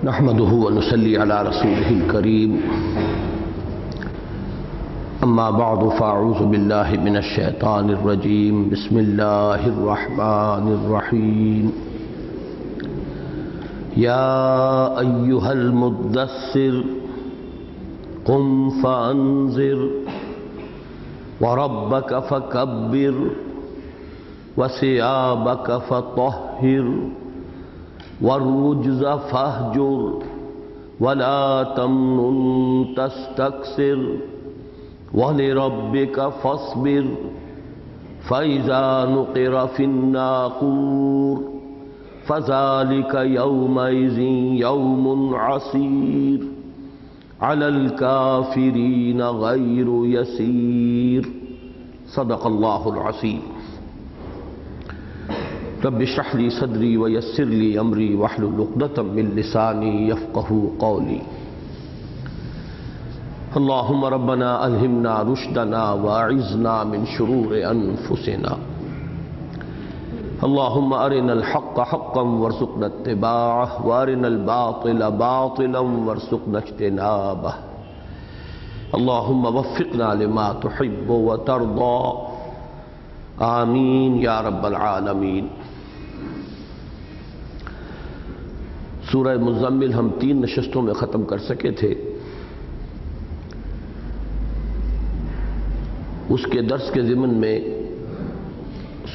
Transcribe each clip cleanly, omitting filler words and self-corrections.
نحمده ونصلي على رسوله الكريم اما بعد فاعوذ بالله من الشيطان الرجيم بسم الله الرحمن الرحيم يا ايها المدثر قم فانذر وربك فكبر وثيابك فطهر والرجز فاهجر ولا تمنن تستكثر ولربك فاصبر فإذا نقر في الناقور فذلك يومئذ يوم عسير على الكافرين غير يسير صدق الله العظيم رب اشرح لي صدري ويسر لي امري واحلل عقدة من لساني يفقهوا قولي اللهم ربنا الهمنا رشدنا واعذنا من شرور انفسنا اللهم ارنا الحق حقا وارزقنا اتباعه وارنا الباطل باطلا وارزقنا اجتنابه اللهم وفقنا لما تحب وترضى آمین یا رب العالمین۔ سورہ مزمل ہم 3 نشستوں میں ختم کر سکے تھے۔ اس کے درس کے ضمن میں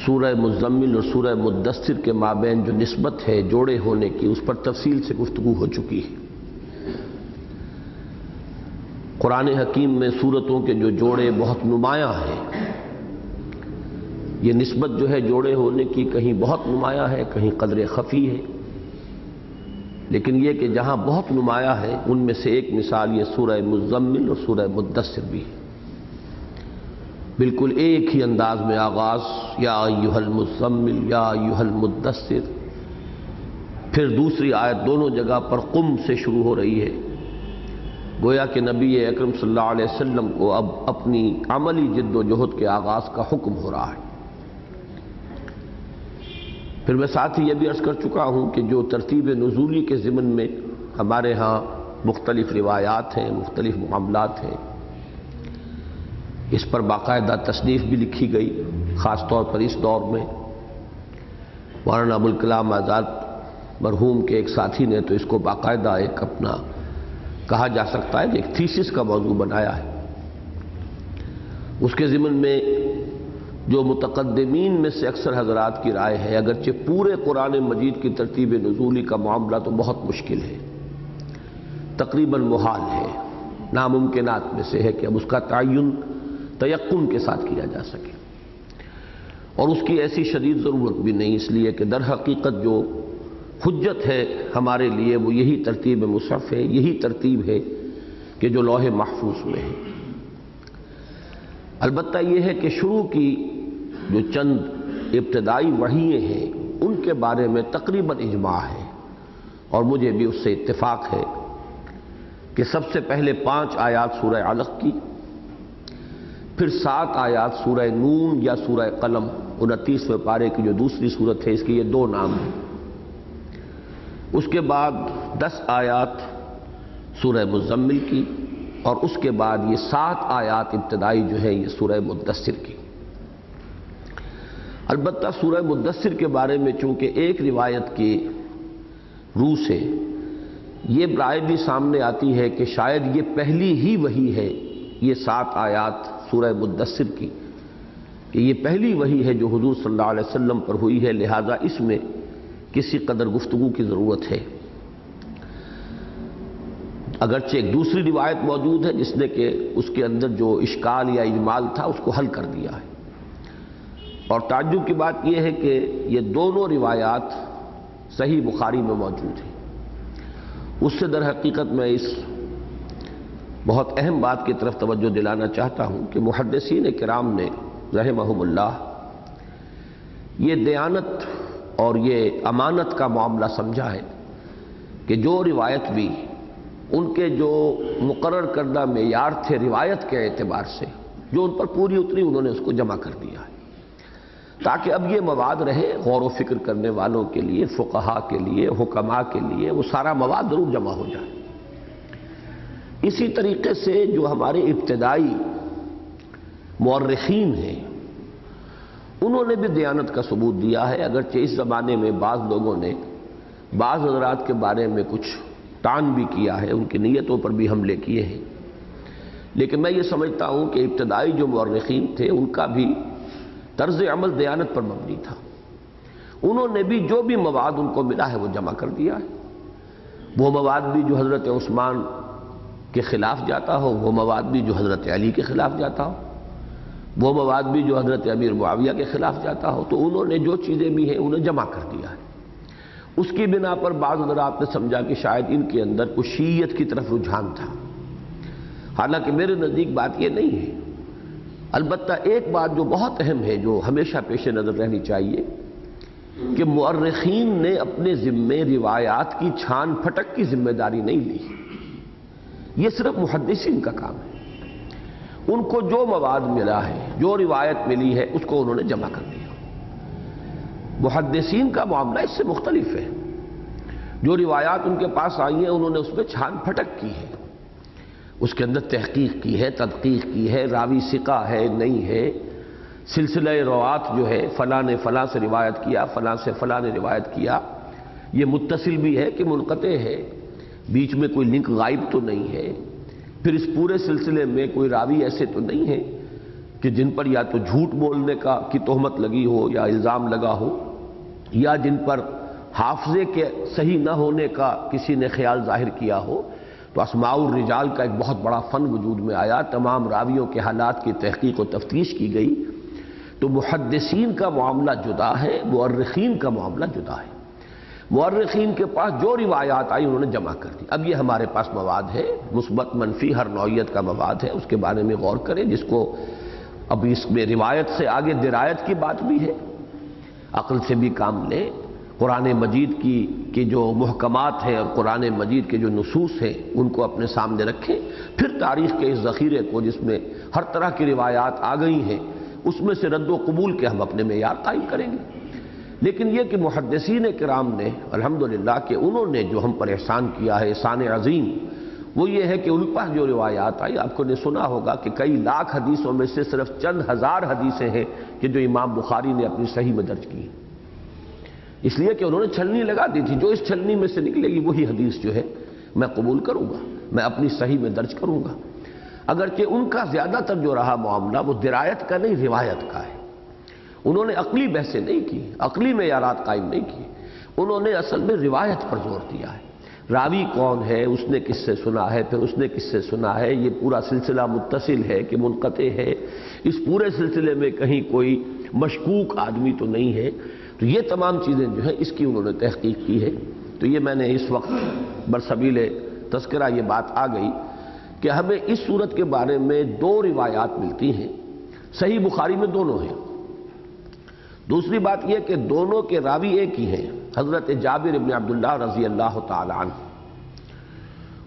سورہ مزمل اور سورہ مدثر کے مابین جو نسبت ہے جوڑے ہونے کی، اس پر تفصیل سے گفتگو ہو چکی ہے۔ قرآن حکیم میں سورتوں کے جو جوڑے بہت نمایاں ہیں، یہ نسبت جو ہے جوڑے ہونے کی کہیں بہت نمایاں ہے، کہیں قدر خفی ہے، لیکن یہ کہ جہاں بہت نمایاں ہے ان میں سے ایک مثال یہ سورہ مزمل اور سورہ مدثر بھی ہے۔ بالکل ایک ہی انداز میں آغاز، یا ایھا المزمل یا ایھا المدثر، پھر دوسری آیت دونوں جگہ پر قم سے شروع ہو رہی ہے، گویا کہ نبی اکرم صلی اللہ علیہ وسلم کو اب اپنی عملی جد و جہد کے آغاز کا حکم ہو رہا ہے۔ پھر میں ساتھ ہی یہ بھی عرض کر چکا ہوں کہ جو ترتیب نزولی کے ضمن میں ہمارے ہاں مختلف روایات ہیں، مختلف معاملات ہیں، اس پر باقاعدہ تصنیف بھی لکھی گئی، خاص طور پر اس دور میں مولانا ابوالکلام آزاد مرحوم کے ایک ساتھی نے تو اس کو باقاعدہ ایک اپنا کہا جا سکتا ہے کہ ایک تھیسس کا موضوع بنایا ہے۔ اس کے ضمن میں جو متقدمین میں سے اکثر حضرات کی رائے ہے، اگرچہ پورے قرآن مجید کی ترتیب نزولی کا معاملہ تو بہت مشکل ہے، تقریباً محال ہے، ناممکنات میں سے ہے کہ اب اس کا تعین تیقن کے ساتھ کیا جا سکے، اور اس کی ایسی شدید ضرورت بھی نہیں، اس لیے کہ در حقیقت جو حجت ہے ہمارے لیے وہ یہی ترتیب مصحف ہے، یہی ترتیب ہے کہ جو لوح محفوظ میں ہے۔ البتہ یہ ہے کہ شروع کی جو چند ابتدائی وحییں ہیں ان کے بارے میں تقریباً اجماع ہے، اور مجھے بھی اس سے اتفاق ہے کہ سب سے پہلے 5 آیات سورہ علق کی، پھر 7 آیات سورہ نون یا سورہ قلم 29ویں پارے کی جو دوسری صورت ہے، اس کے یہ 2 نام ہیں، اس کے بعد 10 آیات سورہ مزمل کی، اور اس کے بعد یہ 7 آیات ابتدائی جو ہے یہ سورہ مدثر کی۔ البتہ سورہ مدثر کے بارے میں چونکہ ایک روایت کی روح سے یہ رائے بھی سامنے آتی ہے کہ شاید یہ پہلی ہی وحی ہے، یہ 7 آیات سورہ مدثر کی، کہ یہ پہلی وحی ہے جو حضور صلی اللہ علیہ وسلم پر ہوئی ہے، لہذا اس میں کسی قدر گفتگو کی ضرورت ہے۔ اگرچہ ایک دوسری روایت موجود ہے جس نے کہ اس کے اندر جو اشکال یا اجمال تھا اس کو حل کر دیا ہے، اور تعجب کی بات یہ ہے کہ یہ دونوں روایات صحیح بخاری میں موجود ہیں۔ اس سے در حقیقت میں اس بہت اہم بات کی طرف توجہ دلانا چاہتا ہوں کہ محدثین کرام نے رحمہم اللہ یہ دیانت اور یہ امانت کا معاملہ سمجھا ہے کہ جو روایت بھی ان کے جو مقرر کردہ معیار تھے روایت کے اعتبار سے، جو ان پر پوری اتری انہوں نے اس کو جمع کر دیا ہے۔ تاکہ اب یہ مواد رہے غور و فکر کرنے والوں کے لیے، فقہا کے لیے، حکماء کے لیے، وہ سارا مواد ضرور جمع ہو جائے۔ اسی طریقے سے جو ہمارے ابتدائی مورخین ہیں انہوں نے بھی دیانت کا ثبوت دیا ہے، اگرچہ اس زمانے میں بعض لوگوں نے بعض حضرات کے بارے میں کچھ طعن بھی کیا ہے، ان کی نیتوں پر بھی حملے کیے ہیں، لیکن میں یہ سمجھتا ہوں کہ ابتدائی جو مورخین تھے ان کا بھی طرز عمل دیانت پر مبنی تھا۔ انہوں نے بھی جو بھی مواد ان کو ملا ہے وہ جمع کر دیا ہے۔ وہ مواد بھی جو حضرت عثمان کے خلاف جاتا ہو، وہ مواد بھی جو حضرت علی کے خلاف جاتا ہو، وہ مواد بھی جو حضرت امیر معاویہ کے خلاف جاتا ہو، تو انہوں نے جو چیزیں بھی ہیں انہیں جمع کر دیا ہے۔ اس کی بنا پر بعض حضرات نے سمجھا کہ شاید ان کے اندر کچھ شیعیت کی طرف رجحان تھا، حالانکہ میرے نزدیک بات یہ نہیں ہے۔ البتہ ایک بات جو بہت اہم ہے، جو ہمیشہ پیش نظر رہنی چاہیے، کہ مورخین نے اپنے ذمے روایات کی چھان پھٹک کی ذمہ داری نہیں لی، یہ صرف محدثین کا کام ہے۔ ان کو جو مواد ملا ہے، جو روایت ملی ہے، اس کو انہوں نے جمع کر دیا۔ محدثین کا معاملہ اس سے مختلف ہے۔ جو روایات ان کے پاس آئی ہیں انہوں نے اس میں چھان پھٹک کی ہے، اس کے اندر تحقیق کی ہے، تدقیق کی ہے، راوی ثقہ ہے نہیں ہے، سلسلہ روات جو ہے فلاں نے فلاں سے روایت کیا، فلاں سے فلاں نے روایت کیا، یہ متصل بھی ہے کہ منقطع ہے، بیچ میں کوئی لنک غائب تو نہیں ہے، پھر اس پورے سلسلے میں کوئی راوی ایسے تو نہیں ہے کہ جن پر یا تو جھوٹ بولنے کی تہمت لگی ہو یا الزام لگا ہو، یا جن پر حافظے کے صحیح نہ ہونے کا کسی نے خیال ظاہر کیا ہو۔ تو اسماء الرجال کا ایک بہت بڑا فن وجود میں آیا، تمام راویوں کے حالات کی تحقیق و تفتیش کی گئی۔ تو محدثین کا معاملہ جدا ہے، مورخین کا معاملہ جدا ہے۔ مورخین کے پاس جو روایات آئی انہوں نے جمع کر دی۔ اب یہ ہمارے پاس مواد ہے، مثبت منفی ہر نوعیت کا مواد ہے، اس کے بارے میں غور کریں، جس کو اب اس میں روایت سے آگے درایت کی بات بھی ہے، عقل سے بھی کام لیں۔ قرآن مجید کی جو محکمات ہیں اور قرآن مجید کے جو نصوص ہیں ان کو اپنے سامنے رکھیں، پھر تاریخ کے اس ذخیرے کو جس میں ہر طرح کی روایات آ گئی ہیں اس میں سے رد و قبول کے ہم اپنے معیار قائم کریں گے۔ لیکن یہ کہ محدثین کرام نے الحمدللہ کہ انہوں نے جو ہم پر احسان کیا ہے، احسان عظیم، وہ یہ ہے کہ ان پر جو روایات آئی، آپ کو نے سنا ہوگا کہ کئی لاکھ حدیثوں میں سے صرف چند ہزار حدیثیں ہیں کہ جو امام بخاری نے اپنی صحیح میں درج کی، اس لیے کہ انہوں نے چھلنی لگا دی تھی، جو اس چھلنی میں سے نکلے گی وہی حدیث جو ہے میں قبول کروں گا، میں اپنی صحیح میں درج کروں گا۔ اگرچہ ان کا زیادہ تر جو رہا معاملہ وہ درایت کا نہیں، روایت کا ہے۔ انہوں نے عقلی بحثیں نہیں کی، عقلی معیارات قائم نہیں کی، انہوں نے اصل میں روایت پر زور دیا ہے۔ راوی کون ہے، اس نے کس سے سنا ہے، پھر اس نے کس سے سنا ہے، یہ پورا سلسلہ متصل ہے کہ منقطع ہے، اس پورے سلسلے میں کہیں کوئی مشکوک آدمی تو نہیں ہے۔ تو یہ تمام چیزیں جو ہیں اس کی انہوں نے تحقیق کی ہے۔ تو یہ میں نے اس وقت برسبیل تذکرہ یہ بات آ گئی کہ ہمیں اس صورت کے بارے میں دو روایات ملتی ہیں، صحیح بخاری میں دونوں ہیں۔ دوسری بات یہ کہ دونوں کے راوی ایک ہی ہیں، حضرت جابر ابن عبداللہ رضی اللہ تعالی عنہ،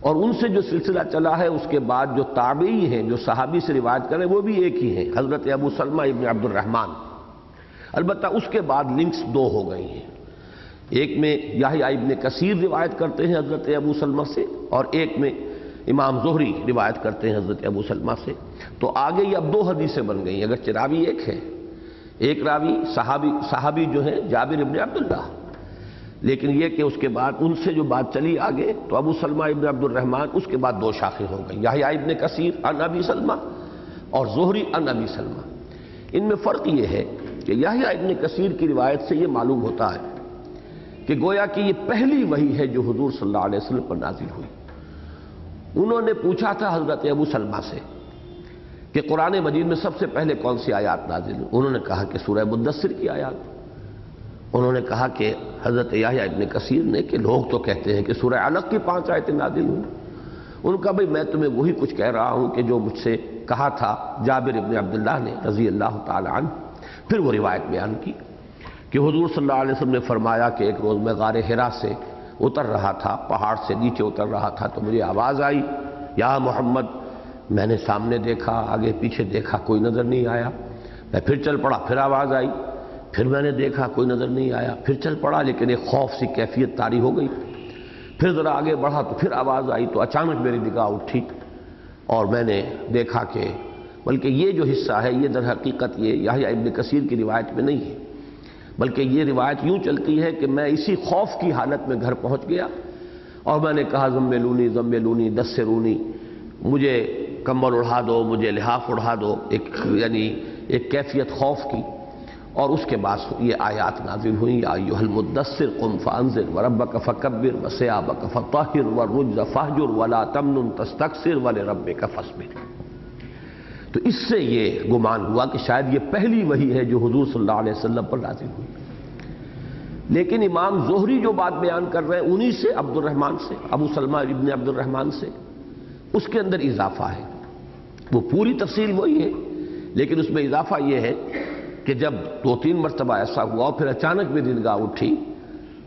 اور ان سے جو سلسلہ چلا ہے اس کے بعد جو تابعی ہیں جو صحابی سے روایت کریں وہ بھی ایک ہی ہیں، حضرت ابو سلمہ ابن عبد الرحمن۔ البتہ اس کے بعد لنکس دو ہو گئی ہیں، ایک میں یحییٰ ابن کثیر روایت کرتے ہیں حضرت ابو سلمہ سے، اور ایک میں امام زہری روایت کرتے ہیں حضرت ابو سلمہ سے۔ تو آگے یہ اب دو حدیثیں بن گئی ہیں، اگرچہ راوی ایک ہے، ایک راوی صحابی جو ہیں جابر ابن عبداللہ، لیکن یہ کہ اس کے بعد ان سے جو بات چلی آگے تو ابو سلمہ ابن عبد الرحمن، اس کے بعد دو شاخیں ہو گئیں، یحییٰ ابن کثیر عن ابی سلمہ اور زہری عن ابی سلمہ۔ ان میں فرق یہ ہے کہ یحییٰ ابن کثیر کی روایت سے یہ معلوم ہوتا ہے کہ گویا کہ یہ پہلی وحی ہے جو حضور صلی اللہ علیہ وسلم پر نازل ہوئی۔ انہوں نے پوچھا تھا حضرت ابو سلمہ سے کہ قرآن مجید میں سب سے پہلے کون سی آیات نازل ہوئی؟ انہوں نے کہا کہ سورہ مدثر کی آیات۔ انہوں نے کہا کہ حضرت یحییٰ ابن کثیر نے کہ لوگ تو کہتے ہیں کہ سورہ علق کی 5 آیتیں نازل ہوئی۔ ان کا بھئی میں تمہیں وہی کچھ کہہ رہا ہوں کہ جو مجھ سے کہا تھا جابر ابن عبداللہ نے رضی اللہ تعالی عنہ۔ پھر وہ روایت بیان کی کہ حضور صلی اللہ علیہ وسلم نے فرمایا کہ ایک روز میں غار حرا سے اتر رہا تھا، پہاڑ سے نیچے اتر رہا تھا، تو مجھے آواز آئی یا محمد۔ میں نے سامنے دیکھا، آگے پیچھے دیکھا، کوئی نظر نہیں آیا۔ میں پھر چل پڑا، پھر آواز آئی پھر میں نے دیکھا کوئی نظر نہیں آیا، پھر چل پڑا، لیکن ایک خوف سی کیفیت طاری ہو گئی۔ پھر ذرا آگے بڑھا تو پھر آواز آئی، تو اچانک میری نگاہ اٹھی اور میں نے دیکھا کہ بلکہ یہ جو حصہ ہے یہ در حقیقت یہ یحییٰ ابن کثیر کی روایت میں نہیں ہے، بلکہ یہ روایت یوں چلتی ہے کہ میں اسی خوف کی حالت میں گھر پہنچ گیا اور میں نے کہا زملونی زملونی دثرونی، مجھے کمبل اڑھا دو، مجھے لحاف اڑھا دو، یعنی ایک کیفیت خوف کی۔ اور اس کے بعد یہ آیات نازل ہوئیں، یا ایھا المدثر قم فانذر وربک فکبر وثیابک فطہر والرجز فاہجر ولا تمنن تستکثر ولربک فاصبر۔ تو اس سے یہ گمان ہوا کہ شاید یہ پہلی وحی ہے جو حضور صلی اللہ علیہ وسلم پر نازل ہوئی، لیکن امام زہری جو بات بیان کر رہے ہیں انہی سے عبد الرحمن سے، ابو سلمہ ابن عبد الرحمن سے، اس کے اندر اضافہ ہے، وہ پوری تفصیل وہی ہے، لیکن اس میں اضافہ یہ ہے کہ جب 2-3 مرتبہ ایسا ہوا اور پھر اچانک میری نگاہ اٹھی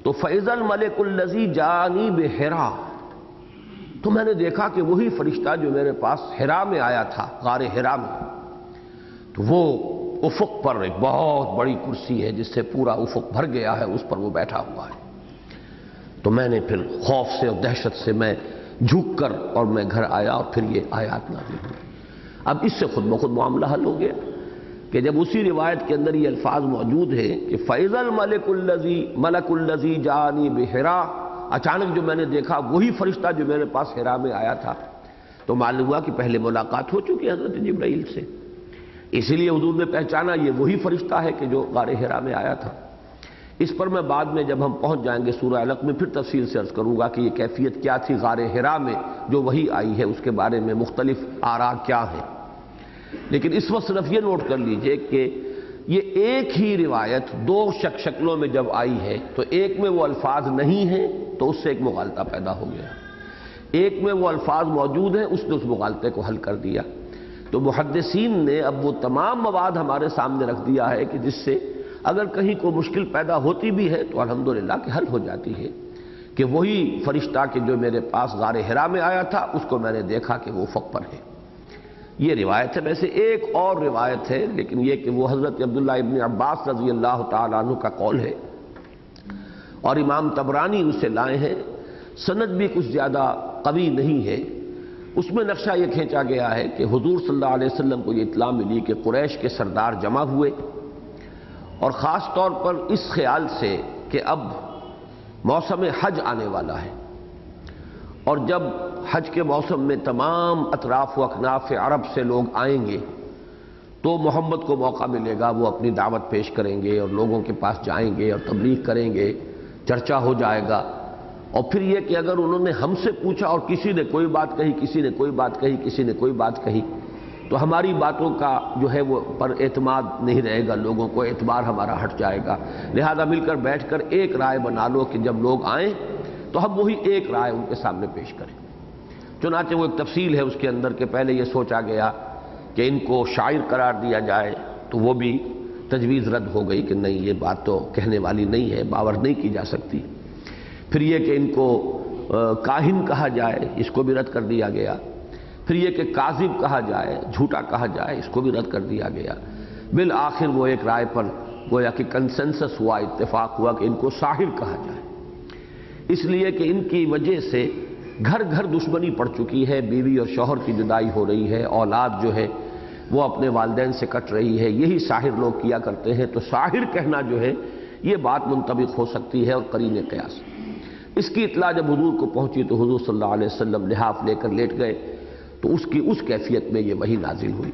تو فَإِذَا الْمَلَكُ الَّذِي جَاءَنِي بِحِرَا، تو میں نے دیکھا کہ وہی فرشتہ جو میرے پاس حرا میں آیا تھا، غار حرا میں، تو وہ افق پر ایک بہت بڑی کرسی ہے جس سے پورا افق بھر گیا ہے، اس پر وہ بیٹھا ہوا ہے۔ تو میں نے پھر خوف سے اور دہشت سے میں جھک کر اور میں گھر آیا اور پھر یہ آیات نازل ہوئی۔ اب اس سے خود بخود معاملہ حل ہو گیا کہ جب اسی روایت کے اندر یہ الفاظ موجود ہیں کہ فَإِذَا الْمَلَكُ الَّذِي جَاءَنِي بِحِرَا، اچانک جو میں نے دیکھا وہی فرشتہ جو میرے پاس حرا میں آیا تھا، تو معلوم ہوا کہ پہلے ملاقات ہو چکی حضرت جبرائیل سے، اسی لیے حضور نے پہچانا یہ وہی فرشتہ ہے کہ جو غار حرا میں آیا تھا۔ اس پر میں بعد میں جب ہم پہنچ جائیں گے سورہ علق میں پھر تفصیل سے عرض کروں گا کہ یہ کیفیت کیا تھی غار حرا میں جو وحی آئی ہے، اس کے بارے میں مختلف آراء کیا ہیں۔ لیکن اس وقت صرف یہ نوٹ کر لیجئے کہ یہ ایک ہی روایت 2 شکلوں میں جب آئی ہے تو ایک میں وہ الفاظ نہیں ہیں تو اس سے ایک مغالطہ پیدا ہو گیا، ایک میں وہ الفاظ موجود ہیں اس نے اس مغالطے کو حل کر دیا۔ تو محدثین نے اب وہ تمام مواد ہمارے سامنے رکھ دیا ہے کہ جس سے اگر کہیں کوئی مشکل پیدا ہوتی بھی ہے تو الحمدللہ کہ حل ہو جاتی ہے، کہ وہی فرشتہ کہ جو میرے پاس غار حرا میں آیا تھا اس کو میں نے دیکھا کہ وہ افق پر ہے۔ یہ روایت ہے۔ ویسے ایک اور روایت ہے لیکن یہ کہ وہ حضرت عبداللہ ابن عباس رضی اللہ تعالیٰ عنہ کا قول ہے اور امام طبرانی اسے لائے ہیں، سند بھی کچھ زیادہ قوی نہیں ہے۔ اس میں نقشہ یہ کھینچا گیا ہے کہ حضور صلی اللہ علیہ وسلم کو یہ اطلاع ملی کہ قریش کے سردار جمع ہوئے، اور خاص طور پر اس خیال سے کہ اب موسم حج آنے والا ہے، اور جب حج کے موسم میں تمام اطراف و اکناف عرب سے لوگ آئیں گے تو محمد کو موقع ملے گا، وہ اپنی دعوت پیش کریں گے اور لوگوں کے پاس جائیں گے اور تبلیغ کریں گے، چرچا ہو جائے گا۔ اور پھر یہ کہ اگر انہوں نے ہم سے پوچھا اور کسی نے کوئی بات کہی، کسی نے کوئی بات کہی، کسی نے کوئی بات کہی، تو ہماری باتوں کا جو ہے وہ پر اعتماد نہیں رہے گا، لوگوں کو اعتبار ہمارا ہٹ جائے گا، لہذا مل کر بیٹھ کر ایک رائے بنا لو کہ جب لوگ آئیں تو ہم وہی ایک رائے ان کے سامنے پیش کریں۔ چنانچہ وہ ایک تفصیل ہے اس کے اندر کہ پہلے یہ سوچا گیا کہ ان کو شاعر قرار دیا جائے، تو وہ بھی تجویز رد ہو گئی کہ نہیں، یہ بات تو کہنے والی نہیں ہے، باور نہیں کی جا سکتی۔ پھر یہ کہ ان کو کاہن کہا جائے، اس کو بھی رد کر دیا گیا۔ پھر یہ کہ کاذب کہا جائے، جھوٹا کہا جائے، اس کو بھی رد کر دیا گیا۔ بالآخر وہ ایک رائے پر گویا کہ کنسنسس ہوا، اتفاق ہوا کہ ان کو ساحر کہا جائے، اس لیے کہ ان کی وجہ سے گھر گھر دشمنی پڑ چکی ہے، بیوی اور شوہر کی جدائی ہو رہی ہے، اولاد جو ہے وہ اپنے والدین سے کٹ رہی ہے، یہی ساحر لوگ کیا کرتے ہیں، تو ساحر کہنا جو ہے یہ بات منطبق ہو سکتی ہے اور قرین قیاس۔ اس کی اطلاع جب حضور کو پہنچی تو حضور صلی اللہ علیہ وسلم لحاف لے کر لیٹ گئے، تو اس کیفیت میں یہ وحی نازل ہوئی۔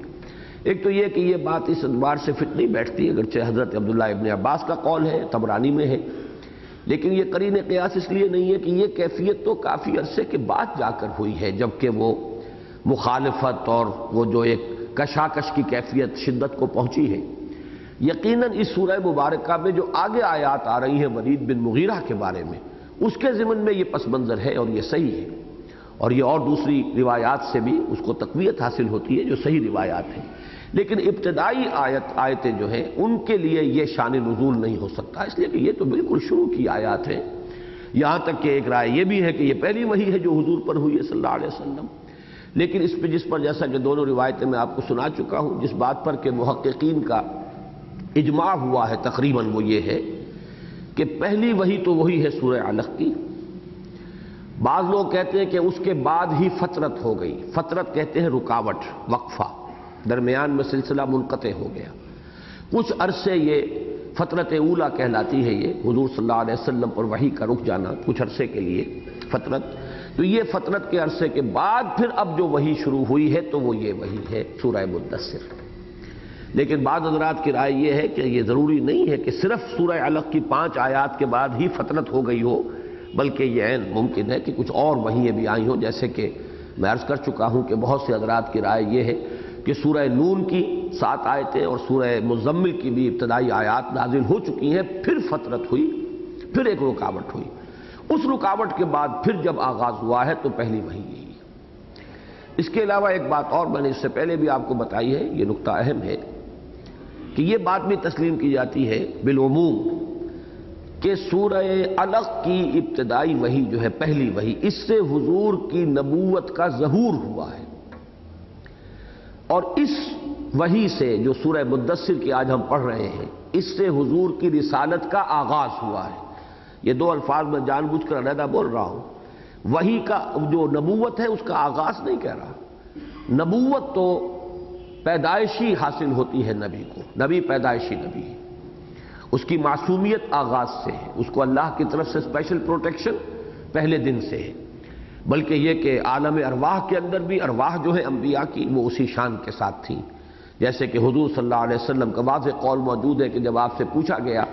ایک تو یہ کہ یہ بات اس اعتبار سے فٹ نہیں بیٹھتی، اگرچہ حضرت عبداللہ ابن عباس کا قول ہے، طبرانی میں ہے، لیکن یہ قرین قیاس اس لیے نہیں ہے کہ یہ کیفیت تو کافی عرصے کے بعد جا کر ہوئی ہے، جبکہ وہ مخالفت اور وہ جو ایک کشاکش کی کیفیت شدت کو پہنچی ہے۔ یقیناً اس سورہ مبارکہ میں جو آگے آیات آ رہی ہیں ولید بن مغیرہ کے بارے میں، اس کے ضمن میں یہ پس منظر ہے اور یہ صحیح ہے، اور یہ اور دوسری روایات سے بھی اس کو تقویت حاصل ہوتی ہے جو صحیح روایات ہیں، لیکن ابتدائی آیتیں جو ہیں ان کے لیے یہ شان نزول نہیں ہو سکتا، اس لیے کہ یہ تو بالکل شروع کی آیات ہیں۔ یہاں تک کہ ایک رائے یہ بھی ہے کہ یہ پہلی وحی ہے جو حضور پر ہوئی ہے صلی اللہ علیہ وسلم، لیکن اس پہ جس پر جیسا کہ دونوں روایتیں میں آپ کو سنا چکا ہوں، جس بات پر کہ محققین کا اجماع ہوا ہے تقریباً وہ یہ ہے کہ پہلی وحی تو وہی ہے سورہ علق کی. بعض لوگ کہتے ہیں کہ اس کے بعد ہی فترت ہو گئی. فترت کہتے ہیں رکاوٹ، وقفہ، درمیان میں سلسلہ منقطع ہو گیا. کچھ عرصے یہ فترت اولا کہلاتی ہے، یہ حضور صلی اللہ علیہ وسلم پر وحی کا رک جانا کچھ عرصے کے لیے فترت. تو یہ فترت کے عرصے کے بعد پھر اب جو وحی شروع ہوئی ہے تو وہ یہ وحی ہے سورہ مدثر. لیکن بعض حضرات کی رائے یہ ہے کہ یہ ضروری نہیں ہے کہ صرف سورہ علق کی 5 آیات کے بعد ہی فترت ہو گئی ہو، بلکہ یہ عین ممکن ہے کہ کچھ اور وحییں بھی آئی ہوں. جیسے کہ میں عرض کر چکا ہوں کہ بہت سے حضرات کی رائے یہ ہے کہ سورہ نون کی 7 آیتیں اور سورہ مزمل کی بھی ابتدائی آیات نازل ہو چکی ہیں، پھر فترت ہوئی، پھر ایک رکاوٹ ہوئی. اس رکاوٹ کے بعد پھر جب آغاز ہوا ہے تو پہلی وحی یہی ہے. اس کے علاوہ ایک بات اور میں نے اس سے پہلے بھی آپ کو بتائی ہے، یہ نقطہ اہم ہے کہ یہ بات بھی تسلیم کی جاتی ہے بالعموم کہ سورہ علق کی ابتدائی وحی جو ہے پہلی وحی، اس سے حضور کی نبوت کا ظہور ہوا ہے. اور اس وحی سے جو سورہ مدثر کی آج ہم پڑھ رہے ہیں، اس سے حضور کی رسالت کا آغاز ہوا ہے. یہ 2 الفاظ میں جان بوجھ کر علیحدہ بول رہا ہوں. وحی کا جو نبوت ہے اس کا آغاز نہیں کہہ رہا. نبوت تو پیدائشی حاصل ہوتی ہے نبی کو، نبی پیدائشی نبی ہے، اس کی معصومیت آغاز سے ہے، اس کو اللہ کی طرف سے اسپیشل پروٹیکشن پہلے دن سے ہے. بلکہ یہ کہ عالم ارواح کے اندر بھی ارواح جو ہے انبیاء کی وہ اسی شان کے ساتھ تھیں. جیسے کہ حضور صلی اللہ علیہ وسلم کا واضح قول موجود ہے کہ جب آپ سے پوچھا گیا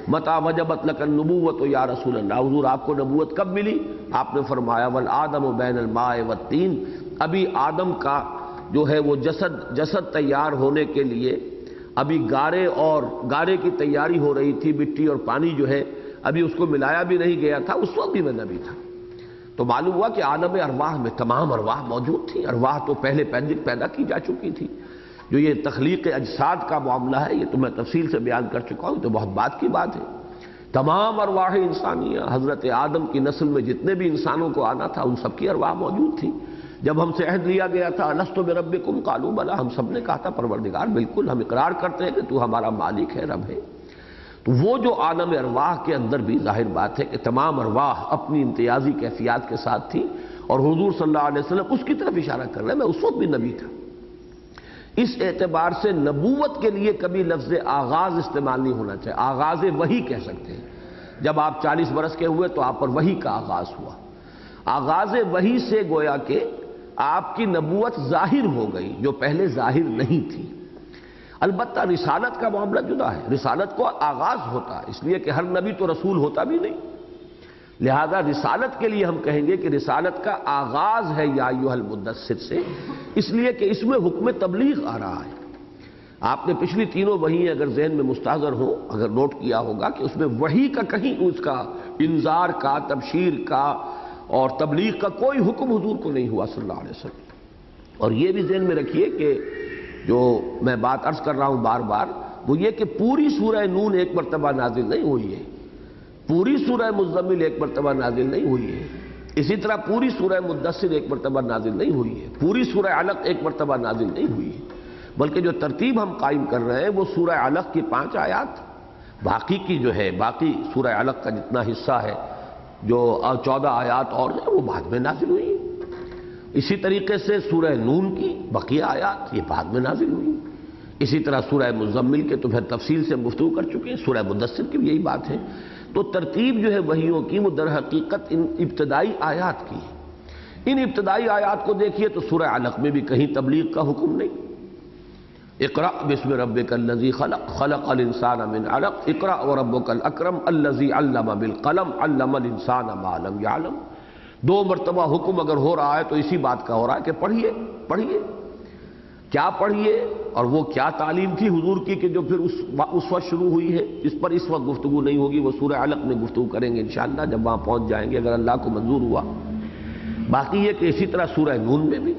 متى وجبت لك النبوۃ یا رسول اللہ، حضور آپ کو نبوت کب ملی؟ آپ نے فرمایا والآدم بین الماء والطین، ابھی آدم کا جو ہے وہ جسد تیار ہونے کے لیے ابھی گارے کی تیاری ہو رہی تھی، مٹی اور پانی جو ہے ابھی اس کو ملایا بھی نہیں گیا تھا، اس وقت بھی میں نبی تھا. تو معلوم ہوا کہ عالم ارواح میں تمام ارواح موجود تھی. ارواح تو پہلے پیدا کی جا چکی تھی. جو یہ تخلیق اجساد کا معاملہ ہے یہ تو میں تفصیل سے بیان کر چکا ہوں، تو بہت بات کی بات ہے. تمام ارواح انسانیہ، حضرت آدم کی نسل میں جتنے بھی انسانوں کو آنا تھا ان سب کی ارواح موجود تھی. جب ہم سے عہد لیا گیا تھا الست بربکم قالوا بلی، ہم سب نے کہا تھا پروردگار بالکل، ہم اقرار کرتے ہیں کہ تو ہمارا مالک ہے، رب ہے. تو وہ جو عالم ارواح کے اندر بھی ظاہر بات ہے کہ تمام ارواح اپنی امتیازی کیفیات کے ساتھ تھی، اور حضور صلی اللہ علیہ وسلم اس کی طرف اشارہ کر رہے ہیں، میں اس وقت بھی نبی تھا. اس اعتبار سے نبوت کے لیے کبھی لفظ آغاز استعمال نہیں ہونا چاہیے. آغاز وحی کہہ سکتے ہیں. جب آپ 40 برس کے ہوئے تو آپ پر وحی کا آغاز ہوا. آغاز وحی سے گویا کہ آپ کی نبوت ظاہر ہو گئی جو پہلے ظاہر نہیں تھی. البتہ رسالت کا معاملہ جدا ہے. رسالت کو آغاز ہوتا ہے، اس لیے کہ ہر نبی تو رسول ہوتا بھی نہیں. لہذا رسالت کے لیے ہم کہیں گے کہ رسالت کا آغاز ہے یا ایھا المدثر سے، اس لیے کہ اس میں حکم تبلیغ آ رہا ہے. آپ نے پچھلی تینوں وحییں اگر ذہن میں مستحضر ہوں، اگر نوٹ کیا ہوگا کہ اس میں وحی کا کہیں اس کا انذار کا، تبشیر کا اور تبلیغ کا کوئی حکم حضور کو نہیں ہوا صلی اللہ علیہ وسلم. اور یہ بھی ذہن میں رکھیے کہ جو میں بات عرض کر رہا ہوں بار بار، وہ یہ کہ پوری سورہ نون ایک مرتبہ نازل نہیں ہوئی ہے، پوری سورہ مزمل ایک مرتبہ نازل نہیں ہوئی ہے، اسی طرح پوری سورہ مدثر ایک مرتبہ نازل نہیں ہوئی ہے، پوری سورہ علق ایک مرتبہ نازل نہیں ہوئی ہے. بلکہ جو ترتیب ہم قائم کر رہے ہیں وہ سورہ علق کی 5 آیات، باقی کی جو ہے باقی سورہ علق کا جتنا حصہ ہے جو 14 آیات اور ہیں وہ بعد میں نازل ہوئی ہیں. اسی طریقے سے سورہ نون کی بقیہ آیات یہ بعد میں نازل ہوئی. اسی طرح سورہ مزمل کے تو پھر تفصیل سے گفتگو کر چکے ہیں، سورہ مدثر کی بھی یہی بات ہے. تو ترتیب جو ہے وحیوں کی وہ در حقیقت ان ابتدائی آیات کی ہے. ان ابتدائی آیات کو دیکھیے تو سورہ علق میں بھی کہیں تبلیغ کا حکم نہیں. اقرأ بسم ربک الذی خلق خلق الانسان من علق اقرأ وربک الاکرم الذی علم بالقلم علم الانسان ما لم یعلم. 2 مرتبہ حکم اگر ہو رہا ہے تو اسی بات کا ہو رہا ہے کہ پڑھیے پڑھیے. کیا پڑھیے اور وہ کیا تعلیم تھی حضور کی کہ جو پھر اس وقت شروع ہوئی ہے، اس پر اس وقت گفتگو نہیں ہوگی، وہ سورہ علق میں گفتگو کریں گے انشاءاللہ جب وہاں پہنچ جائیں گے اگر اللہ کو منظور ہوا. باقی یہ کہ اسی طرح سورہ نون میں بھی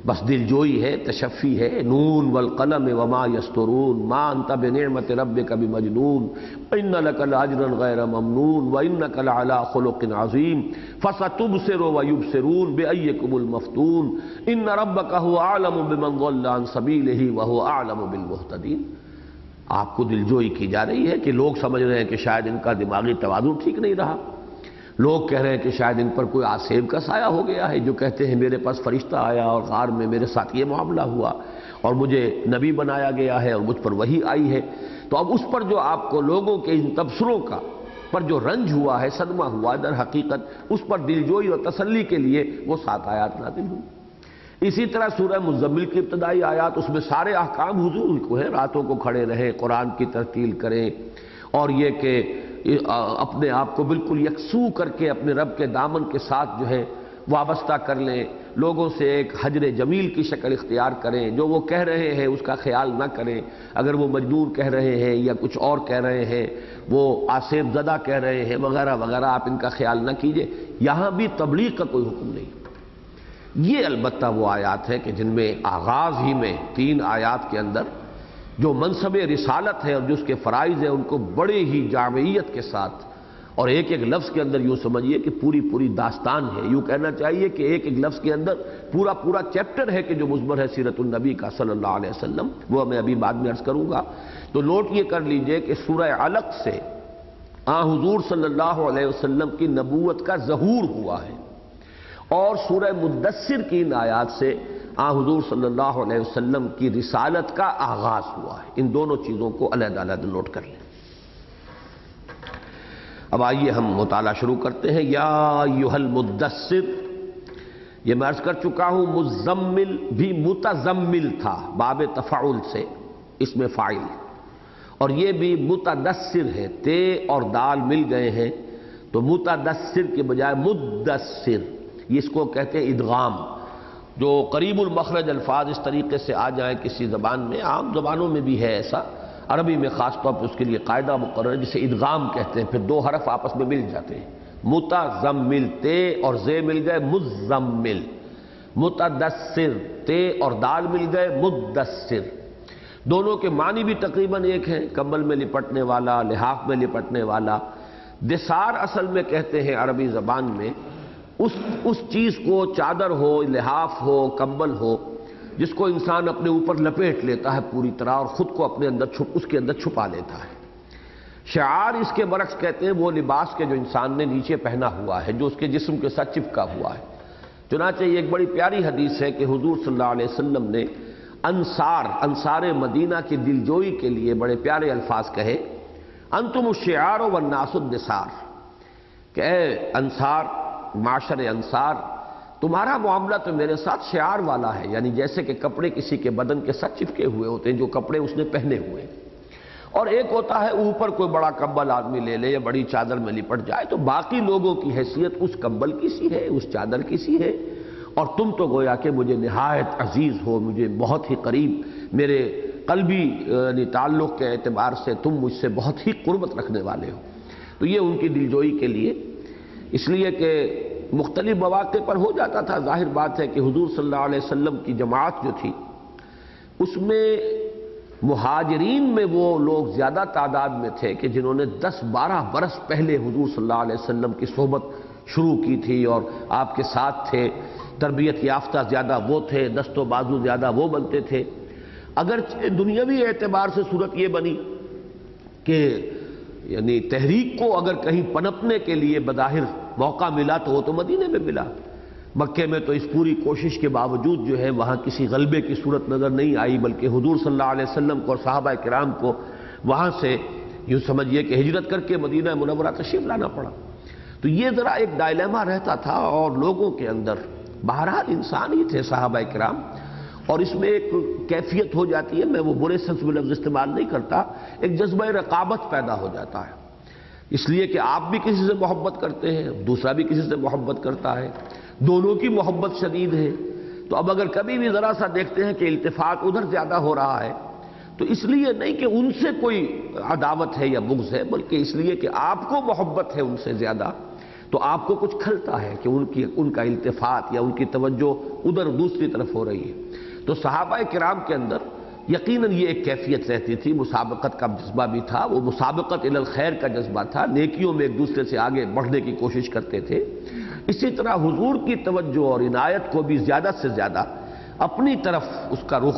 بس دل جوئی ہے، تشفی ہے. نون والقلم وما یسطرون ما انت بنعمت ربک بمجنون ان لک لاجرا غیر ممنون وانک لعلی خلق عظیم فستبصر ویبصرون بأیکم المفتون ان ربک هو اعلم بمن ضل عن سبیلہ وهو اعلم بالمہتدین. آپ کو دلجوئی کی جا رہی ہے کہ لوگ سمجھ رہے ہیں کہ شاید ان کا دماغی توازن ٹھیک نہیں رہا، لوگ کہہ رہے ہیں کہ شاید ان پر کوئی آسیب کا سایہ ہو گیا ہے، جو کہتے ہیں میرے پاس فرشتہ آیا اور غار میں میرے ساتھ یہ معاملہ ہوا اور مجھے نبی بنایا گیا ہے اور مجھ پر وحی آئی ہے۔ تو اب اس پر جو آپ کو لوگوں کے ان تبصروں کا پر جو رنج ہوا ہے، صدمہ ہوا، در حقیقت اس پر دلجوئی اور تسلی کے لیے وہ 7 آیات نازل ہوئی۔ اسی طرح سورہ مزمل کی ابتدائی آیات، اس میں سارے احکام حضور کو ہیں، راتوں کو کھڑے رہیں، قرآن کی ترتیل کریں، اور یہ کہ اپنے آپ کو بالکل یکسو کر کے اپنے رب کے دامن کے ساتھ جو ہے وابستہ کر لیں، لوگوں سے ایک حجر جمیل کی شکل اختیار کریں، جو وہ کہہ رہے ہیں اس کا خیال نہ کریں، اگر وہ مجنون کہہ رہے ہیں یا کچھ اور کہہ رہے ہیں، وہ آسیب زدہ کہہ رہے ہیں وغیرہ وغیرہ، آپ ان کا خیال نہ کیجئے۔ یہاں بھی تبلیغ کا کوئی حکم نہیں۔ یہ البتہ وہ آیات ہیں کہ جن میں آغاز ہی میں 3 آیات کے اندر جو منصب رسالت ہے اور جو اس کے فرائض ہیں ان کو بڑے ہی جامعیت کے ساتھ اور ایک ایک لفظ کے اندر یوں سمجھیے کہ پوری داستان ہے، یوں کہنا چاہیے کہ ایک ایک لفظ کے اندر پورا چیپٹر ہے کہ جو مضمر ہے سیرت النبی کا صلی اللہ علیہ وسلم، وہ میں ابھی بعد میں عرض کروں گا۔ تو نوٹ یہ کر لیجئے کہ سورہ علق سے حضور صلی اللہ علیہ وسلم کی نبوت کا ظہور ہوا ہے، اور سورہ مدثر کی ان آیات سے حضور صلی اللہ علیہ وسلم کی رسالت کا آغاز ہوا ہے۔ ان دونوں چیزوں کو علیحدہ نوٹ کر لیں۔ اب آئیے ہم مطالعہ شروع کرتے ہیں۔ یا ایھا المدثر، یہ میں عرض کر چکا ہوں مزمل بھی متزمل تھا باب تفاعل سے، اس میں فاعل، اور یہ بھی متدثر ہے، تے اور دال مل گئے ہیں تو متدثر کے بجائے مدثر، اس کو کہتے ہیں ادغام۔ جو قریب المخرج الفاظ اس طریقے سے آ جائیں کسی زبان میں، عام زبانوں میں بھی ہے ایسا، عربی میں خاص طور پر اس کے لیے قاعدہ مقرر جسے ادغام کہتے ہیں، پھر 2 حرف آپس میں مل جاتے ہیں، متزمل، تے اور زے مل گئے مزمل، متدثر، تے اور دال مل گئے مدثر۔ دونوں کے معنی بھی تقریباً ایک ہیں، کمبل میں لپٹنے والا، لحاف میں لپٹنے والا۔ دثار اصل میں کہتے ہیں عربی زبان میں اس چیز کو، چادر ہو، لحاف ہو، کمبل ہو، جس کو انسان اپنے اوپر لپیٹ لیتا ہے پوری طرح اور خود کو اپنے اندر اس کے اندر چھپا لیتا ہے۔ شعار اس کے برعکس کہتے ہیں وہ لباس کے جو انسان نے نیچے پہنا ہوا ہے، جو اس کے جسم کے ساتھ چپکا ہوا ہے۔ چنانچہ یہ ایک بڑی پیاری حدیث ہے کہ حضور صلی اللہ علیہ وسلم نے انصار مدینہ کی دلجوئی کے لیے بڑے پیارے الفاظ کہے، انتم الشعار والناس الدثار، کہ اے انصار، معاشر انصار، تمہارا معاملہ تو میرے ساتھ شعار والا ہے، یعنی جیسے کہ کپڑے کسی کے بدن کے ساتھ چپکے ہوئے ہوتے ہیں، جو کپڑے اس نے پہنے ہوئے، اور ایک ہوتا ہے اوپر کوئی بڑا کمبل آدمی لے لے یا بڑی چادر میں لپٹ جائے تو باقی لوگوں کی حیثیت اس کمبل کی سی ہے، اس چادر کی سی ہے، اور تم تو گویا کہ مجھے نہایت عزیز ہو، مجھے بہت ہی قریب، میرے قلبی یعنی تعلق کے اعتبار سے تم مجھ سے بہت ہی قربت رکھنے والے ہو۔ تو یہ ان کی دلجوئی کے لیے، اس لیے کہ مختلف مواقع پر ہو جاتا تھا، ظاہر بات ہے کہ حضور صلی اللہ علیہ وسلم کی جماعت جو تھی اس میں مہاجرین میں وہ لوگ زیادہ تعداد میں تھے کہ جنہوں نے 10-12 برس پہلے حضور صلی اللہ علیہ وسلم کی صحبت شروع کی تھی اور آپ کے ساتھ تھے، تربیت یافتہ زیادہ وہ تھے، دست و بازو زیادہ وہ بنتے تھے۔ اگرچہ دنیاوی اعتبار سے صورت یہ بنی کہ یعنی تحریک کو اگر کہیں پنپنے کے لیے بظاہر موقع ملا تو وہ تو مدینے میں ملا، مکے میں تو اس پوری کوشش کے باوجود جو ہے وہاں کسی غلبے کی صورت نظر نہیں آئی، بلکہ حضور صلی اللہ علیہ وسلم کو اور صحابہ کرام کو وہاں سے یوں سمجھیے کہ ہجرت کر کے مدینہ منورہ تشریف لانا پڑا۔ تو یہ ذرا ایک ڈائلیما رہتا تھا، اور لوگوں کے اندر بہرحال انسان ہی تھے صحابہ کرام، اور اس میں ایک کیفیت ہو جاتی ہے، میں وہ برے سنس میں لفظ استعمال نہیں کرتا، ایک جذبہ رقابت پیدا ہو جاتا ہے، اس لیے کہ آپ بھی کسی سے محبت کرتے ہیں، دوسرا بھی کسی سے محبت کرتا ہے، دونوں کی محبت شدید ہے۔ تو اب اگر کبھی بھی ذرا سا دیکھتے ہیں کہ التفات ادھر زیادہ ہو رہا ہے تو اس لیے نہیں کہ ان سے کوئی عداوت ہے یا بغض ہے، بلکہ اس لیے کہ آپ کو محبت ہے ان سے زیادہ، تو آپ کو کچھ کھلتا ہے کہ ان کا التفات یا ان کی توجہ ادھر دوسری طرف ہو رہی ہے۔ تو صحابہ کرام کے اندر یقیناً یہ ایک کیفیت رہتی تھی، مسابقت کا جذبہ بھی تھا، وہ مسابقت الی الخیر کا جذبہ تھا، نیکیوں میں ایک دوسرے سے آگے بڑھنے کی کوشش کرتے تھے۔ اسی طرح حضور کی توجہ اور عنایت کو بھی زیادہ سے زیادہ اپنی طرف اس کا رخ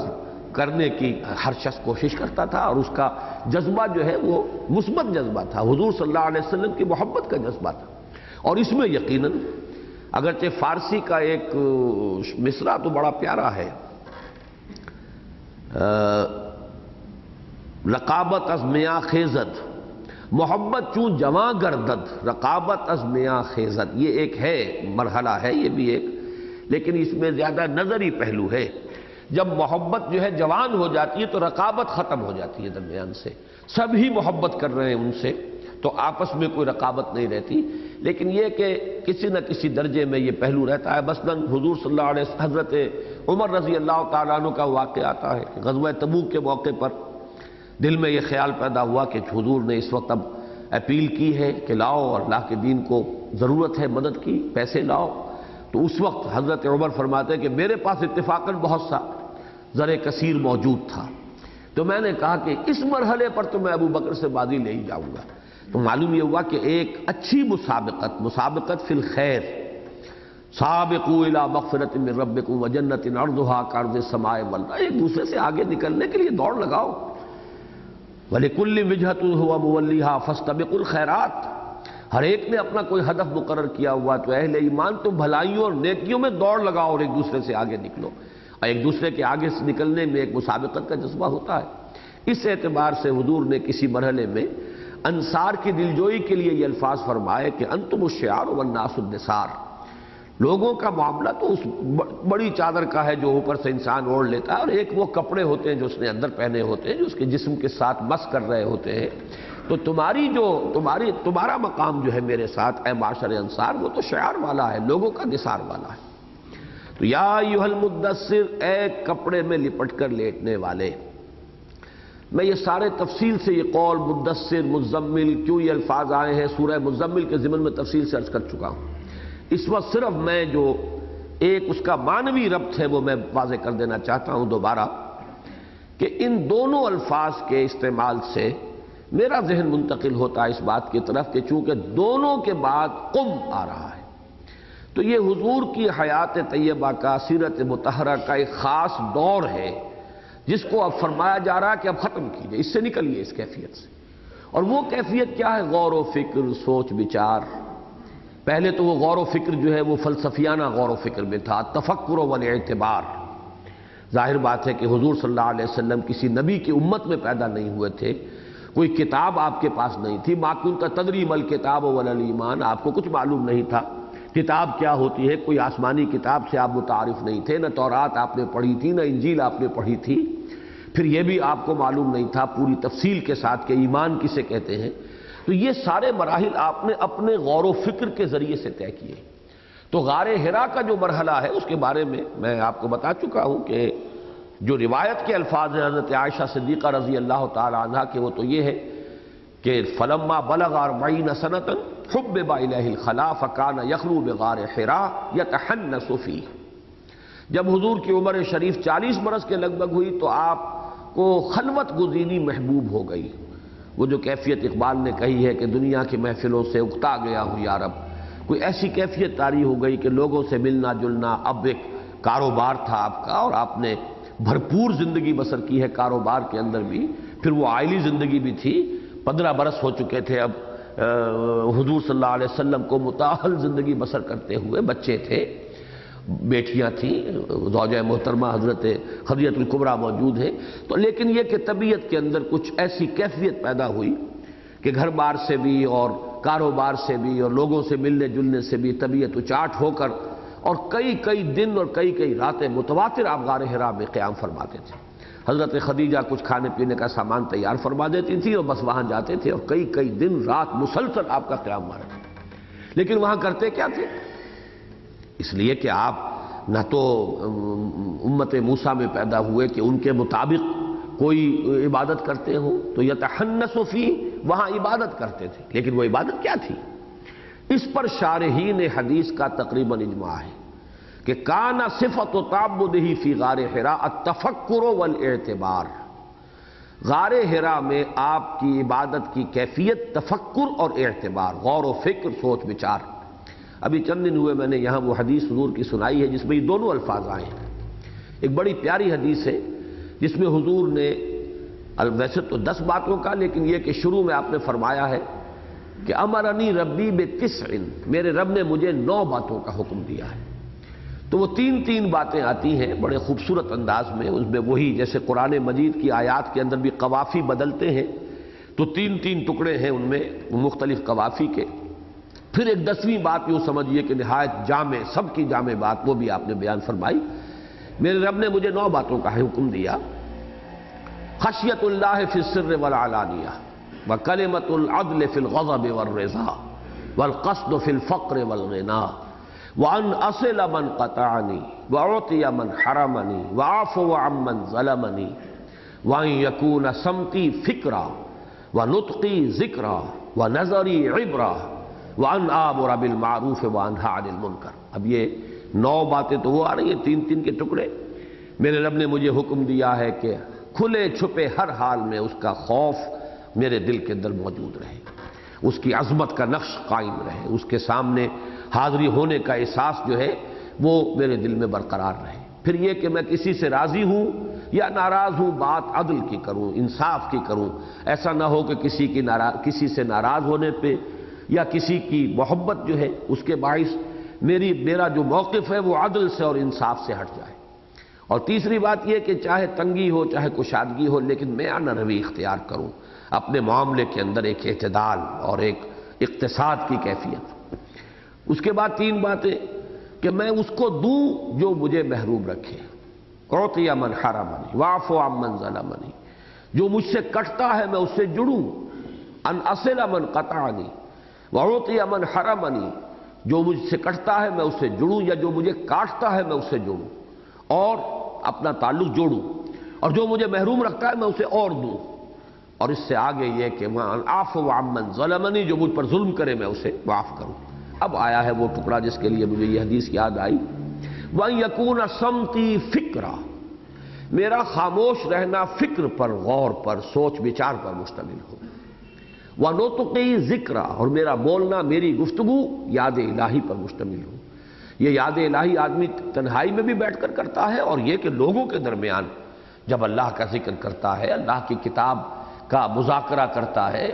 کرنے کی ہر شخص کوشش کرتا تھا، اور اس کا جذبہ جو ہے وہ مثبت جذبہ تھا، حضور صلی اللہ علیہ وسلم کی محبت کا جذبہ تھا۔ اور اس میں یقیناً اگرچہ فارسی کا ایک مصرع تو بڑا پیارا ہے، رقابت از میاں خیزد محبت چون جواں گردد، رقابت از میاں خیزد، یہ ایک ہے مرحلہ ہے، یہ بھی ایک، لیکن اس میں زیادہ نظری پہلو ہے۔ جب محبت جو ہے جوان ہو جاتی ہے تو رقابت ختم ہو جاتی ہے درمیان سے، سب ہی محبت کر رہے ہیں ان سے، تو آپس میں کوئی رقابت نہیں رہتی۔ لیکن یہ کہ کسی نہ کسی درجے میں یہ پہلو رہتا ہے۔ مثلاً حضور صلی اللہ علیہ وسلم حضرت عمر رضی اللہ تعالیٰ عنہ کا واقعہ آتا ہے کہ غزوہ تبوک کے موقع پر دل میں یہ خیال پیدا ہوا کہ حضور نے اس وقت اب اپیل کی ہے کہ لاؤ، اور اللہ کے دین کو ضرورت ہے مدد کی، پیسے لاؤ۔ تو اس وقت حضرت عمر فرماتے ہیں کہ میرے پاس اتفاقاً بہت سا زر کثیر موجود تھا، تو میں نے کہا کہ اس مرحلے پر تو میں ابو بکر سے بازی لے ہی جاؤں گا۔ تو معلوم یہ ہوا کہ ایک اچھی مسابقت فی الخیر، سابقوا الی مغفرۃ من ربکم وجنۃ عرضھا کعرض السماء والارض، ایک دوسرے سے آگے نکلنے کے لیے دوڑ لگاؤ۔ وَلِكُلِّ وِجْهَةٌ هُوَ مُوَلِّيهَا فَاسْتَبِقُوا الْخَيْرَاتِ، ہر ایک نے اپنا کوئی ہدف مقرر کیا ہوا، تو اہل ایمان تو بھلائیوں اور نیکیوں میں دوڑ لگاؤ اور ایک دوسرے سے آگے نکلو، اور ایک دوسرے کے آگے سے نکلنے میں ایک مسابقت کا جذبہ ہوتا ہے۔ اس اعتبار سے حضور نے کسی مرحلے میں انصار کی دلجوئی کے لیے یہ الفاظ فرمائے کہ انتم الشعار والناس النثار، لوگوں کا معاملہ تو اس بڑی چادر کا ہے جو اوپر سے انسان اوڑھ لیتا ہے، اور ایک وہ کپڑے ہوتے ہیں جو اس نے اندر پہنے ہوتے ہیں، جو اس کے جسم کے ساتھ مس کر رہے ہوتے ہیں۔ تو تمہارا مقام جو ہے میرے ساتھ اے معاشر انصار، وہ تو شعار والا ہے، لوگوں کا نثار والا ہے۔ تو یا ایھا المدثر، اے کپڑے میں لپٹ کر لیٹنے والے۔ میں یہ سارے تفصیل سے یہ قول مدثر، مزمل، کیوں یہ الفاظ آئے ہیں سورہ مزمل کے ضمن میں تفصیل سے عرض کر چکا ہوں۔ اس وقت صرف میں جو ایک اس کا معنوی ربط ہے وہ میں واضح کر دینا چاہتا ہوں دوبارہ، کہ ان دونوں الفاظ کے استعمال سے میرا ذہن منتقل ہوتا ہے اس بات کی طرف کہ چونکہ دونوں کے بعد قم آ رہا ہے، تو یہ حضور کی حیات طیبہ کا، سیرت مطہرہ کا ایک خاص دور ہے جس کو اب فرمایا جا رہا ہے کہ اب ختم کیجئے، اس سے نکلیے، اس کیفیت سے۔ اور وہ کیفیت کیا ہے؟ غور و فکر، سوچ بچار۔ پہلے تو وہ غور و فکر جو ہے وہ فلسفیانہ غور و فکر میں تھا، تفکر والاعتبار۔ ظاہر بات ہے کہ حضور صلی اللہ علیہ وسلم کسی نبی کی امت میں پیدا نہیں ہوئے تھے، کوئی کتاب آپ کے پاس نہیں تھی، ما کنت تدری ما الکتاب ولا الایمان، آپ کو کچھ معلوم نہیں تھا کتاب کیا ہوتی ہے، کوئی آسمانی کتاب سے آپ متعارف نہیں تھے، نہ تورات آپ نے پڑھی تھی، نہ انجیل آپ نے پڑھی تھی، پھر یہ بھی آپ کو معلوم نہیں تھا پوری تفصیل کے ساتھ کہ ایمان کسے کہتے ہیں۔ تو یہ سارے مراحل آپ نے اپنے غور و فکر کے ذریعے سے طے کیے۔ تو غار حرا کا جو مرحلہ ہے اس کے بارے میں آپ کو بتا چکا ہوں کہ جو روایت کے الفاظ ہیں حضرت عائشہ صدیقہ رضی اللہ تعالی عنہا کے، وہ تو یہ ہے کہ فلما بلغ 40 سنة حبب الیہ الخلاء فکان یخلو بغار حرا یتحنس فیہ، جب حضور کی عمر شریف 40 برس کے لگ بھگ ہوئی تو آپ کو خلوت گزینی محبوب ہو گئی۔ وہ جو کیفیت اقبال نے کہی ہے کہ دنیا کی محفلوں سے اکتا گیا ہوں یا رب، کوئی ایسی کیفیت طاری ہو گئی کہ لوگوں سے ملنا جلنا اب ایک کاروبار تھا آپ کا، اور آپ نے بھرپور زندگی بسر کی ہے کاروبار کے اندر بھی، پھر وہ عائلی زندگی بھی تھی، 15 برس ہو چکے تھے اب حضور صلی اللہ علیہ وسلم کو متأہل زندگی بسر کرتے ہوئے، بچے تھے، بیٹیاں تھیں، زوجہ محترمہ حضرت خدیجہ الکبریٰ موجود ہیں، تو لیکن یہ کہ طبیعت کے اندر کچھ ایسی کیفیت پیدا ہوئی کہ گھر بار سے بھی اور کاروبار سے بھی اور لوگوں سے ملنے جلنے سے بھی طبیعت اچاٹ ہو کر، اور کئی دن اور کئی راتیں متواتر آپ غار حرا میں قیام فرماتے تھے۔ حضرت خدیجہ کچھ کھانے پینے کا سامان تیار فرما دیتی تھی اور بس وہاں جاتے تھے، اور کئی دن رات مسلسل آپ کا قیام مارتے تھے۔ لیکن وہاں کرتے کیا تھے؟ اس لیے کہ آپ نہ تو امت موسیٰ میں پیدا ہوئے کہ ان کے مطابق کوئی عبادت کرتے ہوں، تو یتحنس فی، وہاں عبادت کرتے تھے، لیکن وہ عبادت کیا تھی؟ اس پر شارحین حدیث کا تقریباً اجماع ہے کہ کان صفت تعبدہ فی غار حرا التفکر والاعتبار، غار حرا میں آپ کی عبادت کی کیفیت تفکر اور اعتبار، غور و فکر، سوچ بچار۔ ابھی چند دن ہوئے میں نے یہاں وہ حدیث حضور کی سنائی ہے جس میں یہ دونوں الفاظ آئے ہیں۔ ایک بڑی پیاری حدیث ہے جس میں حضور نے ویسے تو 10 باتوں کا، لیکن یہ کہ شروع میں آپ نے فرمایا ہے کہ امرنی ربی بتسع، میرے رب نے مجھے 9 باتوں کا حکم دیا ہے۔ تو وہ 3 باتیں آتی ہیں بڑے خوبصورت انداز میں، اس میں وہی جیسے قرآن مجید کی آیات کے اندر بھی قوافی بدلتے ہیں، تو 3 ٹکڑے ہیں ان میں مختلف قوافی کے۔ پھر ایک 10ویں بات یوں سمجھیے کہ نہایت جامع، سب کی جامع بات، وہ بھی آپ نے بیان فرمائی۔ میرے رب نے مجھے 9 باتوں کا حکم دیا۔ خشیت اللہ فی السر والعلانیہ، وکلمۃ العدل فی الغضب والرضا، والقصد فی الفقر والغنا، وان اصل من قطعنی، واعطی من حرمنی، واعفو عمن ظلمنی، وان یکون سمتی فکرا، ونطقی ذکرا، ونظری عبرا، وان آمر بالمعروف وانہی عن المنکر۔ اب یہ 9 باتیں تو وہ آ رہی ہیں 3 کے ٹکڑے۔ میرے رب نے مجھے حکم دیا ہے کہ کھلے چھپے ہر حال میں اس کا خوف میرے دل کے اندر موجود رہے، اس کی عظمت کا نقش قائم رہے، اس کے سامنے حاضری ہونے کا احساس جو ہے وہ میرے دل میں برقرار رہے۔ پھر یہ کہ میں کسی سے راضی ہوں یا ناراض ہوں، بات عدل کی کروں، انصاف کی کروں، ایسا نہ ہو کہ کسی سے ناراض ہونے پہ یا کسی کی محبت جو ہے اس کے باعث میرا جو موقف ہے وہ عدل سے اور انصاف سے ہٹ جائے۔ اور تیسری بات یہ کہ چاہے تنگی ہو چاہے کشادگی ہو، لیکن میں روی اختیار کروں، اپنے معاملے کے اندر ایک اعتدال اور ایک اقتصاد کی کیفیت۔ اس کے بعد 3 باتیں کہ میں اس کو دوں جو مجھے محروم رکھے، اعطی من حرمنی، واعفو عمن ظلمنی، جو مجھ سے کٹتا ہے میں اس سے جڑوں، ان اصل من قطعنی، واعطی من حرمنی، جو مجھ سے کٹتا ہے میں اس سے جڑوں، یا جو مجھے کاٹتا ہے میں اس سے جڑوں اور اپنا تعلق جوڑوں، اور جو مجھے محروم رکھتا ہے میں اسے اور دوں، اور اس سے آگے یہ کہ اعفو عمن ظلمنی، جو مجھ پر ظلم کرے میں اسے معاف کروں۔ اب آیا ہے وہ ٹکڑا جس کے لیے مجھے یہ حدیث یاد آئی، وَأَن يَكُونَ صَمْتِي فِكْرًا، میرا خاموش رہنا فکر پر، غور پر، سوچ بچار پر مشتمل ہو، وَنُطْقِي ذِكْرًا، اور میرا بولنا، میری گفتگو یاد الہی پر مشتمل ہو۔ یہ یاد الہی آدمی تنہائی میں بھی بیٹھ کر کرتا ہے، اور یہ کہ لوگوں کے درمیان جب اللہ کا ذکر کرتا ہے، اللہ کی کتاب کا مذاکرہ کرتا ہے،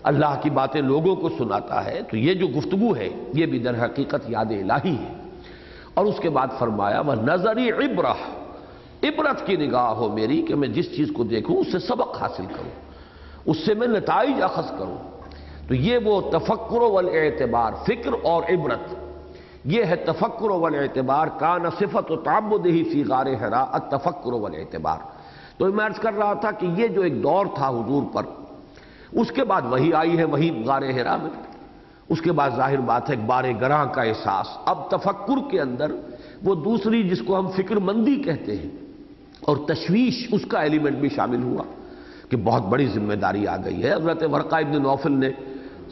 اللہ کی باتیں لوگوں کو سناتا ہے، تو یہ جو گفتگو ہے یہ بھی در حقیقت یاد الہی ہے۔ اور اس کے بعد فرمایا وَنَظَرِ عِبْرَةٍ، عبرت کی نگاہ ہو میری کہ میں جس چیز کو دیکھوں اس سے سبق حاصل کروں، اس سے میں نتائج اخذ کروں۔ تو یہ وہ تفکر والاعتبار، فکر اور عبرت، یہ ہے تفکر والاعتبار۔ کان صفت تعبدہ فی غار حراء التفکر والاعتبار۔ تو میں عرض کر رہا تھا کہ یہ جو ایک دور تھا حضور پر، اس کے بعد وہی آئی ہے، وہی غار حراء میں، اس کے بعد ظاہر بات ہے ایک بار گراں کا احساس۔ اب تفکر کے اندر وہ دوسری جس کو ہم فکر مندی کہتے ہیں اور تشویش، اس کا ایلیمنٹ بھی شامل ہوا کہ بہت بڑی ذمہ داری آ گئی ہے۔ حضرت ورقہ ابن نوفل نے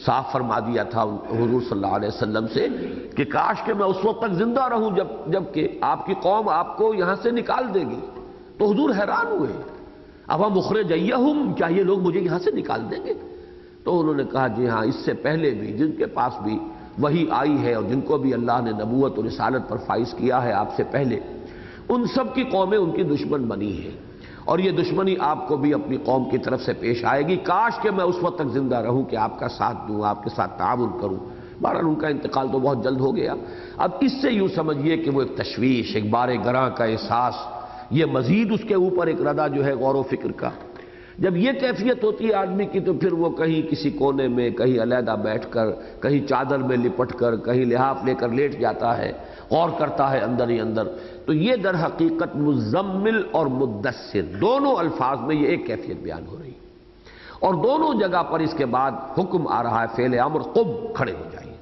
صاف فرما دیا تھا حضور صلی اللہ علیہ وسلم سے کہ کاش کہ میں اس وقت تک زندہ رہوں جب کہ آپ کی قوم آپ کو یہاں سے نکال دے گی۔ تو حضور حیران ہوئے، اب ہم مخرجیہم، کیا یہ لوگ مجھے یہاں سے نکال دیں گے؟ تو انہوں نے کہا جی ہاں، اس سے پہلے بھی جن کے پاس بھی وحی آئی ہے اور جن کو بھی اللہ نے نبوت اور رسالت پر فائز کیا ہے آپ سے پہلے، ان سب کی قومیں ان کی دشمن بنی ہیں، اور یہ دشمنی آپ کو بھی اپنی قوم کی طرف سے پیش آئے گی۔ کاش کہ میں اس وقت تک زندہ رہوں کہ آپ کا ساتھ دوں، آپ کے ساتھ تعاون کروں۔ بہرحال ان کا انتقال تو بہت جلد ہو گیا۔ اب اس سے یوں سمجھیے کہ وہ ایک تشویش، ایک بار گراں کا احساس، یہ مزید اس کے اوپر ایک ردہ جو ہے غور و فکر کا۔ جب یہ کیفیت ہوتی ہے آدمی کی تو پھر وہ کہیں کسی کونے میں، کہیں علیحدہ بیٹھ کر، کہیں چادر میں لپٹ کر، کہیں لحاف لے کر لیٹ جاتا ہے، غور کرتا ہے اندر ہی اندر۔ تو یہ در حقیقت مزمل اور مدثر دونوں الفاظ میں یہ ایک کیفیت بیان ہو رہی ہے، اور دونوں جگہ پر اس کے بعد حکم آ رہا ہے فعل امر، قم، کھڑے ہو جائیے۔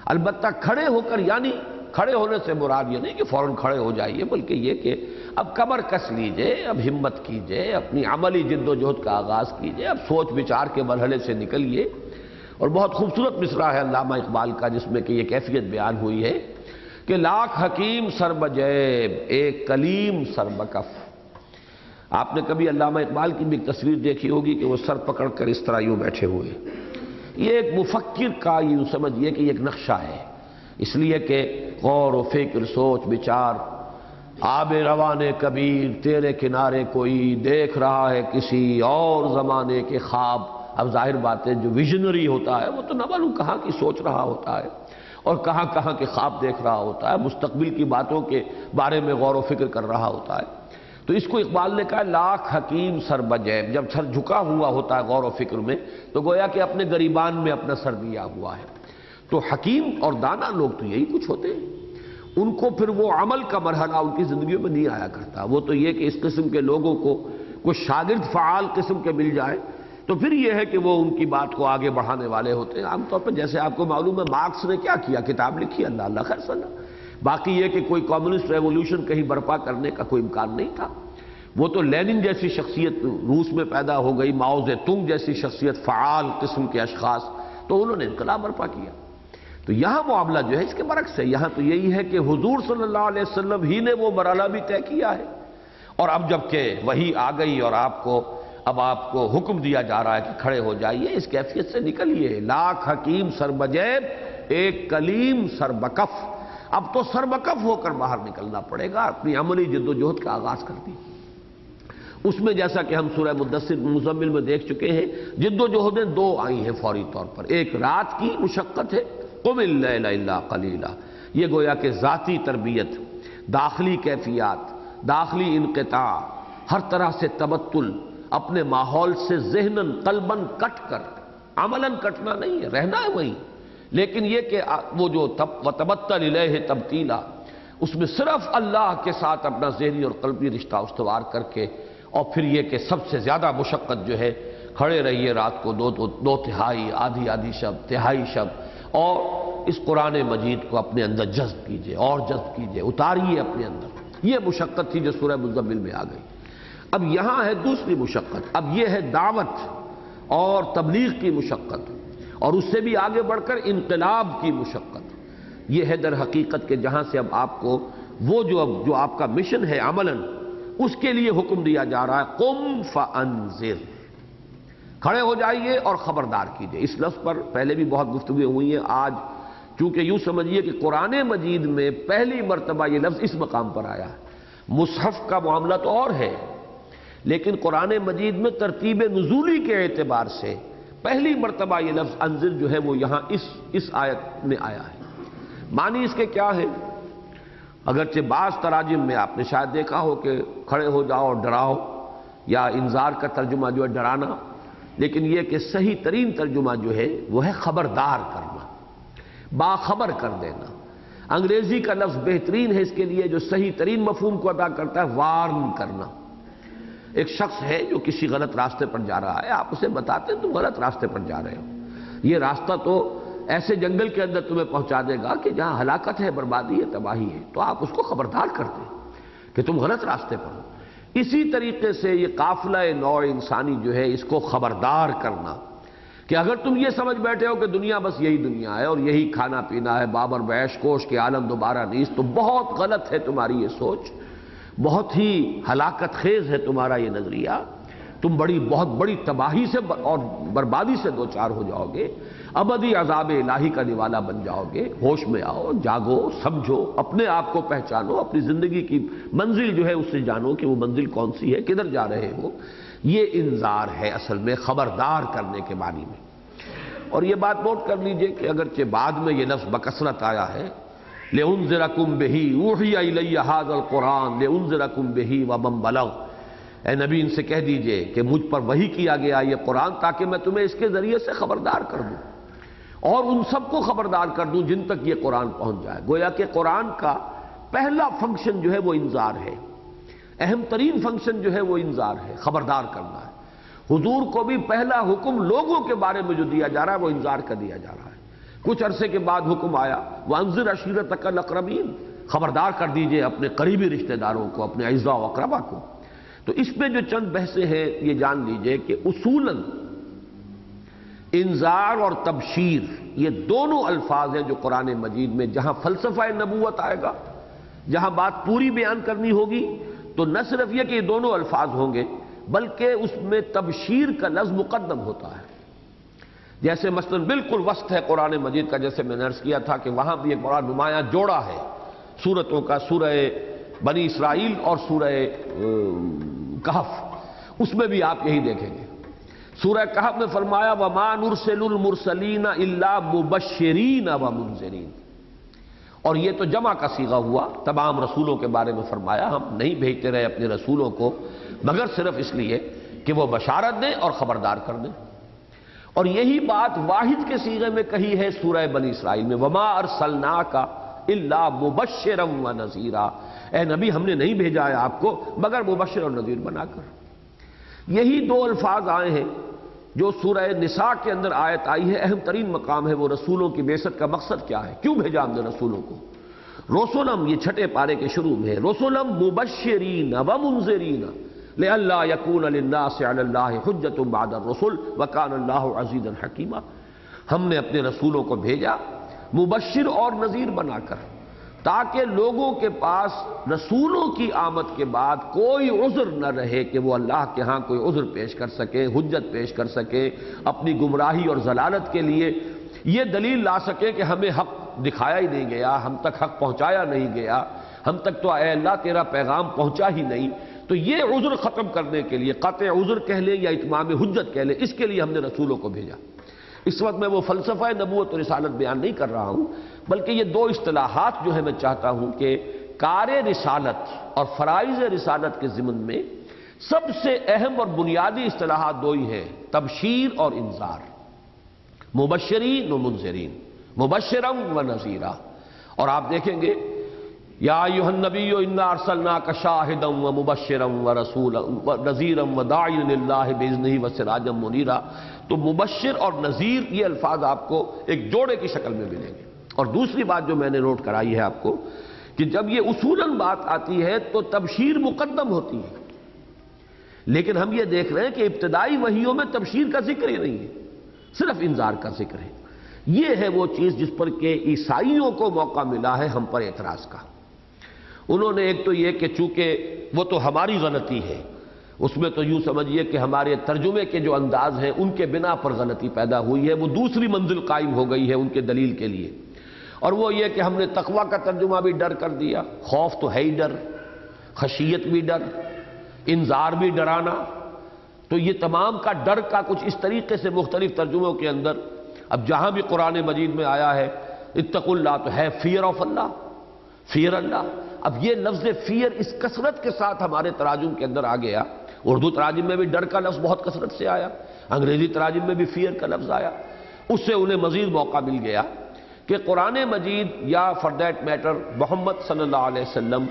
البتہ کھڑے ہو کر، یعنی کھڑے ہونے سے مراد یہ نہیں کہ فوراً کھڑے ہو جائیے، بلکہ یہ کہ اب کمر کس لیجئے، اب ہمت کیجئے، اپنی عملی جد و جہد کا آغاز کیجئے، اب سوچ بچار کے مرحلے سے نکلیے۔ اور بہت خوبصورت مصرع ہے علامہ اقبال کا جس میں کہ یہ کیفیت بیان ہوئی ہے کہ لاکھ حکیم سر بجیب، ایک کلیم سر بکف۔ آپ نے کبھی علامہ اقبال کی بھی ایک تصویر دیکھی ہوگی کہ وہ سر پکڑ کر اس طرح یوں بیٹھے ہوئے۔ یہ ایک مفکر کا یوں سمجھیے کہ یہ ایک نقشہ ہے، اس لیے کہ غور و فکر، سوچ بچار، آب روان کبیر تیرے کنارے کوئی دیکھ رہا ہے کسی اور زمانے کے خواب۔ اب ظاہر بات ہے جو ویژنری ہوتا ہے وہ تو نہ معلوم کہاں کی سوچ رہا ہوتا ہے اور کہاں کہاں کے خواب دیکھ رہا ہوتا ہے، مستقبل کی باتوں کے بارے میں غور و فکر کر رہا ہوتا ہے۔ تو اس کو اقبال نے کہا لاکھ حکیم سر بجیب، جب سر جھکا ہوا ہوتا ہے غور و فکر میں تو گویا کہ اپنے گریبان میں اپنا سر دیا ہوا ہے۔ تو حکیم اور دانا لوگ تو یہی کچھ ہوتے ہیں، ان کو پھر وہ عمل کا مرحلہ ان کی زندگیوں میں نہیں آیا کرتا۔ وہ تو یہ کہ اس قسم کے لوگوں کو کوئی شاگرد فعال قسم کے مل جائے تو پھر یہ ہے کہ وہ ان کی بات کو آگے بڑھانے والے ہوتے ہیں۔ عام طور پر جیسے آپ کو معلوم ہے مارکس نے کیا کیا، کتاب لکھی، اللہ اللہ خیر صلی اللہ۔ باقی یہ کہ کوئی کمیونسٹ ریولوشن کہیں برپا کرنے کا کوئی امکان نہیں تھا۔ وہ تو لینن جیسی شخصیت روس میں پیدا ہو گئی، ماؤ زیتونگ جیسی شخصیت فعال قسم کے اشخاص، تو انہوں نے انقلاب برپا کیا۔ تو یہاں معاملہ جو ہے اس کے برعکس ہے، یہاں تو یہی ہے کہ حضور صلی اللہ علیہ وسلم ہی نے وہ مرحلہ بھی طے کیا ہے، اور اب جب کہ وحی آ گئی اور اب آپ کو حکم دیا جا رہا ہے کہ کھڑے ہو جائیے، اس کیفیت سے نکلیے۔ لاکھ حکیم سر بجیب ایک کلیم سر بکف، اب تو سر بکف ہو کر باہر نکلنا پڑے گا، اپنی عملی جد و جہد کا آغاز کر دی۔ اس میں جیسا کہ ہم سورہ مدثر مزمل میں دیکھ چکے ہیں، جد و جہدیں دو آئی ہیں فوری طور پر۔ ایک رات کی مشقت ہے، قم اللیل الا قلیلا، یہ گویا کہ ذاتی تربیت، داخلی کیفیات، داخلی انقطاع، ہر طرح سے تبتل، اپنے ماحول سے ذہناً قلباً کٹ کر، عملاً کٹنا نہیں ہے، رہنا ہے وہیں، لیکن یہ کہ وہ جو وتبتل الیہ تبتیلا، اس میں صرف اللہ کے ساتھ اپنا ذہنی اور قلبی رشتہ استوار کر کے، اور پھر یہ کہ سب سے زیادہ مشقت جو ہے، کھڑے رہیے رات کو دو تہائی، آدھی شب، تہائی شب، اور اس قرآن مجید کو اپنے اندر جذب کیجئے اور جذب کیجئے، اتاریے اپنے اندر۔ یہ مشقت تھی جو سورہ مزمل میں آ گئی۔ اب یہاں ہے دوسری مشقت، اب یہ ہے دعوت اور تبلیغ کی مشقت، اور اس سے بھی آگے بڑھ کر انقلاب کی مشقت۔ یہ ہے در حقیقت کہ جہاں سے اب آپ کو وہ جو آپ کا مشن ہے عملاً، اس کے لیے حکم دیا جا رہا ہے قم فانذر، کھڑے ہو جائیے اور خبردار کیجئے۔ اس لفظ پر پہلے بھی بہت گفتگویں ہوئی ہیں، آج چونکہ یوں سمجھیے کہ قرآن مجید میں پہلی مرتبہ یہ لفظ اس مقام پر آیا ہے۔ مصحف کا معاملہ تو اور ہے، لیکن قرآن مجید میں ترتیب نزولی کے اعتبار سے پہلی مرتبہ یہ لفظ انذر جو ہے وہ یہاں اس آیت میں آیا ہے۔ معنی اس کے کیا ہے؟ اگرچہ بعض تراجم میں آپ نے شاید دیکھا ہو کہ کھڑے ہو جاؤ اور ڈراؤ، یا انذار کا ترجمہ جو ہے ڈرانا، لیکن یہ کہ صحیح ترین ترجمہ جو ہے وہ ہے خبردار کرنا، باخبر کر دینا۔ انگریزی کا لفظ بہترین ہے اس کے لیے، جو صحیح ترین مفہوم کو ادا کرتا ہے، وارن کرنا۔ ایک شخص ہے جو کسی غلط راستے پر جا رہا ہے، آپ اسے بتاتے ہیں تم غلط راستے پر جا رہے ہو، یہ راستہ تو ایسے جنگل کے اندر تمہیں پہنچا دے گا کہ جہاں ہلاکت ہے، بربادی ہے، تباہی ہے، تو آپ اس کو خبردار کرتے ہیں کہ تم غلط راستے پر ہو۔ اسی طریقے سے یہ قافلہ نوع انسانی جو ہے، اس کو خبردار کرنا کہ اگر تم یہ سمجھ بیٹھے ہو کہ دنیا بس یہی دنیا ہے اور یہی کھانا پینا ہے، بابر بیش کوش کے عالم دوبارہ نیست، تو بہت غلط ہے تمہاری یہ سوچ، بہت ہی ہلاکت خیز ہے تمہارا یہ نظریہ، تم بہت بڑی تباہی سے اور بربادی سے دوچار ہو جاؤ گے، ابدی عذاب الہی کا نوالا بن جاؤ گے۔ ہوش میں آؤ، جاگو، سمجھو، اپنے آپ کو پہچانو، اپنی زندگی کی منزل جو ہے اس سے جانو کہ وہ منزل کون سی ہے، کدھر جا رہے ہو۔ یہ انذار ہے اصل میں، خبردار کرنے کے معنی میں۔ اور یہ بات نوٹ کر لیجئے کہ اگرچہ بعد میں یہ لفظ بکثرت آیا ہے، لِأُنذِرَكُمْ بِهِ أُوحِيَ إِلَيَّ هَذَا الْقُرْآنُ لِأُنذِرَكُمْ بِهِ وَمَنْ بَلَغَ، اے نبی ان سے کہہ دیجئے کہ مجھ پر وحی کیا گیا یہ قرآن تاکہ میں تمہیں اس کے ذریعے سے خبردار کر دوں اور ان سب کو خبردار کر دوں جن تک یہ قرآن پہنچ جائے۔ گویا کہ قرآن کا پہلا فنکشن جو ہے وہ انذار ہے، اہم ترین فنکشن جو ہے وہ انذار ہے، خبردار کرنا ہے۔ حضور کو بھی پہلا حکم لوگوں کے بارے میں جو دیا جا رہا ہے وہ انذار کا دیا جا رہا ہے۔ کچھ عرصے کے بعد حکم آیا وَأَنذِرْ عَشِيرَتَكَ الْأَقْرَبِينَ، خبردار کر دیجئے اپنے قریبی رشتہ داروں کو، اپنے اعزاء و اقربا کو۔ تو اس میں جو چند بحثیں ہیں یہ جان لیجئے کہ اصولاً انذار اور تبشیر یہ دونوں الفاظ ہیں جو قرآن مجید میں جہاں فلسفہ نبوت آئے گا، جہاں بات پوری بیان کرنی ہوگی، تو نہ صرف یہ کہ یہ دونوں الفاظ ہوں گے بلکہ اس میں تبشیر کا لفظ مقدم ہوتا ہے۔ جیسے مثلا بالکل وسط ہے قرآن مجید کا، جیسے میں نے عرض کیا تھا کہ وہاں بھی ایک بڑا نمایاں جوڑا ہے سورتوں کا، سورہ بنی اسرائیل اور سورہ کہف، اس میں بھی آپ یہی دیکھیں گے۔ سورہ کہف میں فرمایا وَمَا نُرْسِلُ الْمُرْسَلِينَ إِلَّا مُبَشِّرِينَ وَمُنذِرِينَ، اور یہ تو جمع کا صیغہ ہوا، تمام رسولوں کے بارے میں فرمایا ہم نہیں بھیجتے رہے اپنے رسولوں کو مگر صرف اس لیے کہ وہ بشارت دیں اور خبردار کر دیں۔ اور یہی بات واحد کے صیغے میں کہی ہے سورہ بنی اسرائیل میں وَمَا أَرْسَلْنَاكَ إِلَّا مُبَشِّرًا وَنَذِيرًا، اے نبی ہم نے نہیں بھیجا ہے آپ کو مگر مبشر اور نذیر بنا کر۔ یہی دو الفاظ آئے ہیں جو سورہ نساء کے اندر آیت آئی ہے، اہم ترین مقام ہے وہ رسولوں کی بعثت کا مقصد کیا ہے، کیوں بھیجا ہم نے رسولوں کو۔ رسولم یہ چھٹے پارے کے شروع میں ہے، رسولم مبشرین ومنذرین لئلا یکون للناس علی اللہ حجۃ بعد الرسل وکان اللہ عزیزا حکیما، ہم نے اپنے رسولوں کو بھیجا مبشر اور نذیر بنا کر تاکہ لوگوں کے پاس رسولوں کی آمد کے بعد کوئی عذر نہ رہے کہ وہ اللہ کے ہاں کوئی عذر پیش کر سکے، حجت پیش کر سکے اپنی گمراہی اور ضلالت کے لیے، یہ دلیل لا سکے کہ ہمیں حق دکھایا ہی نہیں گیا، ہم تک حق پہنچایا نہیں گیا، ہم تک تو اے اللہ تیرا پیغام پہنچا ہی نہیں۔ تو یہ عذر ختم کرنے کے لیے، قطع عذر کہہ لیں یا اتمام حجت کہہ لیں، اس کے لیے ہم نے رسولوں کو بھیجا۔ اس وقت میں وہ فلسفہ نبوت اور رسالت بیان نہیں کر رہا ہوں، بلکہ یہ دو اصطلاحات جو ہے میں چاہتا ہوں کہ کار رسالت اور فرائض رسالت کے ضمن میں سب سے اہم اور بنیادی اصطلاحات دو ہی ہیں، تبشیر اور انذار، مبشرین و منذرین، مبشرا و نذیرا۔ اور آپ دیکھیں گے یا ایھا النبی انا ارسلناک شاہدا و مبشرا و رسولا و نذیرا و داعیا الی اللہ باذنہ و سراجا منیرا، تو مبشر اور نذیر یہ الفاظ آپ کو ایک جوڑے کی شکل میں ملیں گے۔ اور دوسری بات جو میں نے نوٹ کرائی ہے آپ کو کہ جب یہ اصولاً بات آتی ہے تو تبشیر مقدم ہوتی ہے، لیکن ہم یہ دیکھ رہے ہیں کہ ابتدائی وحیوں میں تبشیر کا ذکر ہی نہیں ہے، صرف انذار کا ذکر ہے۔ یہ ہے وہ چیز جس پر کہ عیسائیوں کو موقع ملا ہے ہم پر اعتراض کا۔ انہوں نے ایک تو یہ کہ چونکہ وہ تو ہماری غلطی ہے، اس میں تو یوں سمجھیے کہ ہمارے ترجمے کے جو انداز ہیں ان کے بنا پر غلطی پیدا ہوئی ہے، وہ دوسری منزل قائم ہو گئی ہے ان کے دلیل کے لیے، اور وہ یہ کہ ہم نے تقویٰ کا ترجمہ بھی ڈر کر دیا، خوف تو ہے ہی ڈر، خشیت بھی ڈر، انذار بھی ڈرانا، تو یہ تمام کا ڈر کا کچھ اس طریقے سے مختلف ترجموں کے اندر اب جہاں بھی قرآن مجید میں آیا ہے اتقوا اللہ تو ہے فیئر آف اللہ، فیئر اللہ۔ اب یہ لفظ فیئر اس کثرت کے ساتھ ہمارے تراجم کے اندر آ گیا، اردو تراجم میں بھی ڈر کا لفظ بہت کثرت سے آیا، انگریزی تراجم میں بھی فیئر کا لفظ آیا، اس سے انہیں مزید موقع مل گیا کہ قرآن مجید یا فار دیٹ میٹر محمد صلی اللہ علیہ وسلم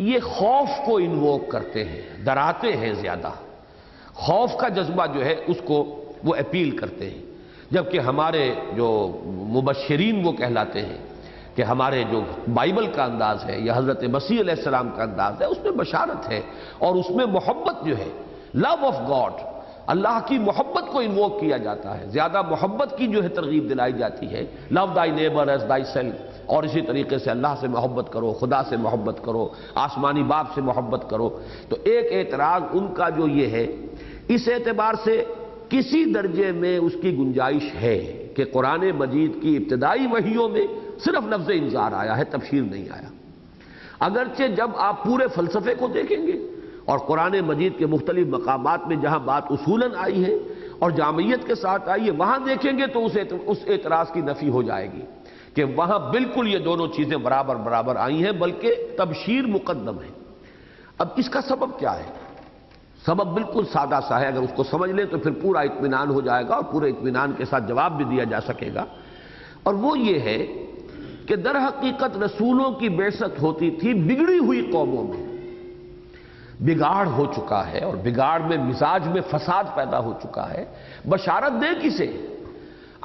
یہ خوف کو انووک کرتے ہیں، ڈراتے ہیں زیادہ، خوف کا جذبہ جو ہے اس کو وہ اپیل کرتے ہیں، جبکہ ہمارے جو مبشرین وہ کہلاتے ہیں کہ ہمارے جو بائبل کا انداز ہے یا حضرت مسیح علیہ السلام کا انداز ہے اس میں بشارت ہے، اور اس میں محبت جو ہے، لو آف گاڈ، اللہ کی محبت کو انووک کیا جاتا ہے، زیادہ محبت کی جو ہے ترغیب دلائی جاتی ہے، لو دائی نیبر ایز دائی سیلف، اور اسی طریقے سے اللہ سے محبت کرو، خدا سے محبت کرو، آسمانی باپ سے محبت کرو۔ تو ایک اعتراض ان کا جو یہ ہے، اس اعتبار سے کسی درجے میں اس کی گنجائش ہے کہ قرآن مجید کی ابتدائی وحیوں میں صرف لفظ انذار آیا ہے، تبشیر نہیں آیا، اگرچہ جب آپ پورے فلسفے کو دیکھیں گے اور قرآن مجید کے مختلف مقامات میں جہاں بات اصولاً آئی ہے اور جامعیت کے ساتھ آئی ہے وہاں دیکھیں گے تو اس اعتراض کی نفی ہو جائے گی کہ وہاں بالکل یہ دونوں چیزیں برابر برابر آئی ہیں، بلکہ تبشیر مقدم ہے۔ اب اس کا سبب کیا ہے؟ سبب بالکل سادہ سا ہے، اگر اس کو سمجھ لیں تو پھر پورا اطمینان ہو جائے گا اور پورے اطمینان کے ساتھ جواب بھی دیا جا سکے گا، اور وہ یہ ہے کہ در حقیقت رسولوں کی بعثت ہوتی تھی بگڑی ہوئی قوموں میں، بگاڑ ہو چکا ہے اور بگاڑ میں مزاج میں فساد پیدا ہو چکا ہے، بشارت دے کسے؟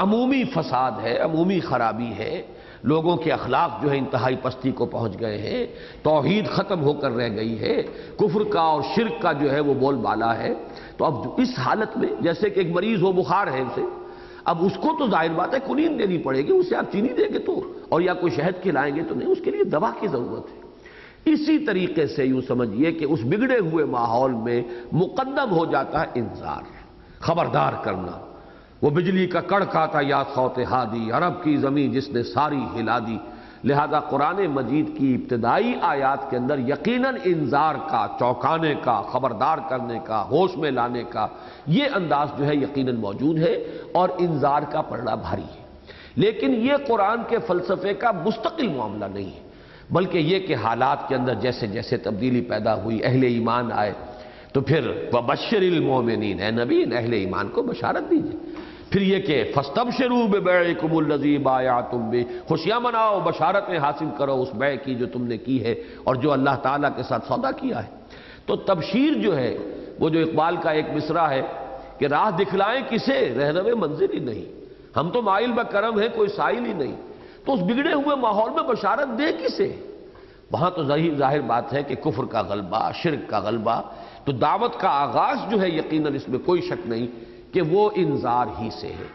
عمومی فساد ہے، عمومی خرابی ہے، لوگوں کے اخلاق جو ہے انتہائی پستی کو پہنچ گئے ہیں، توحید ختم ہو کر رہ گئی ہے، کفر کا اور شرک کا جو ہے وہ بول بالا ہے۔ تو اب اس حالت میں جیسے کہ ایک مریض ہو، بخار ہے اسے، اب اس کو تو ظاہر بات ہے کنین دینی پڑے گی، اسے آپ چینی دیں گے تو اور یا کوئی شہد کھلائیں گے تو نہیں، اس کے لیے دوا کی ضرورت ہے۔ اسی طریقے سے یوں سمجھیے کہ اس بگڑے ہوئے ماحول میں مقدم ہو جاتا ہے انذار، خبردار کرنا۔ وہ بجلی کا کڑکا تھا یا صوت ہادی، عرب کی زمین جس نے ساری ہلا دی، لہذا قرآن مجید کی ابتدائی آیات کے اندر یقیناً انذار کا، چونکانے کا، خبردار کرنے کا، ہوش میں لانے کا یہ انداز جو ہے یقیناً موجود ہے، اور انذار کا پڑنا بھاری ہے۔ لیکن یہ قرآن کے فلسفے کا مستقل معاملہ نہیں ہے، بلکہ یہ کہ حالات کے اندر جیسے جیسے تبدیلی پیدا ہوئی، اہل ایمان آئے، تو پھر وَبَشِّرِ الْمُؤْمِنِينَ، اے نبی اہل ایمان کو بشارت دیجئے۔ پھر یہ کہ فَاسْتَبْشِرُوا بِبَيْعِكُمُ الَّذِي بَايَعْتُم بِهِ، خوشیاں مناؤ، بشارتیں حاصل کرو اس بیع کی جو تم نے کی ہے اور جو اللہ تعالیٰ کے ساتھ سودا کیا ہے۔ تو تبشیر جو ہے وہ جو اقبال کا ایک مصرع ہے کہ راہ دکھلائیں کسے، رہنمے منزل ہی نہیں، ہم تو مائل بکرم ہیں کوئی سائل ہی نہیں، تو اس بگڑے ہوئے ماحول میں بشارت دے کسے؟ وہاں تو ظاہر بات ہے کہ کفر کا غلبہ، شرک کا غلبہ، تو دعوت کا آغاز جو ہے یقیناً اس میں کوئی شک نہیں کہ وہ انذار ہی سے ہے۔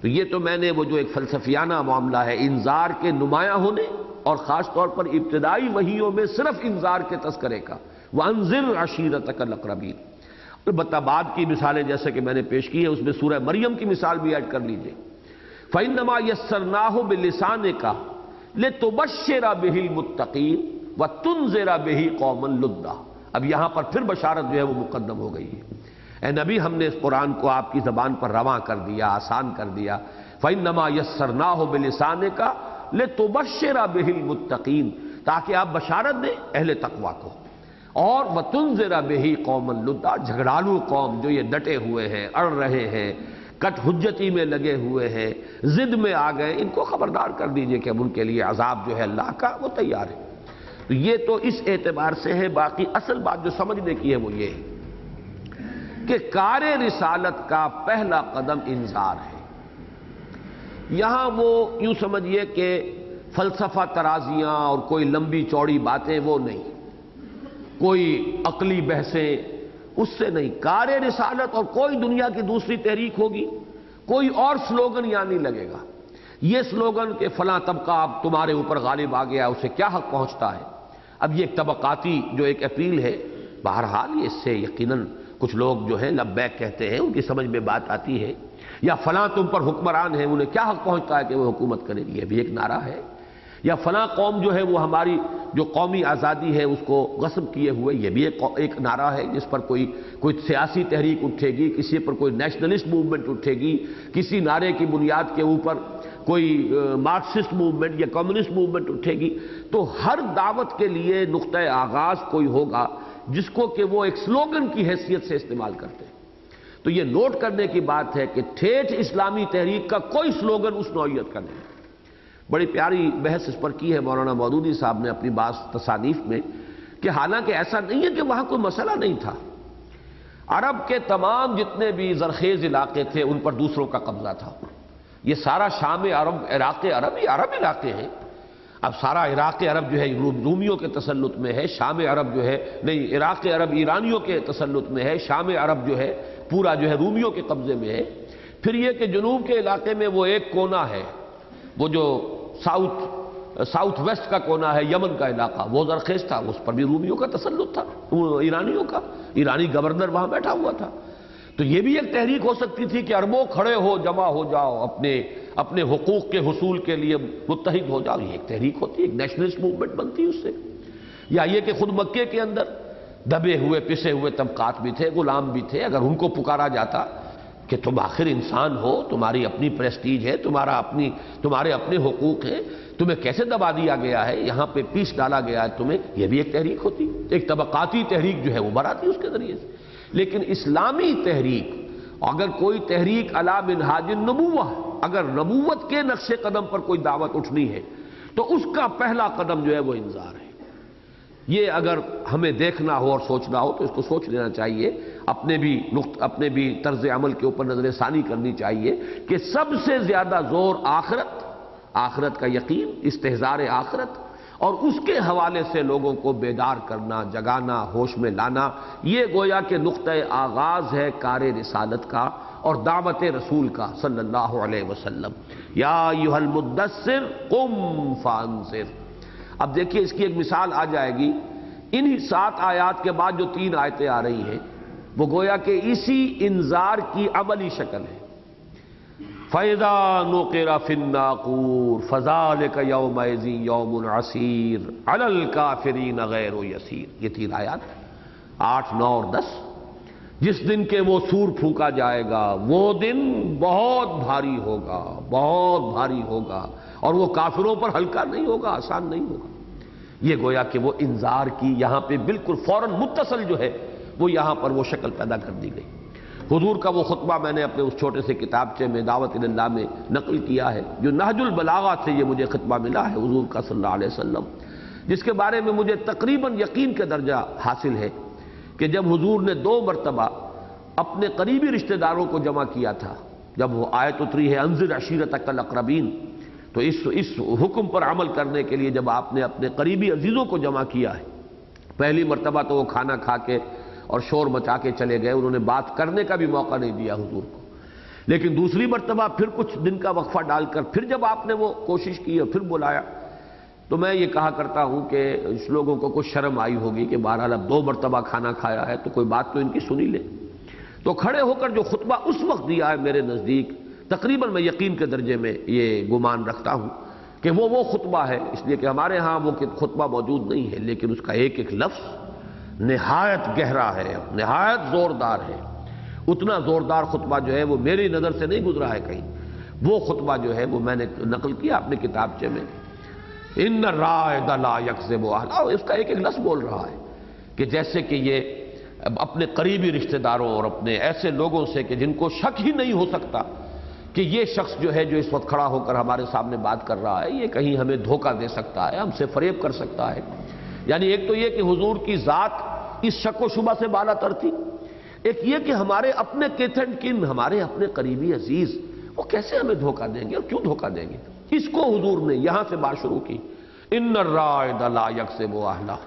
تو یہ تو میں نے وہ جو ایک فلسفیانہ معاملہ ہے انذار کے نمایاں ہونے اور خاص طور پر ابتدائی وحیوں میں صرف انذار کے تذکرے کا، وَأَنذِرْ عَشِيرَتَكَ الْأَقْرَبِينَ، البتہ بعد کی مثالیں جیسے کہ میں نے پیش کی ہے اس میں سورہ مریم کی مثال بھی ایڈ کر لیجئے، فَإِنَّمَا يَسَّرْنَاهُ بِلِسَانِكَ لِتُبَشِّرَ بِهِ الْمُتَّقِينَ وَتُنذِرَ بِهِ قَوْمًا لُدًّا۔ اب یہاں پر پھر بشارت جو ہے وہ مقدم ہو گئی ہے۔ اے نبی ہم نے اس قرآن کو آپ کی زبان پر رواں کر دیا، آسان کر دیا، فَإِنَّمَا يَسَّرْنَاهُ بِلِسَانِكَ لِتُبَشِّرَ بِهِ الْمُتَّقِينَ، تاکہ آپ بشارت دیں اہل تقوی کو، اور وَتُنذِرَ بِهِ قَوْمًا لُدًّا، جھگڑالو قوم جو یہ ڈٹے ہوئے ہیں، اڑ رہے ہیں، کٹ حجتی میں لگے ہوئے ہیں، ضد میں آ گئے، ان کو خبردار کر دیجئے کہ اب ان کے لیے عذاب جو ہے اللہ کا وہ تیار ہے۔ تو یہ تو اس اعتبار سے ہے، باقی اصل بات جو سمجھنے کی ہے وہ یہ ہے کہ کار رسالت کا پہلا قدم انذار ہے۔ یہاں وہ یوں سمجھیے کہ فلسفہ ترازیاں اور کوئی لمبی چوڑی باتیں وہ نہیں، کوئی عقلی بحثیں اس سے نہیں، کار رسالت اور کوئی دنیا کی دوسری تحریک ہوگی، کوئی اور سلوگن یہاں نہیں لگے گا۔ یہ سلوگن کہ فلاں طبقہ اب تمہارے اوپر غالب آ گیا، اسے کیا حق پہنچتا ہے، اب یہ ایک طبقاتی جو ایک اپیل ہے، بہرحال یہ اس سے یقیناً کچھ لوگ جو ہیں لبیک کہتے ہیں، ان کی سمجھ میں بات آتی ہے، یا فلاں تم پر حکمران ہیں انہیں کیا حق پہنچتا ہے کہ وہ حکومت کریں، یہ بھی ایک نعرہ ہے، یا فلاں قوم جو ہے وہ ہماری جو قومی آزادی ہے اس کو غصب کیے ہوئے، یہ بھی ایک نعرہ ہے جس پر کوئی سیاسی تحریک اٹھے گی، کسی پر کوئی نیشنلسٹ موومنٹ اٹھے گی، کسی نعرے کی بنیاد کے اوپر کوئی مارکسسٹ موومنٹ یا کمیونسٹ موومنٹ اٹھے گی۔ تو ہر دعوت کے لیے نقطہ آغاز کوئی ہوگا جس کو کہ وہ ایک سلوگن کی حیثیت سے استعمال کرتے ہیں۔ تو یہ نوٹ کرنے کی بات ہے کہ ٹھیٹھ اسلامی تحریک کا کوئی سلوگن اس نوعیت کا نہیں۔ بڑی پیاری بحث اس پر کی ہے مولانا مودودی صاحب نے اپنی بعض تصانیف میں، کہ حالانکہ ایسا نہیں ہے کہ وہاں کوئی مسئلہ نہیں تھا، عرب کے تمام جتنے بھی زرخیز علاقے تھے ان پر دوسروں کا قبضہ تھا، یہ سارا شام عرب، عراق عرب، یہ عرب علاقے ہیں، اب سارا عراق عرب جو ہے رومیوں کے تسلط میں ہے، شام عرب جو ہے نہیں، عراق عرب ایرانیوں کے تسلط میں ہے، شام عرب جو ہے پورا جو ہے رومیوں کے قبضے میں ہے۔ پھر یہ کہ جنوب کے علاقے میں وہ ایک کونا ہے، وہ جو ساؤتھ ویسٹ کا کونا ہے، یمن کا علاقہ، وہ زرخیز تھا، اس پر بھی رومیوں کا تسلط تھا، ایرانیوں کا، ایرانی گورنر وہاں بیٹھا ہوا تھا۔ تو یہ بھی ایک تحریک ہو سکتی تھی کہ اربوں کھڑے ہو، جمع ہو جاؤ، اپنے حقوق کے حصول کے لیے متحد ہو جاؤ، یہ ایک تحریک ہوتی ہے، ایک نیشنلسٹ موومنٹ بنتی اس سے۔ یا یہ کہ خود مکے کے اندر دبے ہوئے پسے ہوئے طبقات بھی تھے، غلام بھی تھے، اگر ان کو پکارا جاتا کہ تم آخر انسان ہو، تمہاری اپنی پریسٹیج ہے، تمہارے اپنے حقوق ہیں، تمہیں کیسے دبا دیا گیا ہے، یہاں پہ پیس ڈالا گیا ہے تمہیں، یہ بھی ایک تحریک ہوتی، ایک طبقاتی تحریک جو ہے وہ براتی اس کے ذریعے سے۔ لیکن اسلامی تحریک، اگر کوئی تحریک علی منہاج النبوہ، اگر نبوت کے نقش قدم پر کوئی دعوت اٹھنی ہے تو اس کا پہلا قدم جو ہے وہ انذار ہے۔ یہ اگر ہمیں دیکھنا ہو اور سوچنا ہو تو اس کو سوچ لینا چاہیے، اپنے بھی طرز عمل کے اوپر نظر ثانی کرنی چاہیے کہ سب سے زیادہ زور آخرت کا یقین، استحضار آخرت، اور اس کے حوالے سے لوگوں کو بیدار کرنا، جگانا، ہوش میں لانا، یہ گویا کہ نقطہ آغاز ہے کار رسالت کا اور دعوت رسول کا صلی اللہ علیہ وسلم۔ یا ایھا المدثر قم فانذر۔ اب دیکھیے اس کی ایک مثال آ جائے گی، انہی 7 آیات کے بعد جو 3 آیتیں آ رہی ہیں وہ گویا کہ اسی انذار کی عملی شکل ہے۔ فَإِذَا نُقِرَ فِي النَّاقُورِ فَذَلِكَ يَوْمَئِذٍ يَوْمٌ عَسِيرٌ عَلَى الْكَافِرِينَ غَيْرُ يَسِيرٌ۔ یہ 3 آیات 8، 9 اور 10۔ جس دن کے وہ سور پھونکا جائے گا وہ دن بہت بھاری ہوگا، بہت بھاری ہوگا، اور وہ کافروں پر ہلکا نہیں ہوگا، آسان نہیں ہوگا۔ یہ گویا کہ وہ انذار کی یہاں پہ بالکل فوراً متصل جو ہے وہ یہاں پر وہ شکل پیدا کر دی گئی۔ حضور کا وہ خطبہ میں نے اپنے اس چھوٹے سے کتابچے میں دعوت اللہ میں نقل کیا ہے، جو نہج البلاغہ سے یہ مجھے خطبہ ملا ہے حضور کا صلی اللہ علیہ وسلم، جس کے بارے میں مجھے تقریباً یقین کے درجہ حاصل ہے کہ جب حضور نے 2 مرتبہ اپنے قریبی رشتہ داروں کو جمع کیا تھا، جب وہ آیت اتری ہے انذر عشیرتک الاقربین، تو اس حکم پر عمل کرنے کے لیے جب آپ نے اپنے قریبی عزیزوں کو جمع کیا ہے، پہلی مرتبہ تو وہ کھانا کھا کے اور شور مچا کے چلے گئے، انہوں نے بات کرنے کا بھی موقع نہیں دیا حضور کو، لیکن دوسری مرتبہ پھر کچھ دن کا وقفہ ڈال کر پھر جب آپ نے وہ کوشش کی اور پھر بلایا، تو میں یہ کہا کرتا ہوں کہ اس لوگوں کو کچھ شرم آئی ہوگی کہ بہرحال اب 2 مرتبہ کھانا کھایا ہے تو کوئی بات تو ان کی سنی لے، تو کھڑے ہو کر جو خطبہ اس وقت دیا ہے میرے نزدیک تقریباً میں یقین کے درجے میں یہ گمان رکھتا ہوں کہ وہ خطبہ ہے، اس لیے کہ ہمارے ہاں وہ خطبہ موجود نہیں ہے، لیکن اس کا ایک ایک لفظ نہایت گہرا ہے، نہایت زوردار ہے۔ اتنا زوردار خطبہ جو ہے وہ میری نظر سے نہیں گزرا ہے کہیں، وہ خطبہ جو ہے وہ میں نے نقل کیا اپنے کتابچے میں، ان الرائد لا یکذب اہلہ، اس کا ایک ایک لفظ بول رہا ہے کہ جیسے کہ یہ اپنے قریبی رشتہ داروں اور اپنے ایسے لوگوں سے کہ جن کو شک ہی نہیں ہو سکتا کہ یہ شخص جو ہے جو اس وقت کھڑا ہو کر ہمارے سامنے بات کر رہا ہے یہ کہیں ہمیں دھوکہ دے سکتا ہے، ہم سے فریب کر سکتا ہے۔ یعنی ایک تو یہ کہ حضور کی ذات اس شک و شبہ سے بالا تر تھی، ایک یہ کہ ہمارے اپنے کیتھ اینڈ کن، ہمارے اپنے قریبی عزیز وہ کیسے ہمیں دھوکہ دیں گے اور کیوں دھوکہ دیں گے۔ اس کو حضور نے یہاں سے بات شروع کی، ان الرائد لا یکذب اہلہ،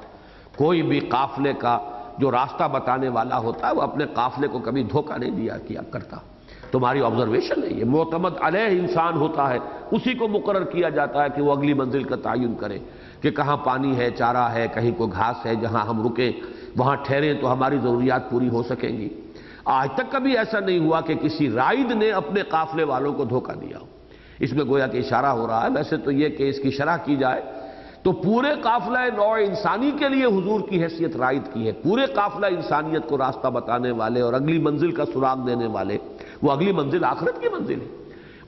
کوئی بھی قافلے کا جو راستہ بتانے والا ہوتا ہے وہ اپنے قافلے کو کبھی دھوکہ نہیں دیا کیا کرتا۔ تمہاری آبزرویشن ہے، یہ معتمد علیہ انسان ہوتا ہے، اسی کو مقرر کیا جاتا ہے کہ وہ اگلی منزل کا تعین کرے کہ کہاں پانی ہے، چارہ ہے، کہیں کوئی گھاس ہے جہاں ہم رکیں وہاں ٹھہریں تو ہماری ضروریات پوری ہو سکیں گی۔ آج تک کبھی ایسا نہیں ہوا کہ کسی رائد نے اپنے قافلے والوں کو دھوکہ دیا ہو۔ اس میں گویا کہ اشارہ ہو رہا ہے، ویسے تو یہ کہ اس کی شرح کی جائے تو پورے قافلہ نوع انسانی کے لیے حضور کی حیثیت رائد کی ہے، پورے قافلہ انسانیت کو راستہ بتانے والے اور اگلی منزل کا سراغ دینے والے، وہ اگلی منزل آخرت کی منزل ہے،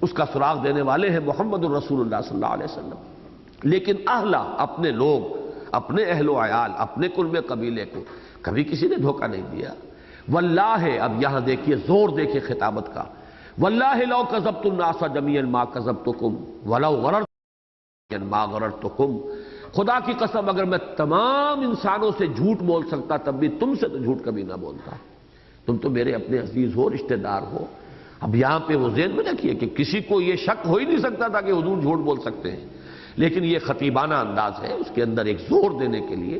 اس کا سراغ دینے والے ہیں محمد الرسول اللہ صلی اللہ علیہ وسلم۔ لیکن اہلہ، اپنے لوگ، اپنے اہل و عیال، اپنے کل میں قبیلے کو کبھی کسی نے دھوکہ نہیں دیا۔ واللہ، اب یہاں دیکھیے زور دیکھیے خطابت کا، واللہ لو کذبت الناس جميعا ما کذبتکم ولو غررت ما غررتکم، خدا کی قسم اگر میں تمام انسانوں سے جھوٹ بول سکتا تب بھی تم سے تو جھوٹ کبھی نہ بولتا، تم تو میرے اپنے عزیز ہو، رشتہ دار ہو۔ اب یہاں پہ وہ ذہن میں رکھیے کہ کسی کو یہ شک ہو ہی نہیں سکتا تھا کہ حضور جھوٹ بول سکتے ہیں، لیکن یہ خطیبانہ انداز ہے، اس کے اندر ایک زور دینے کے لیے،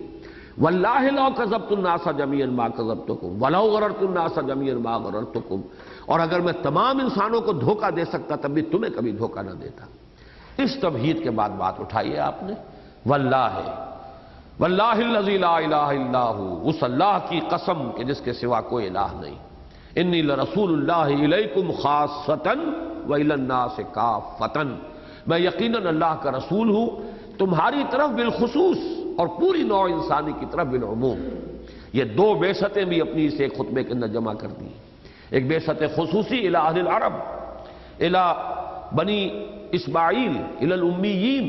واللہ لو کذبت الناس جميعا ما کذبتکم ولو غررت الناس جميعا ما غررتکم، اور اگر میں تمام انسانوں کو دھوکہ دے سکتا تب بھی تمہیں کبھی دھوکہ نہ دیتا۔ اس تمہید کے بعد بات اٹھائیے آپ نے، واللہ، واللہ الذی لا الہ الا ہو، اس اللہ کی قسم کہ جس کے سوا کوئی الہ نہیں، انی لرسول اللہ الیکم خاصۃ والی الناس کافۃ، میں یقیناً اللہ کا رسول ہوں تمہاری طرف بالخصوص اور پوری نوع انسانی کی طرف بالعموم۔ یہ 2 بعثتیں بھی اپنی اس ایک خطبے کے اندر جمع کر دی، ایک بعثت خصوصی الی اہل العرب، الی بنی اسماعیل، الی الامیین،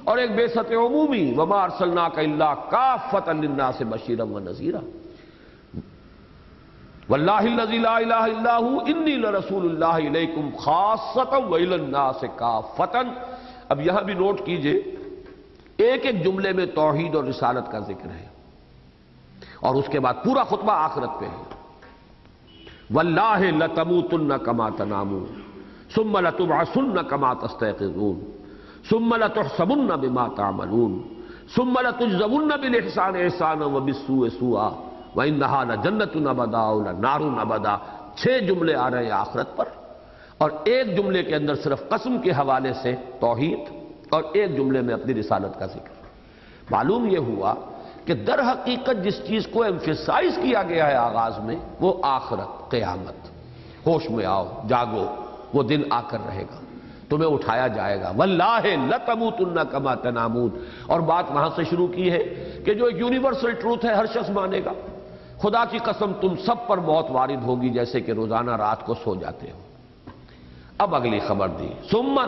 اور ایک بعثت عمومی، وما ارسلناک الا کافۃ للناس بشیرا ونذیرا، واللہ الذی لا الہ الا ہو انی لرسول اللہ الیکم خاصۃ والی الناس کافۃ۔ اب یہاں بھی نوٹ کیجئے، ایک ایک جملے میں توحید اور رسالت کا ذکر ہے، اور اس کے بعد پورا خطبہ آخرت پہ ہے۔ واللہ لتموتن کما تنامون ثم لتبعثن کما تستيقظون ثم لتحسبن بما تعملون ثم لتجزون بالاحسان احسانا وبالسوء سوءا وانها لجنة ابدا ولنار ابدا۔ 6 جملے آ رہے ہیں آخرت پر، اور ایک جملے کے اندر صرف قسم کے حوالے سے توحید، اور ایک جملے میں اپنی رسالت کا ذکر۔ معلوم یہ ہوا کہ در حقیقت جس چیز کو ایمفیسائز کیا گیا ہے آغاز میں وہ آخرت، قیامت، ہوش میں آؤ، جاگو، وہ دن آ کر رہے گا، تمہیں اٹھایا جائے گا۔ واللہ لتموتن کما تنامون، اور بات وہاں سے شروع کی ہے کہ جو ایک یونیورسل ٹروتھ ہے، ہر شخص مانے گا، خدا کی قسم تم سب پر موت وارد ہوگی جیسے کہ روزانہ رات کو سو جاتے ہو۔ اب اگلی خبر دی، ثم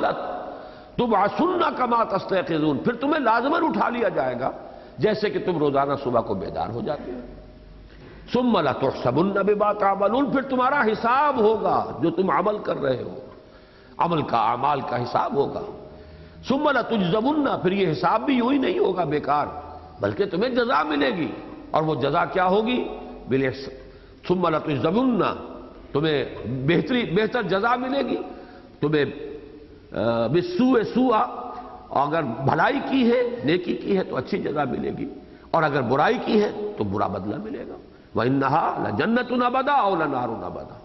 تبعثن کما تستيقظون، پھر تمہیں لازماً اٹھا لیا جائے گا جیسے کہ تم روزانہ صبح کو بیدار ہو جاتے ہو۔ ثم لتحسبن بما تعملون، پھر تمہارا حساب ہوگا جو تم عمل کر رہے ہو، عمل کا، اعمال کا حساب ہوگا۔ ثم لتجزون، پھر یہ حساب بھی یوں ہی نہیں ہوگا بیکار، بلکہ تمہیں جزا ملے گی، اور وہ جزا کیا ہوگی؟ ثم لتجزون، تمہیں بہتر جزا ملے گی، تمہیں بالسوء سوءا، اگر بھلائی کی ہے، نیکی کی ہے تو اچھی جزا ملے گی، اور اگر برائی کی ہے تو برا بدلہ ملے گا۔ وَإِنَّهَا لَجَنَّةٌ أَبَدًا أَوْ لَنَارٌ أَبَدًا،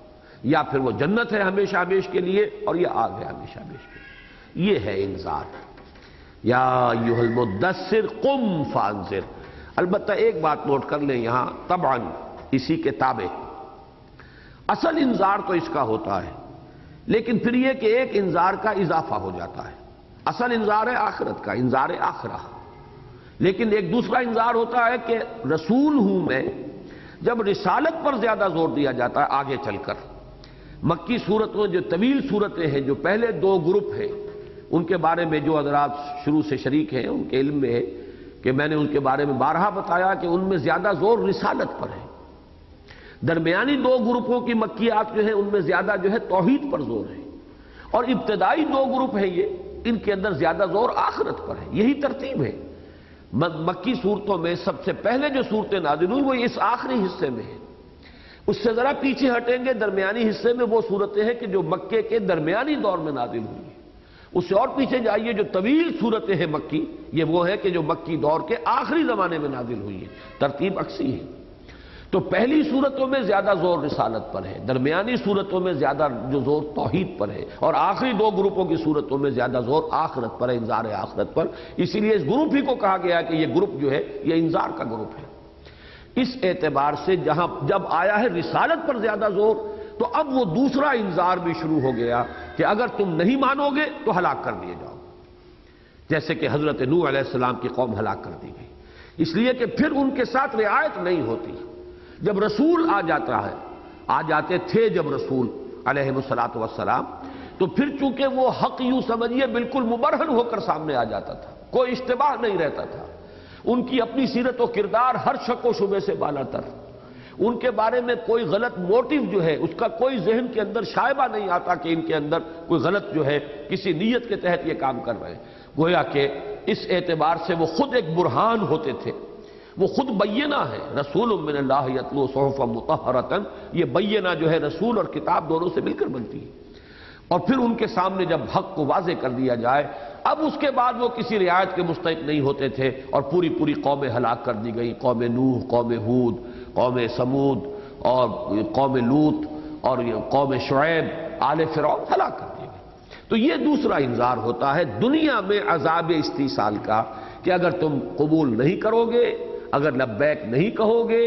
یا پھر وہ جنت ہے ہمیشہ ہمیش کے لیے، اور یہ آگ ہے ہمیشہ ہمیش کے لیے۔ یہ ہے انذار۔ یا ایھا المدثر قم فانذر۔ البتہ ایک بات نوٹ کر لیں یہاں، طبعاً اسی کے تابع اصل انذار تو اس کا ہوتا ہے، لیکن پھر یہ کہ ایک انذار کا اضافہ ہو جاتا ہے۔ اصل انذار ہے آخرت کا، انذار آخرہ، لیکن ایک دوسرا انذار ہوتا ہے کہ رسول ہوں میں، جب رسالت پر زیادہ زور دیا جاتا ہے آگے چل کر۔ مکی صورتوں جو طویل صورتیں ہیں، جو پہلے دو گروپ ہیں، ان کے بارے میں جو حضرات شروع سے شریک ہیں ان کے علم میں ہے کہ میں نے ان کے بارے میں بارہا بتایا کہ ان میں زیادہ زور رسالت پر ہے۔ درمیانی دو گروپوں کی مکیات جو ہیں ان میں زیادہ جو ہے توحید پر زور ہے، اور ابتدائی دو گروپ ہیں یہ، ان کے اندر زیادہ زور آخرت پر ہے۔ یہی ترتیب ہے۔ مکی صورتوں میں سب سے پہلے جو صورتیں نازل ہوئی وہ اس آخری حصے میں ہے۔ اس سے ذرا پیچھے ہٹیں گے، درمیانی حصے میں وہ صورتیں ہیں کہ جو مکے کے درمیانی دور میں نازل ہوئی ہیں۔ اس سے اور پیچھے جائیے، جو طویل صورتیں ہیں مکی، یہ وہ ہے کہ جو مکی دور کے آخری زمانے میں نازل ہوئی ہے۔ ترتیب عکسی ہے۔ تو پہلی صورتوں میں زیادہ زور رسالت پر ہے، درمیانی صورتوں میں زیادہ جو زور توحید پر ہے، اور آخری دو گروپوں کی صورتوں میں زیادہ زور آخرت پر ہے، انذار آخرت پر۔ اسی لیے اس گروپ ہی کو کہا گیا کہ یہ گروپ جو ہے یہ انذار کا گروپ ہے۔ اس اعتبار سے جب آیا ہے رسالت پر زیادہ زور، تو اب وہ دوسرا انذار بھی شروع ہو گیا کہ اگر تم نہیں مانو گے تو ہلاک کر دیے جاؤ، جیسے کہ حضرت نوح علیہ السلام کی قوم ہلاک کر دی گئی، اس لیے کہ پھر ان کے ساتھ رعایت نہیں ہوتی۔ جب رسول آ جاتا ہے، آ جاتے تھے جب رسول علیہ الصلوۃ والسلام، تو پھر چونکہ وہ حق یوں سمجھیے بالکل مبرہن ہو کر سامنے آ جاتا تھا، کوئی اشتباہ نہیں رہتا تھا۔ ان کی اپنی سیرت و کردار ہر شک و شبہ سے بالا تر، ان کے بارے میں کوئی غلط موٹیو جو ہے اس کا کوئی ذہن کے اندر شائبہ نہیں آتا کہ ان کے اندر کوئی غلط جو ہے کسی نیت کے تحت یہ کام کر رہے ہیں۔ گویا کہ اس اعتبار سے وہ خود ایک برہان ہوتے تھے، وہ خود بینہ ہے۔ رسول من اللہ یتلو صحفا مطہرۃ، یہ بینہ جو ہے رسول اور کتاب دونوں سے مل کر بنتی ہے۔ اور پھر ان کے سامنے جب حق کو واضح کر دیا جائے، اب اس کے بعد وہ کسی رعایت کے مستحق نہیں ہوتے تھے، اور پوری قومیں ہلاک کر دی گئی، قوم نوح، قوم ہود، قوم سمود، اور قوم لوط، اور قوم شعیب، آل فرعون ہلاک کر دی گئی۔ تو یہ دوسرا انذار ہوتا ہے دنیا میں عذاب استیصال کا، کہ اگر تم قبول نہیں کرو گے، اگر لبیک نہیں کہو گے،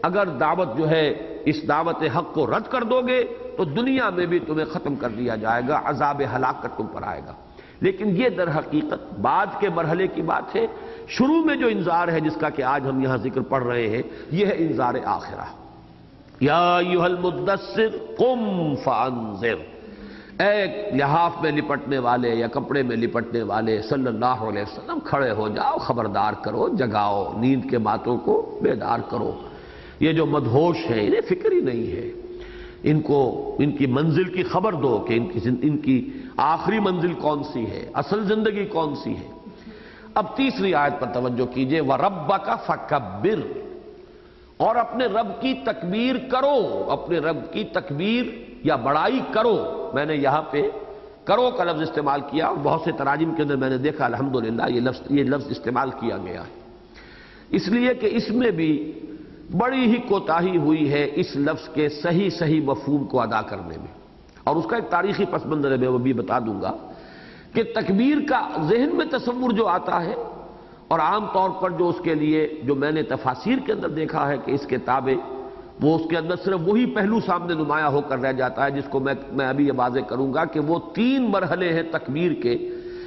اگر دعوت جو ہے اس دعوت حق کو رد کر دو گے، تو دنیا میں بھی تمہیں ختم کر دیا جائے گا، عذاب ہلاکت تم پر آئے گا۔ لیکن یہ در حقیقت بعد کے مرحلے کی بات ہے۔ شروع میں جو انذار ہے جس کا کہ آج ہم یہاں ذکر پڑھ رہے ہیں، یہ ہے انذار آخرہ۔ یا ایھا المدثر قم فانذر، اے لحاف میں لپٹنے والے یا کپڑے میں لپٹنے والے صلی اللہ علیہ وسلم، کھڑے ہو جاؤ، خبردار کرو، جگاؤ، نیند کے ماتوں کو بیدار کرو۔ یہ جو مدہوش ہیں انہیں فکر ہی نہیں ہے، ان کی منزل کی خبر دو کہ ان کی آخری منزل کون سی ہے، اصل زندگی کون سی ہے۔ اب تیسری آیت پر توجہ کیجئے، وَرَبَّكَ فَكَبِّرْ، اور اپنے رب کی تکبیر کرو، اپنے رب کی تکبیر یا بڑائی کرو۔ میں نے یہاں پہ کرو کا لفظ استعمال کیا، اور بہت سے تراجم کے اندر میں نے دیکھا الحمدللہ یہ لفظ استعمال کیا گیا ہے، اس لیے کہ اس میں بھی بڑی ہی کوتاہی ہوئی ہے اس لفظ کے صحیح مفہوم کو ادا کرنے میں، اور اس کا ایک تاریخی پس منظر میں وہ بھی بتا دوں گا کہ تکبیر کا ذہن میں تصور جو آتا ہے، اور عام طور پر جو اس کے لیے جو میں نے تفاسیر کے اندر دیکھا ہے کہ اس کے تابع وہ اس کے اندر صرف وہی پہلو سامنے نمایاں ہو کر رہ جاتا ہے جس کو میں ابھی یہ واضح کروں گا کہ وہ 3 مرحلے ہیں تکبیر کے،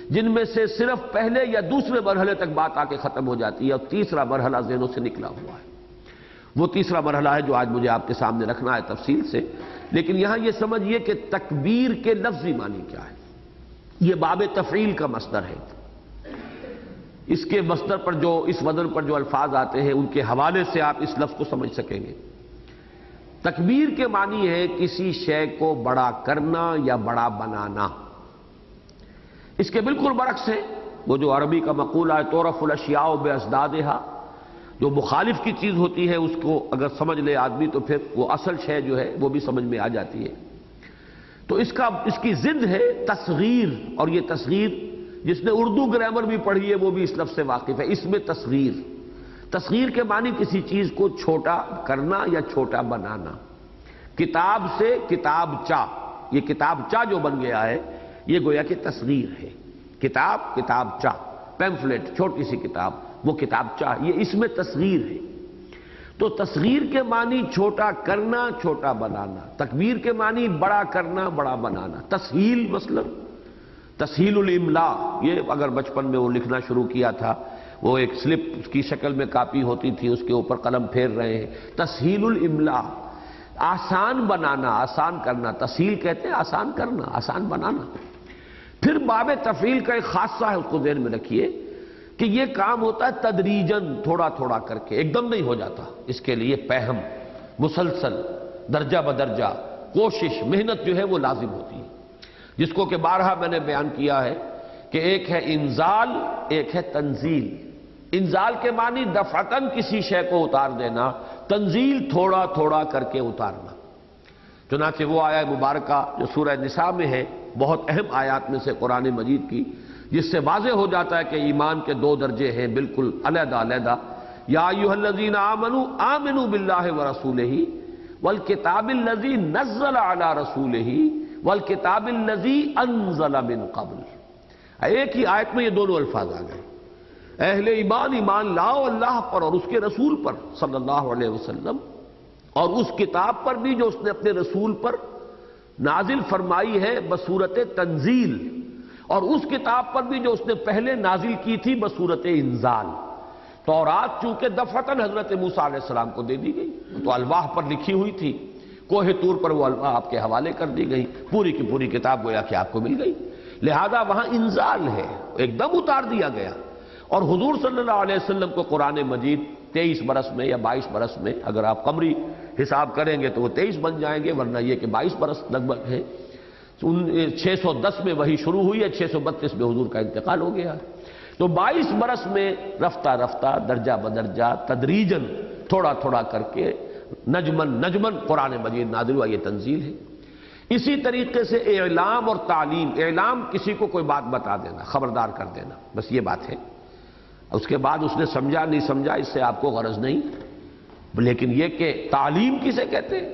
جن میں سے صرف پہلے یا دوسرے مرحلے تک بات آ کے ختم ہو جاتی ہے، اور تیسرا مرحلہ ذہنوں سے نکلا ہوا ہے۔ وہ تیسرا مرحلہ ہے جو آج مجھے آپ کے سامنے رکھنا ہے تفصیل سے، لیکن یہاں یہ سمجھیے کہ تکبیر کے لفظی معنی کیا ہے۔ یہ باب تفعیل کا مصدر ہے، اس کے مصدر پر جو اس وزن پر جو الفاظ آتے ہیں ان کے حوالے سے آپ اس لفظ کو سمجھ سکیں گے۔ تکبیر کے معنی ہے کسی شے کو بڑا کرنا یا بڑا بنانا۔ اس کے بالکل برعکس ہے وہ جو عربی کا مقولہ ہے تعرف الاشیاء بازدادھا، جو مخالف کی چیز ہوتی ہے اس کو اگر سمجھ لے آدمی تو پھر وہ اصل شے جو ہے وہ بھی سمجھ میں آ جاتی ہے۔ تو اس کی ضد ہے تصغیر، اور یہ تصغیر جس نے اردو گرامر بھی پڑھی ہے وہ بھی اس لفظ سے واقف ہے۔ اس میں تصغیر، تصغیر کے معنی کسی چیز کو چھوٹا کرنا یا چھوٹا بنانا۔ کتاب سے کتابچہ، یہ کتابچہ جو بن گیا ہے یہ گویا کہ تصغیر ہے۔ کتاب کتابچہ، پیمفلیٹ چھوٹی سی کتاب، وہ کتابچہ، یہ اس میں تصغیر ہے۔ تو تصغیر کے معنی چھوٹا کرنا، چھوٹا بنانا۔ تکبیر کے معنی بڑا کرنا، بڑا بنانا۔ تسہیل مثلا تسہیل الاملاء، یہ اگر بچپن میں وہ لکھنا شروع کیا تھا، وہ ایک سلپ کی شکل میں کاپی ہوتی تھی، اس کے اوپر قلم پھیر رہے ہیں، تسہیل الاملاء، آسان بنانا، آسان کرنا۔ تسہیل کہتے ہیں آسان کرنا، آسان بنانا۔ پھر باب تفعیل کا ایک خاصہ ہے، اس کو ذہن میں رکھیے کہ یہ کام ہوتا ہے تدریجاً، تھوڑا تھوڑا کر کے، ایک دم نہیں ہو جاتا۔ اس کے لیے پہم، مسلسل، درجہ بدرجہ کوشش، محنت جو ہے وہ لازم ہوتی ہے، جس کو کہ بارہا میں نے بیان کیا ہے کہ ایک ہے انزال، ایک ہے تنزیل۔ انزال کے معنی دفعتاً کسی شے کو اتار دینا، تنزیل تھوڑا تھوڑا کر کے اتارنا۔ چنانچہ وہ آیہ مبارکہ جو سورہ نساء میں ہے، بہت اہم آیات میں سے قرآن مجید کی، جس سے واضح ہو جاتا ہے کہ ایمان کے 2 درجے ہیں بالکل علیحدہ علیحدہ۔ یا ایھا الذین آمنوا آمنوا باللہ ورسولہ والکتاب الذی نزل علی رسولہ والکتاب الذی انزل من قبل۔ ایک ہی آیت میں یہ دونوں الفاظ آ گئے۔ اہل ایمان ایمان لاؤ اللہ پر اور اس کے رسول پر صلی اللہ علیہ وسلم، اور اس کتاب پر بھی جو اس نے اپنے رسول پر نازل فرمائی ہے بصورت تنزیل، اور اس کتاب پر بھی جو اس نے پہلے نازل کی تھی بصورت انزال۔ تورات چونکہ دفعتاً حضرت موسیٰ علیہ السلام کو دے دی گئی، تو الواح پر لکھی ہوئی تھی، کوہ طور پر وہ الواح آپ کے حوالے کر دی گئی، پوری کی پوری کتاب گویا کہ آپ کو مل گئی، لہذا وہاں انزال ہے، ایک دم اتار دیا گیا۔ اور حضور صلی اللہ علیہ وسلم کو قرآن مجید 23 برس میں یا 22 برس میں، اگر آپ قمری حساب کریں گے تو وہ 23 بن جائیں گے، ورنہ یہ کہ 22 برس لگ بھگ ہے۔ 610 میں وہی شروع ہوئی ہے، 632 میں حضور کا انتقال ہو گیا۔ تو 22 برس میں رفتہ رفتہ، درجہ بدرجہ، تدریجاً، تھوڑا تھوڑا کر کے، نجمن قرآن مجید نازل ہوا، یہ تنزیل ہے۔ اسی طریقے سے اعلام اور تعلیم، اعلام کسی کو کوئی بات بتا دینا، خبردار کر دینا، بس یہ بات ہے۔ اس کے بعد اس نے سمجھا نہیں سمجھا اس سے آپ کو غرض نہیں، لیکن یہ کہ تعلیم کسے کہتے ہیں؟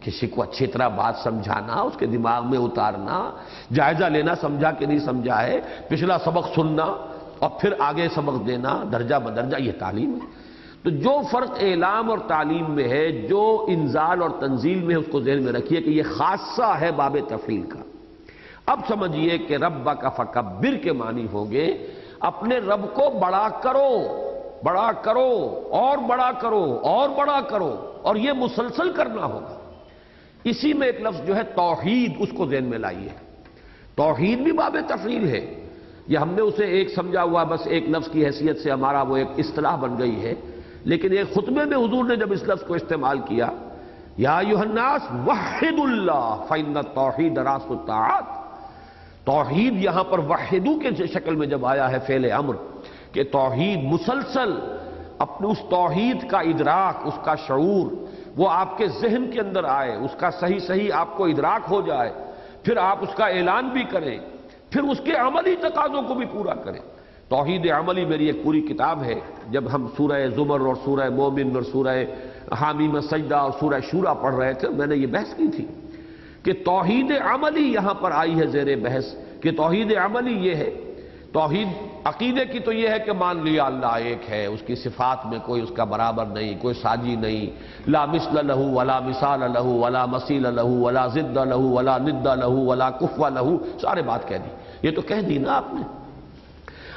کسی کو اچھی طرح بات سمجھانا، اس کے دماغ میں اتارنا، جائزہ لینا سمجھا کہ نہیں سمجھا ہے، پچھلا سبق سننا اور پھر آگے سبق دینا، درجہ بدرجہ، یہ تعلیم ہے۔ تو جو فرق اعلام اور تعلیم میں ہے، جو انزال اور تنزیل میں ہے، اس کو ذہن میں رکھیے کہ یہ خاصہ ہے باب تفعیل کا۔ اب سمجھیے کہ ربک فکبر کے معنی ہوں گے اپنے رب کو بڑا کرو، بڑا کرو اور بڑا کرو اور بڑا کرو، اور یہ مسلسل کرنا ہوگا۔ اسی میں ایک لفظ جو ہے توحید، اس کو ذہن میں لائیے۔ توحید بھی باب تفعیل ہے، یہ ہم نے اسے ایک سمجھا ہوا، بس ایک لفظ کی حیثیت سے ہمارا وہ ایک اصطلاح بن گئی ہے، لیکن ایک خطبے میں حضور نے جب اس لفظ کو استعمال کیا، یا ایھا الناس وحدوا اللہ فإن التوحید راس الطاعات، توحید یہاں پر وحدو کے شکل میں جب آیا ہے فعل امر، کہ توحید مسلسل اپنے اس توحید کا ادراک، اس کا شعور وہ آپ کے ذہن کے اندر آئے، اس کا صحیح آپ کو ادراک ہو جائے، پھر آپ اس کا اعلان بھی کریں، پھر اس کے عملی تقاضوں کو بھی پورا کریں۔ توحید عملی میری ایک پوری کتاب ہے، جب ہم سورہ زمر اور سورہ مومن اور سورہ حامیم سجدہ اور سورہ شورى پڑھ رہے تھے، میں نے یہ بحث کی تھی کہ توحید عملی یہاں پر آئی ہے زیر بحث، کہ توحید عملی یہ ہے توحید عقیدے کی تو یہ ہے کہ مان لیا اللہ ایک ہے، اس کی صفات میں کوئی اس کا برابر نہیں، کوئی ساجی نہیں، لا مثل لہ ولا مثال لہ ولا مثیل لہ ولا ضد لہ ولا ند لہ ولا کفو لہ، سارے بات کہہ دی، یہ تو کہہ دی نا آپ نے۔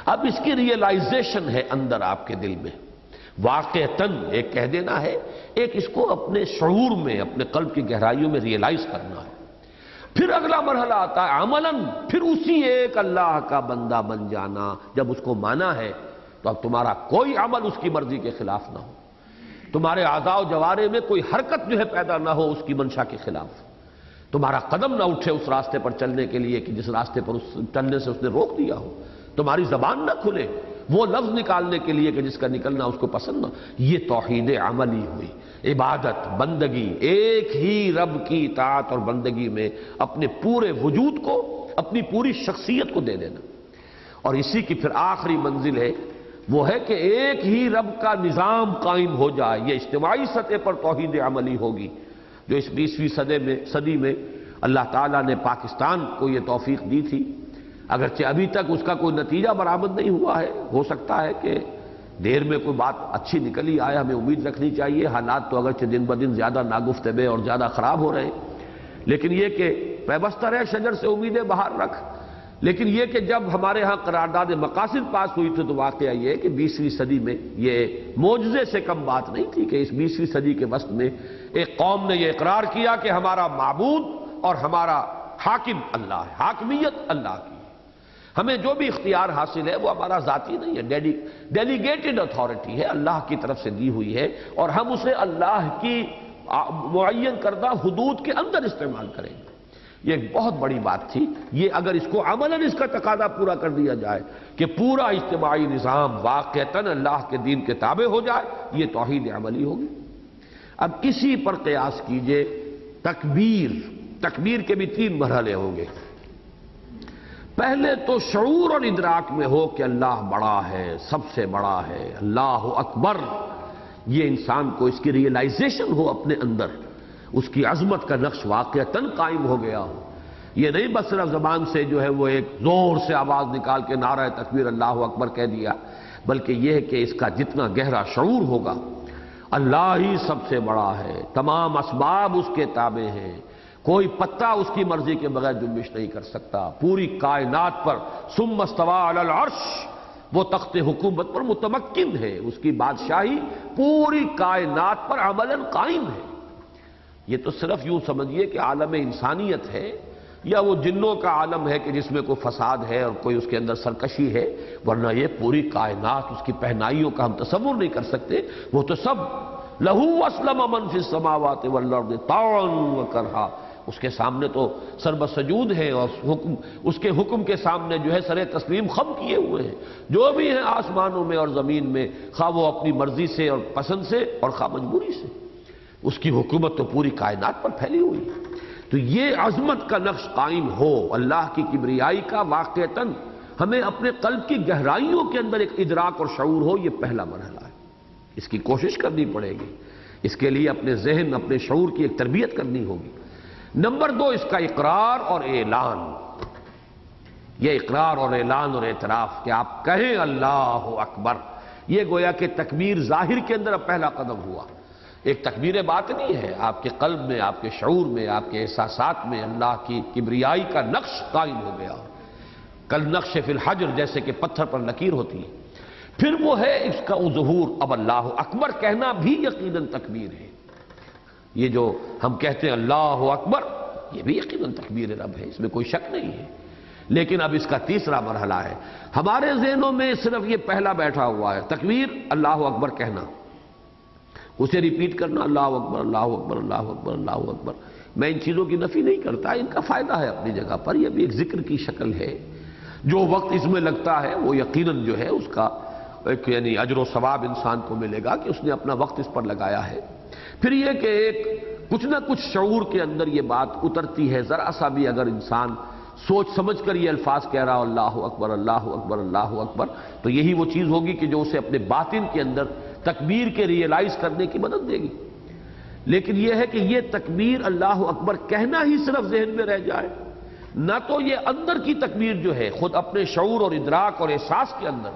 اب اس کی ریئلائزیشن ہے اندر آپ کے دل میں، واقعتاً ایک کہہ دینا ہے، ایک اس کو اپنے شعور میں، اپنے قلب کی گہرائیوں میں ریئلائز کرنا ہے۔ پھر اگلا مرحلہ آتا ہے عملاً، پھر اسی ایک اللہ کا بندہ بن جانا۔ جب اس کو مانا ہے تو اب تمہارا کوئی عمل اس کی مرضی کے خلاف نہ ہو، تمہارے اعضاء و جوارح میں کوئی حرکت جو ہے پیدا نہ ہو اس کی منشا کے خلاف، تمہارا قدم نہ اٹھے اس راستے پر چلنے کے لیے کہ جس راستے پر چلنے سے اس نے روک دیا ہو، تمہاری زبان نہ کھلے وہ لفظ نکالنے کے لیے کہ جس کا نکلنا اس کو پسند نہ۔ یہ توحید عملی ہوئی، عبادت، بندگی، ایک ہی رب کی اطاعت اور بندگی میں اپنے پورے وجود کو، اپنی پوری شخصیت کو دے دینا۔ اور اسی کی پھر آخری منزل ہے، وہ ہے کہ ایک ہی رب کا نظام قائم ہو جائے۔ یہ اجتماعی سطح پر توحید عملی ہوگی، جو اس 20ویں صدی میں اللہ تعالیٰ نے پاکستان کو یہ توفیق دی تھی، اگرچہ ابھی تک اس کا کوئی نتیجہ برآمد نہیں ہوا ہے، ہو سکتا ہے کہ دیر میں کوئی بات اچھی نکلی آئے، ہمیں امید رکھنی چاہیے۔ حالات تو اگرچہ دن بدن زیادہ ناگفتبے اور زیادہ خراب ہو رہے ہیں، لیکن یہ کہ پیوستہ رہ شجر سے امیدیں باہر رکھ۔ لیکن یہ کہ جب ہمارے ہاں قرارداد مقاصد پاس ہوئی تھی تو واقعہ یہ ہے کہ 20ویں صدی میں یہ معجزے سے کم بات نہیں تھی کہ اس 20ویں صدی کے وسط میں ایک قوم نے یہ اقرار کیا کہ ہمارا معبود اور ہمارا حاکم اللہ ہے، حاکمیت اللہ کی، ہمیں جو بھی اختیار حاصل ہے وہ ہمارا ذاتی نہیں ہے، ڈیلیگیٹڈ اتھارٹی ہے، اللہ کی طرف سے دی ہوئی ہے، اور ہم اسے اللہ کی معین کردہ حدود کے اندر استعمال کریں گے۔ یہ ایک بہت بڑی بات تھی۔ یہ اگر اس کو عملاً اس کا تقاضا پورا کر دیا جائے کہ پورا اجتماعی نظام واقعتاً اللہ کے دین کے تابع ہو جائے، یہ توحید عملی ہوگی۔ اب اسی پر قیاس کیجئے تکبیر کے بھی 3 مرحلے ہوں گے۔ پہلے تو شعور اور ادراک میں ہو کہ اللہ بڑا ہے، سب سے بڑا ہے، اللہ اکبر، یہ انسان کو اس کی ریئلائزیشن ہو اپنے اندر، اس کی عظمت کا نقش واقعتاً قائم ہو گیا ہو۔ یہ نہیں بس صرف زبان سے جو ہے وہ ایک زور سے آواز نکال کے نعرہ تکبیر اللہ اکبر کہہ دیا، بلکہ یہ ہے کہ اس کا جتنا گہرا شعور ہوگا، اللہ ہی سب سے بڑا ہے، تمام اسباب اس کے تابع ہیں، کوئی پتہ اس کی مرضی کے بغیر جنبش نہیں کر سکتا، پوری کائنات پر ثم استوى علی العرش، وہ تخت حکومت پر متمکن ہے، اس کی بادشاہی پوری کائنات پر عملاً قائم ہے۔ یہ تو صرف یوں سمجھیے کہ عالم انسانیت ہے، یا وہ جنوں کا عالم ہے کہ جس میں کوئی فساد ہے اور کوئی اس کے اندر سرکشی ہے، ورنہ یہ پوری کائنات، اس کی پہنائیوں کا ہم تصور نہیں کر سکتے۔ وہ تو سب لہو اسلم من فی السماوات والارض طوعا وکرہا، اس کے سامنے تو سربسجود ہیں، اور اس کے حکم کے سامنے جو ہے سر تسلیم خم کیے ہوئے ہیں، جو بھی ہیں آسمانوں میں اور زمین میں، خواہ وہ اپنی مرضی سے اور پسند سے اور خواہ مجبوری سے، اس کی حکومت تو پوری کائنات پر پھیلی ہوئی ہے۔ تو یہ عظمت کا نقش قائم ہو، اللہ کی کبریائی کا واقعتاً ہمیں اپنے قلب کی گہرائیوں کے اندر ایک ادراک اور شعور ہو، یہ پہلا مرحلہ ہے۔ اس کی کوشش کرنی پڑے گی، اس کے لیے اپنے ذہن، اپنے شعور کی ایک تربیت کرنی ہوگی۔ نمبر 2، اس کا اقرار اور اعلان۔ یہ اقرار اور اعلان اور اعتراف کہ آپ کہیں اللہ اکبر، یہ گویا کہ تکبیر ظاہر کے اندر اب پہلا قدم ہوا۔ ایک تکبیر باطنی ہے، آپ کے قلب میں، آپ کے شعور میں، آپ کے احساسات میں اللہ کی کبریائی کا نقش قائم ہو گیا، کل نقش فی الحجر، جیسے کہ پتھر پر لکیر ہوتی ہے۔ پھر وہ ہے اس کا ظہور، اب اللہ اکبر کہنا بھی یقیناً تکبیر ہے۔ یہ جو ہم کہتے ہیں اللہ اکبر، یہ بھی یقیناً تکبیر رب ہے، اس میں کوئی شک نہیں ہے۔ لیکن اب اس کا تیسرا مرحلہ ہے، ہمارے ذہنوں میں صرف یہ پہلا بیٹھا ہوا ہے، تکبیر اللہ اکبر کہنا، اسے ریپیٹ کرنا، اللہ اکبر اللہ اکبر اللہ اکبر اللہ اکبر۔ میں ان چیزوں کی نفی نہیں کرتا، ان کا فائدہ ہے اپنی جگہ پر، یہ بھی ایک ذکر کی شکل ہے۔ جو وقت اس میں لگتا ہے وہ یقیناً جو ہے اس کا ایک یعنی اجر و ثواب انسان کو ملے گا کہ اس نے اپنا وقت اس پر لگایا ہے۔ پھر یہ کہ ایک کچھ نہ کچھ شعور کے اندر یہ بات اترتی ہے، ذرا سا بھی اگر انسان سوچ سمجھ کر یہ الفاظ کہہ رہا اللہ اکبر اللہ اکبر اللہ اکبر، تو یہی وہ چیز ہوگی کہ جو اسے اپنے باطن کے اندر تکبیر کے ریئلائز کرنے کی مدد دے گی۔ لیکن یہ ہے کہ یہ تکبیر اللہ اکبر کہنا ہی صرف ذہن میں رہ جائے، نہ تو یہ اندر کی تکبیر جو ہے خود اپنے شعور اور ادراک اور احساس کے اندر،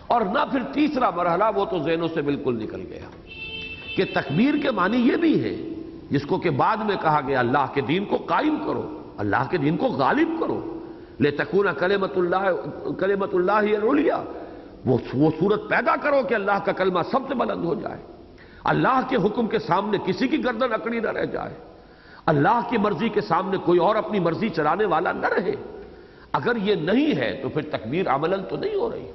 اور نہ پھر تیسرا مرحلہ وہ تو ذہنوں سے بالکل نکل گیا کہ تکبیر کے معنی یہ بھی ہے جس کو کہ بعد میں کہا گیا اللہ کے دین کو قائم کرو، اللہ کے دین کو غالب کرو، لِتَكُونَ کلمۃ اللہ العلیٰ، وہ صورت پیدا کرو کہ اللہ کا کلمہ سب سے بلند ہو جائے، اللہ کے حکم کے سامنے کسی کی گردن اکڑی نہ رہ جائے، اللہ کی مرضی کے سامنے کوئی اور اپنی مرضی چلانے والا نہ رہے۔ اگر یہ نہیں ہے تو پھر تکبیر عملاً تو نہیں ہو رہی۔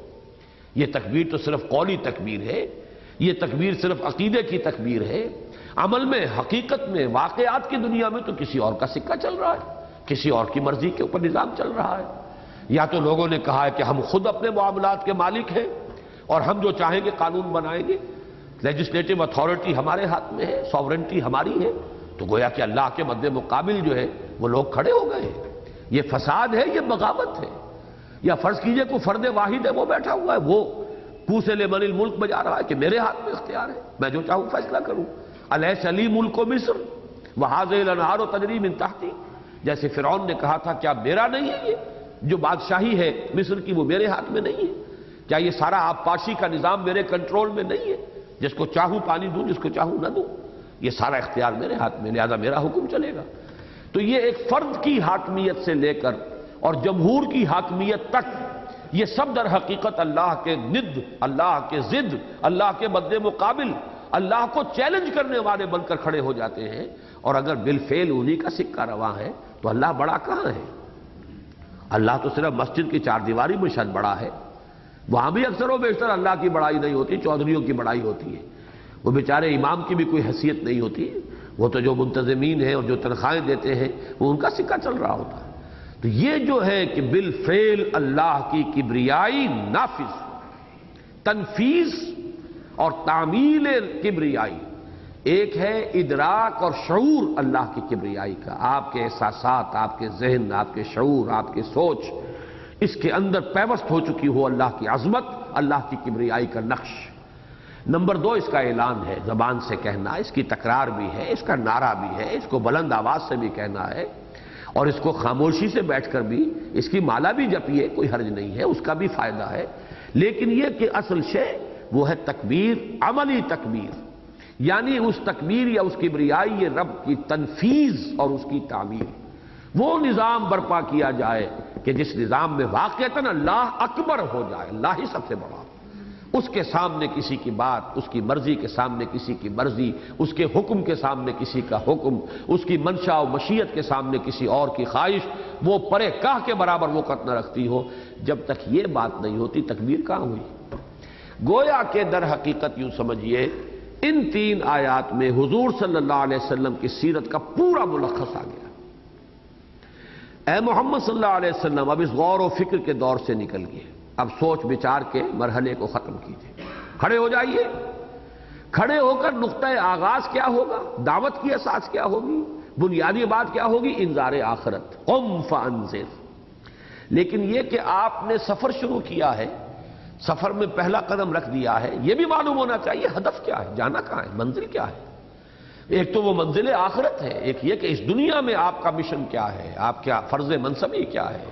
یہ تکبیر تو صرف قولی تکبیر ہے، یہ تکبیر صرف عقیدے کی تکبیر ہے، عمل میں، حقیقت میں، واقعات کی دنیا میں تو کسی اور کا سکہ چل رہا ہے، کسی اور کی مرضی کے اوپر نظام چل رہا ہے۔ یا تو لوگوں نے کہا ہے کہ ہم خود اپنے معاملات کے مالک ہیں اور ہم جو چاہیں گے قانون بنائیں گے، لیجسلیٹو اتھارٹی ہمارے ہاتھ میں ہے، سوورنٹی ہماری ہے، تو گویا کہ اللہ کے مد مقابل جو ہے وہ لوگ کھڑے ہو گئے ہیں۔ یہ فساد ہے، یہ بغاوت ہے۔ یا فرض کیجئے کوئی فرد واحد ہے، وہ بیٹھا ہوا ہے، وہ کوس لمن الملک بجا رہا ہے کہ میرے ہاتھ میں اختیار ہے، میں جو چاہوں فیصلہ کروں، الیس لی ملک مصر وہذہ الانہار تجری من تحتی، جیسے فرعون نے کہا تھا کیا میرا نہیں ہے یہ جو بادشاہی ہے مصر کی، وہ میرے ہاتھ میں نہیں ہے؟ کیا یہ سارا آبپاشی کا نظام میرے کنٹرول میں نہیں ہے؟ جس کو چاہوں پانی دوں، جس کو چاہوں نہ دوں، یہ سارا اختیار میرے ہاتھ میں، لہذا میرا حکم چلے گا۔ تو یہ ایک فرد کی حاکمیت سے لے کر اور جمہور کی حاکمیت تک، یہ سب در حقیقت اللہ کے ند، اللہ کے ضد، اللہ کے مد مقابل، اللہ کو چیلنج کرنے والے بن کر کھڑے ہو جاتے ہیں۔ اور اگر بالفعل انہی کا سکہ رواں ہے تو اللہ بڑا کہاں ہے؟ اللہ تو صرف مسجد کی چار دیواری میں شاید بڑا ہے، وہاں بھی اکثر و بیشتر اللہ کی بڑائی نہیں ہوتی، چودھریوں کی بڑائی ہوتی ہے، وہ بیچارے امام کی بھی کوئی حیثیت نہیں ہوتی، وہ تو جو منتظمین ہیں اور جو تنخواہیں دیتے ہیں وہ ان کا سکہ چل رہا ہوتا ہے۔ تو یہ جو ہے کہ بالفعل اللہ کی کبریائی نافذ، تنفیذ اور تعمیل کبریائی، ایک ہے ادراک اور شعور اللہ کی کبریائی کا، آپ کے احساسات، آپ کے ذہن، آپ کے شعور، آپ کے سوچ، اس کے اندر پیوست ہو چکی ہو اللہ کی عظمت، اللہ کی کبریائی کا نقش۔ نمبر 2 اس کا اعلان ہے، زبان سے کہنا، اس کی تکرار بھی ہے، اس کا نعرہ بھی ہے، اس کو بلند آواز سے بھی کہنا ہے، اور اس کو خاموشی سے بیٹھ کر بھی اس کی مالا بھی جپیے، کوئی حرج نہیں ہے، اس کا بھی فائدہ ہے۔ لیکن یہ کہ اصل شے وہ ہے تکبیر، عملی تکبیر، یعنی اس تکبیر یا اس کبریائی رب کی تنفیذ اور اس کی تعمیر، وہ نظام برپا کیا جائے کہ جس نظام میں واقعتاً اللہ اکبر ہو جائے، اللہ ہی سب سے بڑا، اس کے سامنے کسی کی بات، اس کی مرضی کے سامنے کسی کی مرضی، اس کے حکم کے سامنے کسی کا حکم، اس کی منشا و مشیت کے سامنے کسی اور کی خواہش، وہ پرے کاہ کے برابر وقت نہ رکھتی ہو۔ جب تک یہ بات نہیں ہوتی تکبیر کہاں ہوئی؟ گویا کہ در حقیقت یوں سمجھیے ان 3 آیات میں حضور صلی اللہ علیہ وسلم کی سیرت کا پورا ملخص آ گیا۔ اے محمد صلی اللہ علیہ وسلم، اب اس غور و فکر کے دور سے نکل گئے، اب سوچ بچار کے مرحلے کو ختم کیجیے، کھڑے ہو جائیے، کھڑے ہو کر نقطہ آغاز کیا ہوگا، دعوت کی اساس کیا ہوگی، بنیادی بات کیا ہوگی، انذار آخرت، قم فانذر۔ لیکن یہ کہ آپ نے سفر شروع کیا ہے، سفر میں پہلا قدم رکھ دیا ہے، یہ بھی معلوم ہونا چاہیے ہدف کیا ہے، جانا کہاں ہے، منزل کیا ہے۔ ایک تو وہ منزل آخرت ہے، ایک یہ کہ اس دنیا میں آپ کا مشن کیا ہے، آپ کیا فرض منصبی کیا ہے،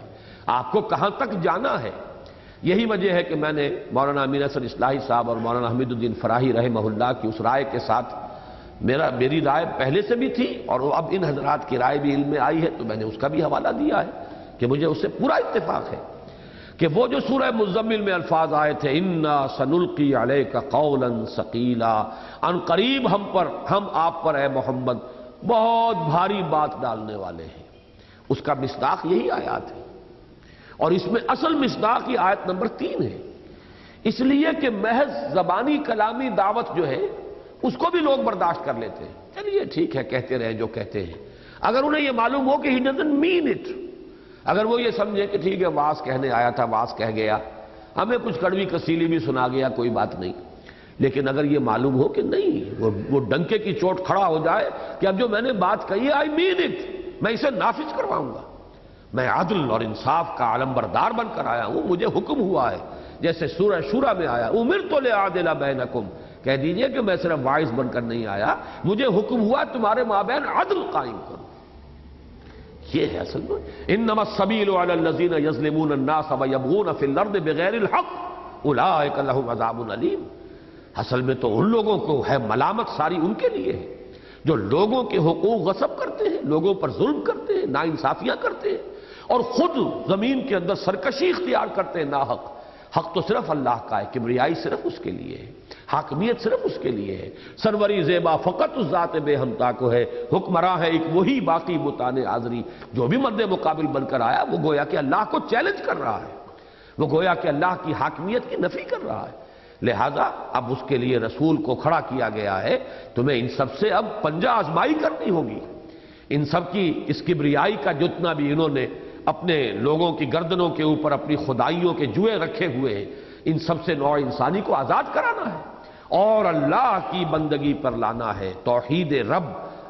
آپ کو کہاں تک جانا ہے۔ یہی وجہ ہے کہ میں نے مولانا امین حسن اصلاحی صاحب اور مولانا حمید الدین فراہی رحمہ اللہ کی اس رائے کے ساتھ، میری رائے پہلے سے بھی تھی اور اب ان حضرات کی رائے بھی علم میں آئی ہے تو میں نے اس کا بھی حوالہ دیا ہے کہ مجھے اس سے پورا اتفاق ہے کہ وہ جو سورہ مزمل میں الفاظ آئے تھے انا سنلقی علیک قولا ثقیلا، ان قریب ہم آپ پر اے محمد بہت بھاری بات ڈالنے والے ہیں، اس کا مصداق یہی آیات ہے، اور اس میں اصل مصداق یہ آیت نمبر 3 ہے۔ اس لیے کہ محض زبانی کلامی دعوت جو ہے اس کو بھی لوگ برداشت کر لیتے ہیں، چلیے ٹھیک ہے کہتے رہے جو کہتے ہیں، اگر انہیں یہ معلوم ہو کہ he doesn't mean it، اگر وہ یہ سمجھے کہ ٹھیک ہے واز کہنے آیا تھا، واز کہہ گیا، ہمیں کچھ کڑوی کسیلی بھی سنا گیا، کوئی بات نہیں، لیکن اگر یہ معلوم ہو کہ نہیں، وہ ڈنکے کی چوٹ کھڑا ہو جائے کہ اب جو میں نے بات کہی ہے I mean it، میں اسے نافذ کرواؤں گا، میں عدل اور انصاف کا علمبردار بن کر آیا ہوں، مجھے حکم ہوا ہے، جیسے سورہ شورى میں آیا امرت لأعدل بینکم، کہہ دیجئے کہ میں صرف واعظ بن کر نہیں آیا، مجھے حکم ہوا تمہارے مابین عدل قائم کرو۔ یہ ہے اصل میں انما السبیل علی الذین یظلمون الناس ویبغون فی الارض بغیر الحق اولئک لهم عذاب علیم. اصل میں تو ان لوگوں کو ہے ملامت ساری ان کے لیے ہے جو لوگوں کے حقوق غصب کرتے ہیں، لوگوں پر ظلم کرتے ہیں، ناانصافیاں کرتے ہیں اور خود زمین کے اندر سرکشی اختیار کرتے ہیں ناحق. حق تو صرف اللہ کا ہے، کبریائی صرف اس کے لیے ہے، حاکمیت صرف اس کے لیے ہے، سروری زیبا فقط اس ذات بے ہمتا کو ہے، حکمراں ہے ایک وہی باقی بتان آزری. جو بھی مد مقابل بن کر آیا وہ گویا کہ اللہ کو چیلنج کر رہا ہے، وہ گویا کہ اللہ کی حاکمیت کی نفی کر رہا ہے. لہذا اب اس کے لیے رسول کو کھڑا کیا گیا ہے. تمہیں ان سب سے اب پنجہ آزمائی کرنی ہوگی. ان سب کی اس کبریائی کا جتنا بھی انہوں نے اپنے لوگوں کی گردنوں کے اوپر اپنی خدائیوں کے جوئے رکھے ہوئے ہیں، ان سب سے نوع انسانی کو آزاد کرانا ہے اور اللہ کی بندگی پر لانا ہے. توحید رب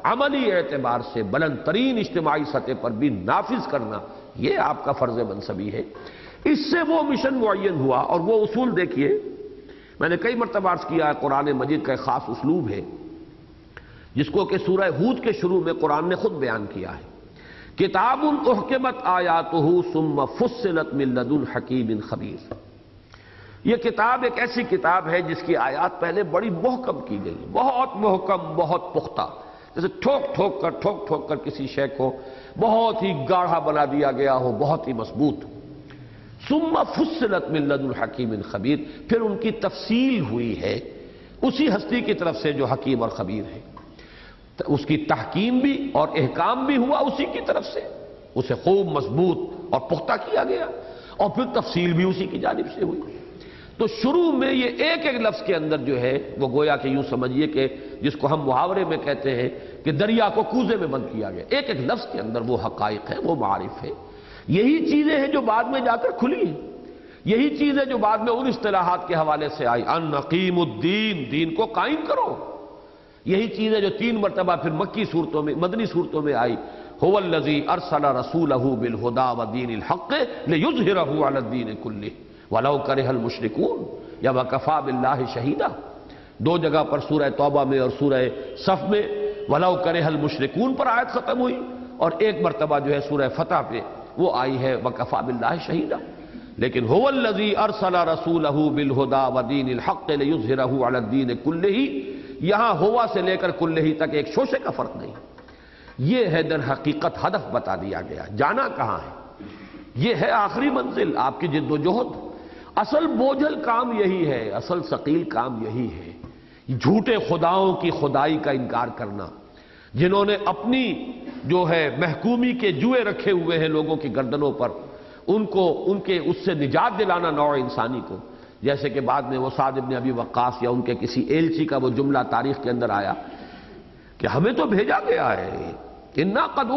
عملی اعتبار سے بلند ترین اجتماعی سطح پر بھی نافذ کرنا، یہ آپ کا فرض منصبی ہے. اس سے وہ مشن معین ہوا. اور وہ اصول دیکھیے، میں نے کئی مرتبہ عرض کیا ہے، قرآن مجید کا ایک خاص اسلوب ہے جس کو کہ سورہ ہود کے شروع میں قرآن نے خود بیان کیا ہے. کتاب احکمت آیاتہ ثم فصلت من لدن حکیم خبیر. یہ کتاب ایک ایسی کتاب ہے جس کی آیات پہلے بڑی محکم کی گئی، بہت محکم، بہت پختہ، جیسے ٹھوک ٹھوک کر کسی شے کو بہت ہی گاڑھا بنا دیا گیا ہو، بہت ہی مضبوط. ثم فصلت من لدن حکیم خبیر، پھر ان کی تفصیل ہوئی ہے اسی ہستی کی طرف سے جو حکیم اور خبیر ہے. اس کی تحکیم بھی اور احکام بھی ہوا اسی کی طرف سے، اسے خوب مضبوط اور پختہ کیا گیا، اور پھر تفصیل بھی اسی کی جانب سے ہوئی. تو شروع میں یہ ایک ایک لفظ کے اندر جو ہے وہ گویا کہ یوں سمجھیے کہ جس کو ہم محاورے میں کہتے ہیں کہ دریا کو کوزے میں بند کیا گیا. ایک ایک لفظ کے اندر وہ حقائق ہے، وہ معارف ہے. یہی چیزیں ہیں جو بعد میں جا کر کھلی ہیں، یہی چیزیں جو بعد میں ان اصطلاحات کے حوالے سے آئی، ان اقیم الدین، دین کو قائم کرو. یہی چیزیں جو 3 مرتبہ پھر مکی صورتوں میں، مدنی صورتوں میں آئی، هو الذی ارسل رسولہ بالہدی ودین الحق لیظہرہ علی الدین کلہ ولو کرہ المشرکون یا وکفی باللہ شہیدا. 2 جگہ پر سورہ توبہ میں اور سورہ صف میں ولو کرہ المشرکون پر آیت ختم ہوئی، اور ایک مرتبہ جو ہے سورہ فتح پہ وہ آئی ہے وکفی باللہ شہیدا. لیکن هو الذی ارسل رسولہ بالہدی ودین الحق لیظہرہ علی الدین کلہ، یہاں ہوا سے لے کر کلہ تک ایک شوشے کا فرق نہیں. یہ ہے در حقیقت ہدف بتا دیا گیا، جانا کہاں ہے، یہ ہے آخری منزل، آپ کی جد و جہد. اصل بوجھل کام یہی ہے، اصل ثقیل کام یہی ہے. جھوٹے خداؤں کی خدائی کا انکار کرنا، جنہوں نے اپنی جو ہے محکومی کے جوئے رکھے ہوئے ہیں لوگوں کی گردنوں پر، ان کو ان کے اس سے نجات دلانا نوع انسانی کو. جیسے کہ بعد میں وہ سعد بن ابی وقاص یا ان کے کسی ایلچی کا وہ جملہ تاریخ کے اندر آیا کہ ہمیں تو بھیجا گیا ہے، انا قد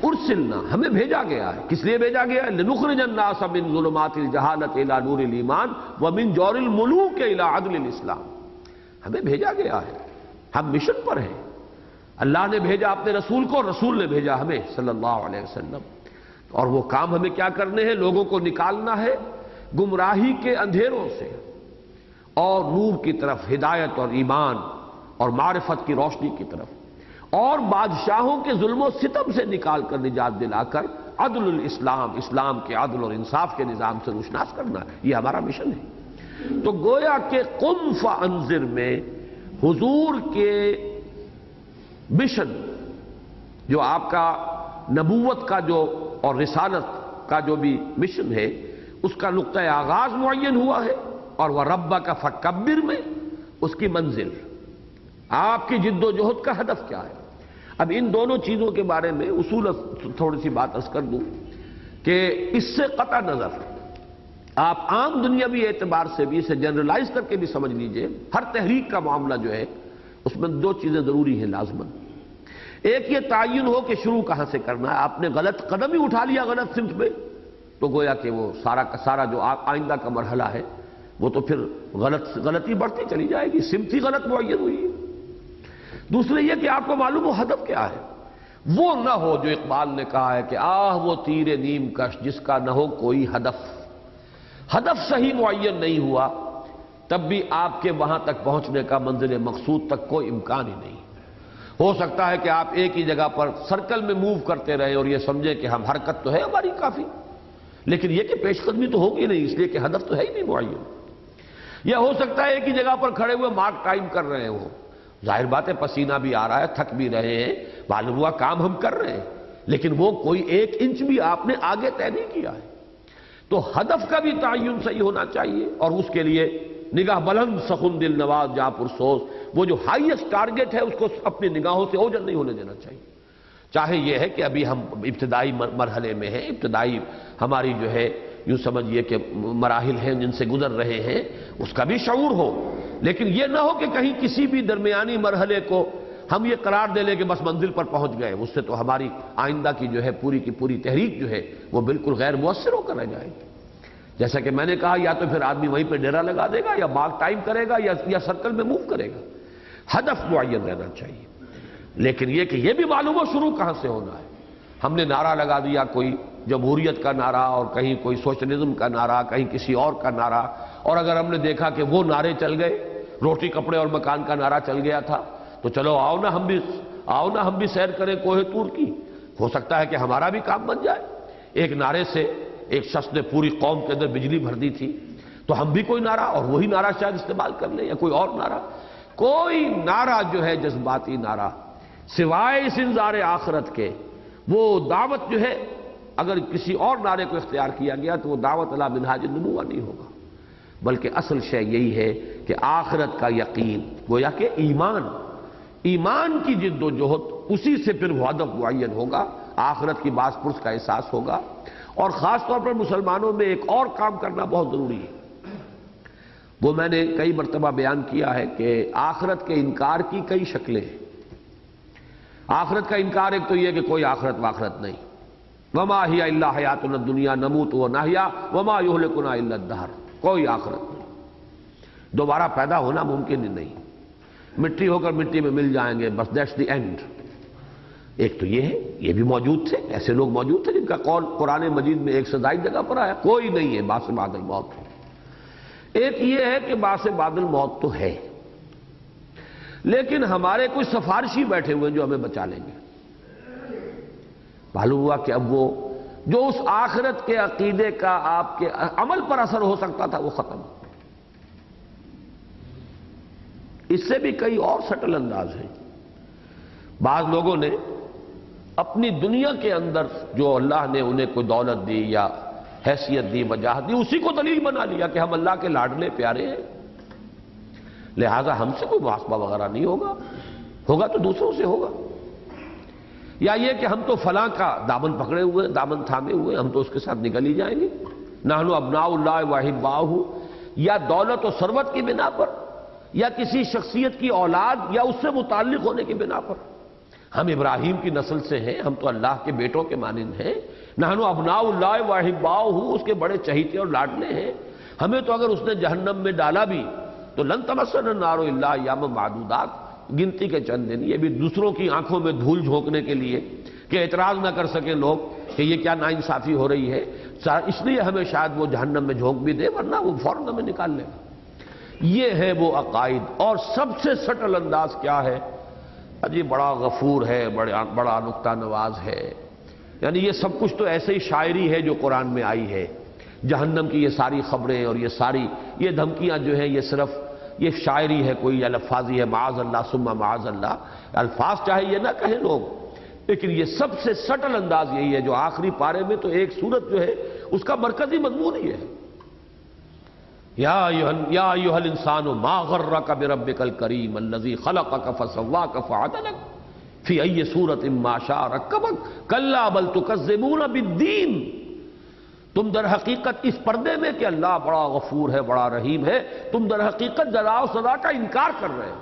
ارسلنا، ہمیں بھیجا گیا ہے. کس لیے بھیجا گیا ہے؟ لنخرج الناس من ظلمات الجہالۃ الی نور الایمان ومن جور الملوک الی عدل الاسلام. ہمیں بھیجا گیا ہے، ہم مشن پر ہیں. اللہ نے بھیجا اپنے رسول کو، رسول نے بھیجا ہمیں صلی اللہ علیہ وسلم. اور وہ کام ہمیں کیا کرنے ہیں؟ لوگوں کو نکالنا ہے گمراہی کے اندھیروں سے اور نور کی طرف، ہدایت اور ایمان اور معرفت کی روشنی کی طرف، اور بادشاہوں کے ظلم و ستم سے نکال کر نجات دلا کر عدل الاسلام، اسلام کے عدل اور انصاف کے نظام سے روشناس کرنا. یہ ہمارا مشن ہے. تو گویا کہ قم فانذر میں حضور کے مشن، جو آپ کا نبوت کا جو اور رسالت کا جو بھی مشن ہے، اس کا نقطہ آغاز معین ہوا ہے، اور وہ ربک فکبر میں اس کی منزل، آپ کی جد و جہد کا ہدف کیا ہے. اب ان دونوں چیزوں کے بارے میں اصول تھوڑی سی بات عرض کر دوں کہ اس سے قطع نظر آپ عام دنیاوی اعتبار سے بھی اسے جنرلائز کر کے بھی سمجھ لیجئے. ہر تحریک کا معاملہ جو ہے اس میں 2 چیزیں ضروری ہیں لازماً. ایک یہ تعین ہو کہ شروع کہاں سے کرنا ہے. آپ نے غلط قدم ہی اٹھا لیا غلط سمت میں، تو گویا کہ وہ سارا کا سارا جو آئندہ کا مرحلہ ہے وہ تو پھر غلطی بڑھتی چلی جائے گی، سمت ہی غلط معین ہوئی ہے. دوسرے یہ کہ آپ کو معلوم ہو ہدف کیا ہے. وہ نہ ہو جو اقبال نے کہا ہے کہ وہ تیر نیم کش جس کا نہ ہو کوئی ہدف. ہدف صحیح معین نہیں ہوا تب بھی آپ کے وہاں تک پہنچنے کا، منزل مقصود تک کوئی امکان ہی نہیں. ہو سکتا ہے کہ آپ ایک ہی جگہ پر سرکل میں موو کرتے رہیں اور یہ سمجھیں کہ ہم حرکت تو ہے ہماری کافی، لیکن یہ کہ پیش قدمی تو ہوگی نہیں، اس لیے کہ ہدف تو ہے ہی نہیں معین۔ یا ہو سکتا ہے ایک ہی جگہ پر کھڑے ہوئے مارک ٹائم کر رہے ہوں، ظاہر بات ہے پسینہ بھی آ رہا ہے، تھک بھی رہے ہیں، معلوم ہوا کام ہم کر رہے ہیں، لیکن وہ کوئی 1 انچ بھی آپ نے آگے طے نہیں کیا ہے۔ تو ہدف کا بھی تعین صحیح ہونا چاہیے، اور اس کے لیے نگاہ بلند سخن دل نواز جاں پرسوز، وہ جو ہائیسٹ ٹارگٹ ہے اس کو اپنی نگاہوں سے اوجھل نہیں ہونے دینا چاہیے۔ چاہے یہ ہے کہ ابھی ہم ابتدائی مرحلے میں ہیں، ابتدائی ہماری جو ہے یوں سمجھیے کہ مراحل ہیں جن سے گزر رہے ہیں، اس کا بھی شعور ہو، لیکن یہ نہ ہو کہ کہیں کسی بھی درمیانی مرحلے کو ہم یہ قرار دے لیں کہ بس منزل پر پہنچ گئے، اس سے تو ہماری آئندہ کی جو ہے پوری کی پوری تحریک جو ہے وہ بالکل غیر مؤثر ہو کر رہ جائے گی۔ جیسا کہ میں نے کہا، یا تو پھر آدمی وہیں پہ ڈیرا لگا دے گا، یا باغ ٹائم کرے گا، یا سرکل میں موو کرے گا۔ ہدف معین رہنا چاہیے، لیکن یہ کہ یہ بھی معلوم ہو شروع کہاں سے ہونا ہے۔ ہم نے نعرہ لگا دیا کوئی جمہوریت کا نعرہ، اور کہیں کوئی سوشلزم کا نعرہ، کہیں کسی اور کا نعرہ، اور اگر ہم نے دیکھا کہ وہ نعرے چل گئے، روٹی کپڑے اور مکان کا نعرہ چل گیا تھا، تو چلو آؤ نا ہم بھی سیر کریں کوہ طور کی، ہو سکتا ہے کہ ہمارا بھی کام بن جائے۔ ایک نعرے سے ایک شخص نے پوری قوم کے اندر بجلی بھر دی تھی، تو ہم بھی کوئی نعرہ اور وہی نعرہ شاید استعمال کر لیں، یا کوئی اور نعرہ۔ کوئی نعرہ جو ہے جذباتی نعرہ سوائے اس انذار آخرت کے، وہ دعوت جو ہے اگر کسی اور نعرے کو اختیار کیا گیا تو وہ دعوت علی منہاج النبوہ نہیں ہوگا، بلکہ اصل شے یہی ہے کہ آخرت کا یقین، گویا کہ ایمان کی جد و جہد، اسی سے پھر وہ ہدف معین ہوگا، آخرت کی باز پرس کا احساس ہوگا۔ اور خاص طور پر مسلمانوں میں ایک اور کام کرنا بہت ضروری ہے، وہ میں نے کئی مرتبہ بیان کیا ہے کہ آخرت کے انکار کی کئی شکلیں ہیں۔ آخرت کا انکار ایک تو یہ کہ کوئی آخرت واخرت نہیں، وما ہی الا حیاتنا الدنیا نموت ونحیا وما یہلکنا الا الدہر، کوئی آخرت نہیں، دوبارہ پیدا ہونا ممکن ہی نہیں، مٹی ہو کر مٹی میں مل جائیں گے، بس دیٹس دی اینڈ۔ ایک تو یہ ہے، یہ بھی موجود تھے، ایسے لوگ موجود تھے جن کا قول قرآن مجید میں ایک سے زائد جگہ پر آیا، کوئی نہیں ہے باس بعد الموت۔ ایک یہ ہے کہ باس بعد الموت تو ہے، لیکن ہمارے کوئی سفارشی بیٹھے ہوئے جو ہمیں بچا لیں گے۔ معلوم ہوا کہ اب وہ جو اس آخرت کے عقیدے کا آپ کے عمل پر اثر ہو سکتا تھا وہ ختم۔ اس سے بھی کئی اور سٹل انداز ہیں۔ بعض لوگوں نے اپنی دنیا کے اندر جو اللہ نے انہیں کوئی دولت دی یا حیثیت دی، وجاہت دی، اسی کو دلیل بنا لیا کہ ہم اللہ کے لاڈلے پیارے ہیں، لہذا ہم سے کوئی محاسبہ وغیرہ نہیں ہوگا تو دوسروں سے ہوگا۔ یا یہ کہ ہم تو فلاں کا دامن پکڑے ہوئے، دامن تھامے ہوئے، ہم تو اس کے ساتھ نکل ہی جائیں گے، نحن ابناء اللہ واحباہ، یا دولت و ثروت کی بنا پر، یا کسی شخصیت کی اولاد یا اس سے متعلق ہونے کی بنا پر، ہم ابراہیم کی نسل سے ہیں، ہم تو اللہ کے بیٹوں کے مانند ہیں، نحن ابناء اللہ واحباہ، اس کے بڑے چہیتے اور لاڈلے ہیں، ہمیں تو اگر اس نے جہنم میں ڈالا بھی تو لن تمسنا النار الا ایاما معدودات، گنتی کے چند دن، یہ بھی دوسروں کی آنکھوں میں دھول جھونکنے کے لیے کہ اعتراض نہ کر سکیں لوگ کہ یہ کیا ناانصافی ہو رہی ہے، اس لیے ہمیں شاید وہ جہنم میں جھونک بھی دے، ورنہ وہ فوراً ہمیں نکال لے گا۔ یہ ہے وہ عقائد۔ اور سب سے سٹل انداز کیا ہے؟ جی بڑا غفور ہے، بڑا نکتہ نواز ہے، یعنی یہ سب کچھ تو ایسے ہی شاعری ہے جو قرآن میں آئی ہے، جہنم کی یہ ساری خبریں اور یہ دھمکیاں جو ہیں یہ صرف یہ شاعری ہے، کوئی الفاظی ہے، معاذ اللہ ثم معاذ اللہ، الفاظ چاہے یہ نہ کہیں لوگ، لیکن یہ سب سے سٹل انداز یہی ہے جو آخری پارے میں تو ایک سورت جو ہے اس کا مرکزی مضمون ہی ہے، یا ایھا الانسان ما غرک بربک الکریم الذی خلقک فسواک فعدلک فی ای صورۃ ما شاء رکبک کلا بل تکذبون بالدین۔ تم در حقیقت اس پردے میں کہ اللہ بڑا غفور ہے، بڑا رحیم ہے، تم در حقیقت جزا و سزا کا انکار کر رہے ہو۔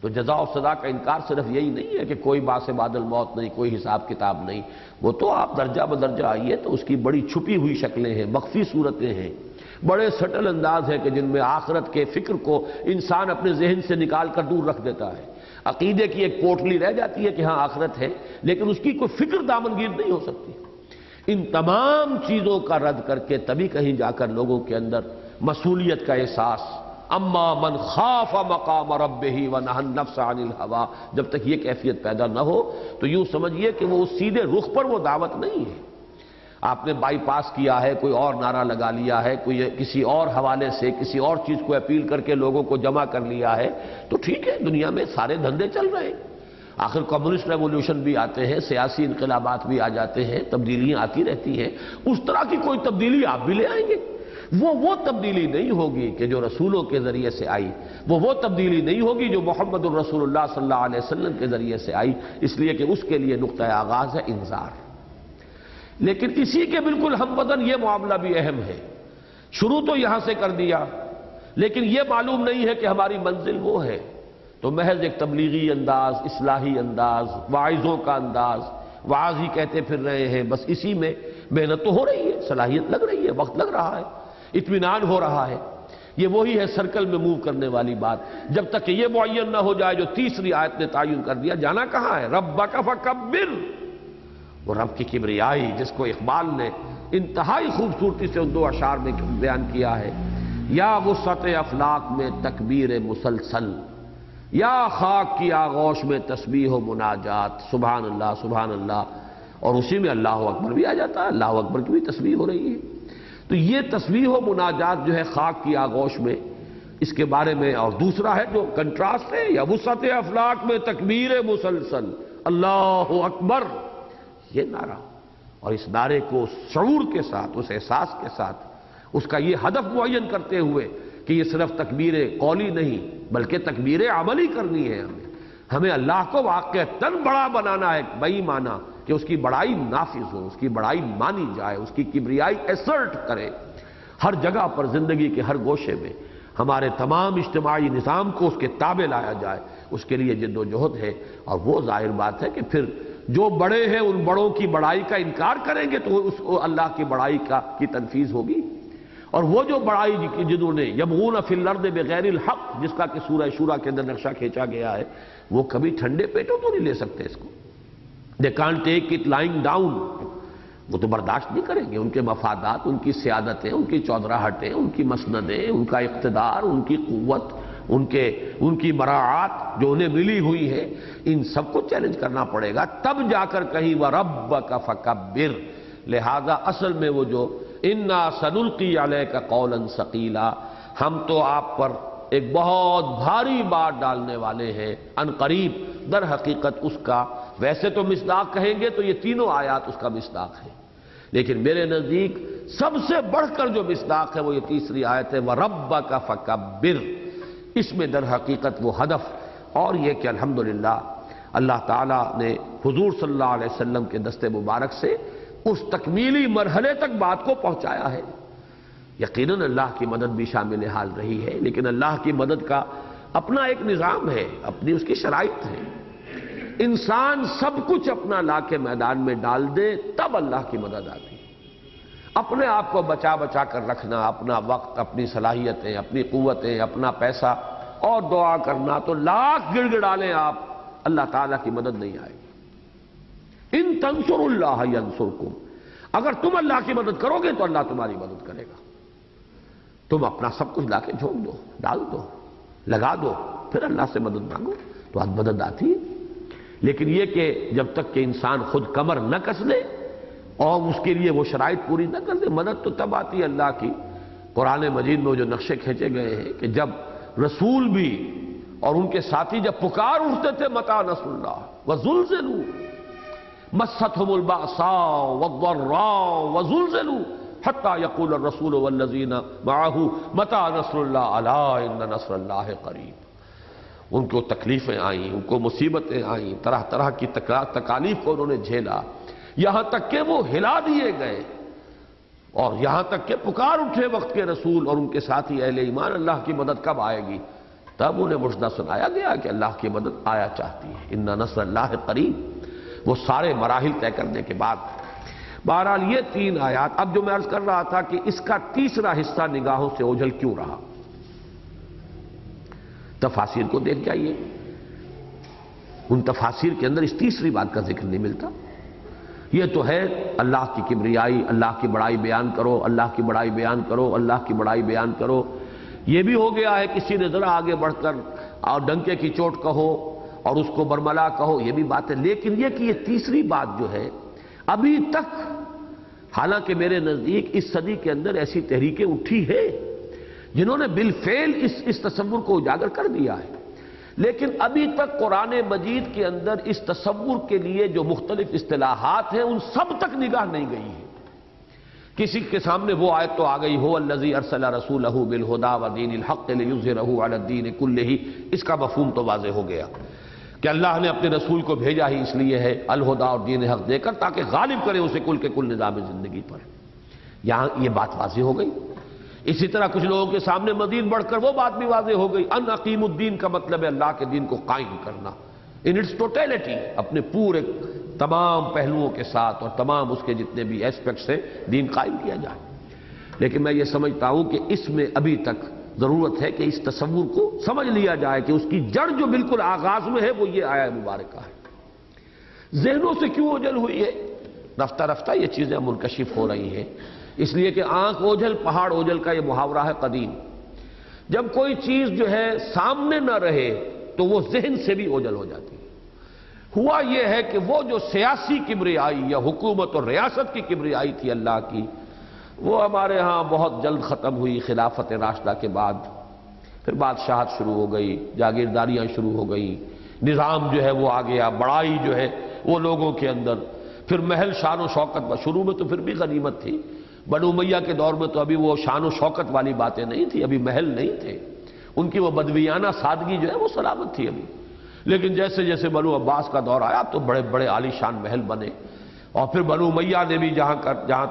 تو جزا و سزا کا انکار صرف یہی نہیں ہے کہ کوئی باس بعد الموت نہیں، کوئی حساب کتاب نہیں، وہ تو آپ درجہ بدرجہ آئیے تو اس کی بڑی چھپی ہوئی شکلیں ہیں، مخفی صورتیں ہیں، بڑے سٹل انداز ہے کہ جن میں آخرت کے فکر کو انسان اپنے ذہن سے نکال کر دور رکھ دیتا ہے۔ عقیدے کی ایک پوٹلی رہ جاتی ہے کہ ہاں آخرت ہے، لیکن اس کی کوئی فکر دامنگیر نہیں ہو سکتی۔ ان تمام چیزوں کا رد کر کے تبھی کہیں جا کر لوگوں کے اندر مسئولیت کا احساس اما من خاف مقام ربہ ونہى النفس عن الہوى، جب تک یہ کیفیت پیدا نہ ہو تو یوں سمجھیے کہ وہ سیدھے رخ پر وہ دعوت نہیں ہے۔ آپ نے بائی پاس کیا ہے، کوئی اور نعرہ لگا لیا ہے، کوئی کسی اور حوالے سے کسی اور چیز کو اپیل کر کے لوگوں کو جمع کر لیا ہے، تو ٹھیک ہے، دنیا میں سارے دھندے چل رہے ہیں۔ آخر کمیونسٹ ریولوشن بھی آتے ہیں، سیاسی انقلابات بھی آ جاتے ہیں، تبدیلیاں آتی رہتی ہیں، اس طرح کی کوئی تبدیلی آپ بھی لے آئیں گے۔ وہ تبدیلی نہیں ہوگی کہ جو رسولوں کے ذریعے سے آئی، وہ تبدیلی نہیں ہوگی جو محمد الرسول اللہ صلی اللہ علیہ وسلم کے ذریعے سے آئی، اس لیے کہ اس کے لیے نقطہ آغاز ہے انذار۔ لیکن اسی کے بالکل ہم وطن یہ معاملہ بھی اہم ہے، شروع تو یہاں سے کر دیا، لیکن یہ معلوم نہیں ہے کہ ہماری منزل وہ ہے، تو محض ایک تبلیغی انداز، اصلاحی انداز، واعظوں کا انداز، واعظ ہی کہتے پھر رہے ہیں، بس اسی میں محنت تو ہو رہی ہے، صلاحیت لگ رہی ہے، وقت لگ رہا ہے، اطمینان ہو رہا ہے۔ یہ وہی ہے سرکل میں موو کرنے والی بات، جب تک کہ یہ معین نہ ہو جائے جو تیسری آیت نے تعین کر دیا، جانا کہاں ہے؟ ربک فکبر، وہ رب کی کبریائی جس کو اقبال نے انتہائی خوبصورتی سے ان دو اشعار میں بیان کیا ہے، یا وسعت افلاق میں تکبیر مسلسل، یا خاک کی آغوش میں تسبیح و مناجات، سبحان اللہ سبحان اللہ، اور اسی میں اللہ اکبر بھی آ جاتا ہے، اللہ اکبر کی بھی تسبیح ہو رہی ہے۔ تو یہ تسبیح و مناجات جو ہے خاک کی آغوش میں، اس کے بارے میں، اور دوسرا ہے جو کنٹراسٹ ہے، یا وسعت افلاق میں تکبیر مسلسل، اللہ اکبر، یہ نعرہ، اور اس نعرے کو شعور کے ساتھ، اس احساس کے ساتھ، اس کا یہ ہدف معین کرتے ہوئے کہ یہ صرف تکبیر قولی نہیں بلکہ تکبیر عملی کرنی ہے، ہمیں اللہ کو واقعتاً بڑا بنانا ہے، بئی معنی کہ اس کی بڑائی نافذ ہو، اس کی بڑائی مانی جائے، اس کی کبریائی ایسرٹ کرے ہر جگہ پر، زندگی کے ہر گوشے میں ہمارے تمام اجتماعی نظام کو اس کے تابع لایا جائے، اس کے لیے جد و جہد ہے۔ اور وہ ظاہر بات ہے کہ پھر جو بڑے ہیں ان بڑوں کی بڑائی کا انکار کریں گے تو اس اللہ کی بڑائی کی تنفیذ ہوگی، اور وہ جو بڑائی جنہوں نے یبغون فی الارض بغیر الحق، جس کا کہ سورہ شورى کے اندر نقشہ کھینچا گیا ہے، وہ کبھی ٹھنڈے پیٹوں تو نہیں لے سکتے اس کو، they can't take it lying down، وہ تو برداشت نہیں کریں گے، ان کے مفادات، ان کی سیادتیں، ان کی چودراہٹیں، ان کی مسندیں، ان کا اقتدار، ان کی قوت، ان کی مراعات جو انہیں ملی ہوئی ہے، ان سب کو چیلنج کرنا پڑے گا، تب جا کر کہیں وَرَبَّكَ فَكَبِّرْ۔ لہذا اصل میں وہ جو اِنَّا سَنُلْقِي عَلَيْكَ قَوْلًا ثَقِيلًا، ہم تو آپ پر ایک بہت بھاری بات ڈالنے والے ہیں ان قریب، در حقیقت اس کا ویسے تو مصداق کہیں گے تو یہ تینوں آیات اس کا مصداق ہے، لیکن میرے نزدیک سب سے بڑھ کر جو مصداق ہے وہ یہ تیسری آیت ہے وَرَبَّكَ فَكَبِّرْ۔ اس میں در حقیقت وہ ہدف اور یہ کہ الحمدللہ اللہ تعالیٰ نے حضور صلی اللہ علیہ وسلم کے دست مبارک سے اس تکمیلی مرحلے تک بات کو پہنچایا ہے۔ یقیناً اللہ کی مدد بھی شامل حال رہی ہے، لیکن اللہ کی مدد کا اپنا ایک نظام ہے، اپنی اس کی شرائط ہے۔ انسان سب کچھ اپنا لا کے میدان میں ڈال دے تب اللہ کی مدد آتی ہے۔ اپنے آپ کو بچا بچا کر رکھنا، اپنا وقت، اپنی صلاحیتیں، اپنی قوتیں، اپنا پیسہ اور دعا کرنا، تو لاکھ گڑ گڑا لیں آپ، اللہ تعالیٰ کی مدد نہیں آئے گی۔ ان تنصروا اللہ ینصرکم، اگر تم اللہ کی مدد کرو گے تو اللہ تمہاری مدد کرے گا۔ تم اپنا سب کچھ لا کے جھونک دو، ڈال دو، لگا دو، پھر اللہ سے مدد مانگو تو مدد آتی ہے۔ لیکن یہ کہ جب تک کہ انسان خود کمر نہ کس لے اور اس کے لیے وہ شرائط پوری نہ کر دے، مدد تو تب آتی ہے اللہ کی۔ قرآن مجید میں جو نقشے کھینچے گئے ہیں کہ جب رسول بھی اور ان کے ساتھی جب پکار اٹھتے تھے متى نصر اللہ وزلزلوا مستهم البأساء والضراء وزلزلوا حتى يقول الرسول والذين معه متى نصر الله الا ان نصر الله قریب۔ ان کو تکلیفیں آئیں، ان کو مصیبتیں آئیں، طرح طرح کی تکالیف کو انہوں نے جھیلا، یہاں تک کہ وہ ہلا دیے گئے، اور یہاں تک کہ پکار اٹھے وقت کے رسول اور ان کے ساتھی اہل ایمان اللہ کی مدد کب آئے گی، تب انہیں مژدہ سنایا گیا کہ اللہ کی مدد آیا چاہتی ہے، ان نصر اللہ قریب۔ وہ سارے مراحل طے کرنے کے بعد بہرحال یہ تین آیات، اب جو میں عرض کر رہا تھا کہ اس کا تیسرا حصہ نگاہوں سے اوجھل کیوں رہا، تفاسیر کو دیکھ جائیے، ان تفاسیر کے اندر اس تیسری بات کا ذکر نہیں ملتا۔ یہ تو ہے اللہ کی کبریائی، اللہ کی بڑائی بیان کرو، اللہ کی بڑائی بیان کرو، اللہ کی بڑائی بیان کرو، یہ بھی ہو گیا ہے کسی نے ذرا آگے بڑھ کر اور ڈنکے کی چوٹ کہو اور اس کو برملا کہو، یہ بھی بات ہے، لیکن یہ کہ یہ تیسری بات جو ہے ابھی تک، حالانکہ میرے نزدیک اس صدی کے اندر ایسی تحریکیں اٹھی ہے جنہوں نے بالفعل اس تصور کو اجاگر کر دیا ہے، لیکن ابھی تک قرآن مجید کے اندر اس تصور کے لیے جو مختلف اصطلاحات ہیں ان سب تک نگاہ نہیں گئی ہے۔ کسی کے سامنے وہ آیت تو آ گئی ہو الذی ارسل رسولہ بالہدی ودین الحق لیظہرہ علی الدین کلہ، اس کا مفہوم تو واضح ہو گیا کہ اللہ نے اپنے رسول کو بھیجا ہی اس لیے ہے الہدی اور دین حق دے کر تاکہ غالب کرے اسے کل کے کل نظام زندگی پر۔ یہاں یہ بات واضح ہو گئی۔ اسی طرح کچھ لوگوں کے سامنے مزید بڑھ کر وہ بات بھی واضح ہو گئی، ان اقیم الدین کا مطلب ہے اللہ کے دین کو قائم کرنا ان اٹس ٹوٹیلٹی، اپنے پورے تمام پہلوؤں کے ساتھ اور تمام اس کے جتنے بھی ایسپیکٹس ہیں دین قائم کیا جائے۔ لیکن میں یہ سمجھتا ہوں کہ اس میں ابھی تک ضرورت ہے کہ اس تصور کو سمجھ لیا جائے کہ اس کی جڑ جو بالکل آغاز میں ہے وہ یہ آیہ مبارکہ ہے۔ ذہنوں سے کیوں اوجھل ہوئی ہے؟ رفتہ رفتہ یہ چیزیں منکشف ہو رہی ہیں، اس لیے کہ آنکھ اوجھل پہاڑ اوجھل کا یہ محاورہ ہے قدیم۔ جب کوئی چیز جو ہے سامنے نہ رہے تو وہ ذہن سے بھی اوجھل ہو جاتی ہے۔ ہوا یہ ہے کہ وہ جو سیاسی کبریائی یا حکومت اور ریاست کی کبریائی تھی اللہ کی، وہ ہمارے ہاں بہت جلد ختم ہوئی خلافت راشدہ کے بعد۔ پھر بادشاہت شروع ہو گئی، جاگیرداریاں شروع ہو گئیں، نظام جو ہے وہ آ گیا، بڑائی جو ہے وہ لوگوں کے اندر، پھر محل شان و شوکت، شروع میں تو پھر بھی غنیمت تھی، بنو امیہ کے دور میں تو ابھی وہ شان و شوکت والی باتیں نہیں تھی، ابھی محل نہیں تھے، ان کی وہ بدویانہ سادگی جو ہے وہ سلامت تھی ابھی۔ لیکن جیسے جیسے بنو عباس کا دور آیا تو بڑے بڑے عالی شان محل بنے، اور پھر بنو امیہ نے بھی جہاں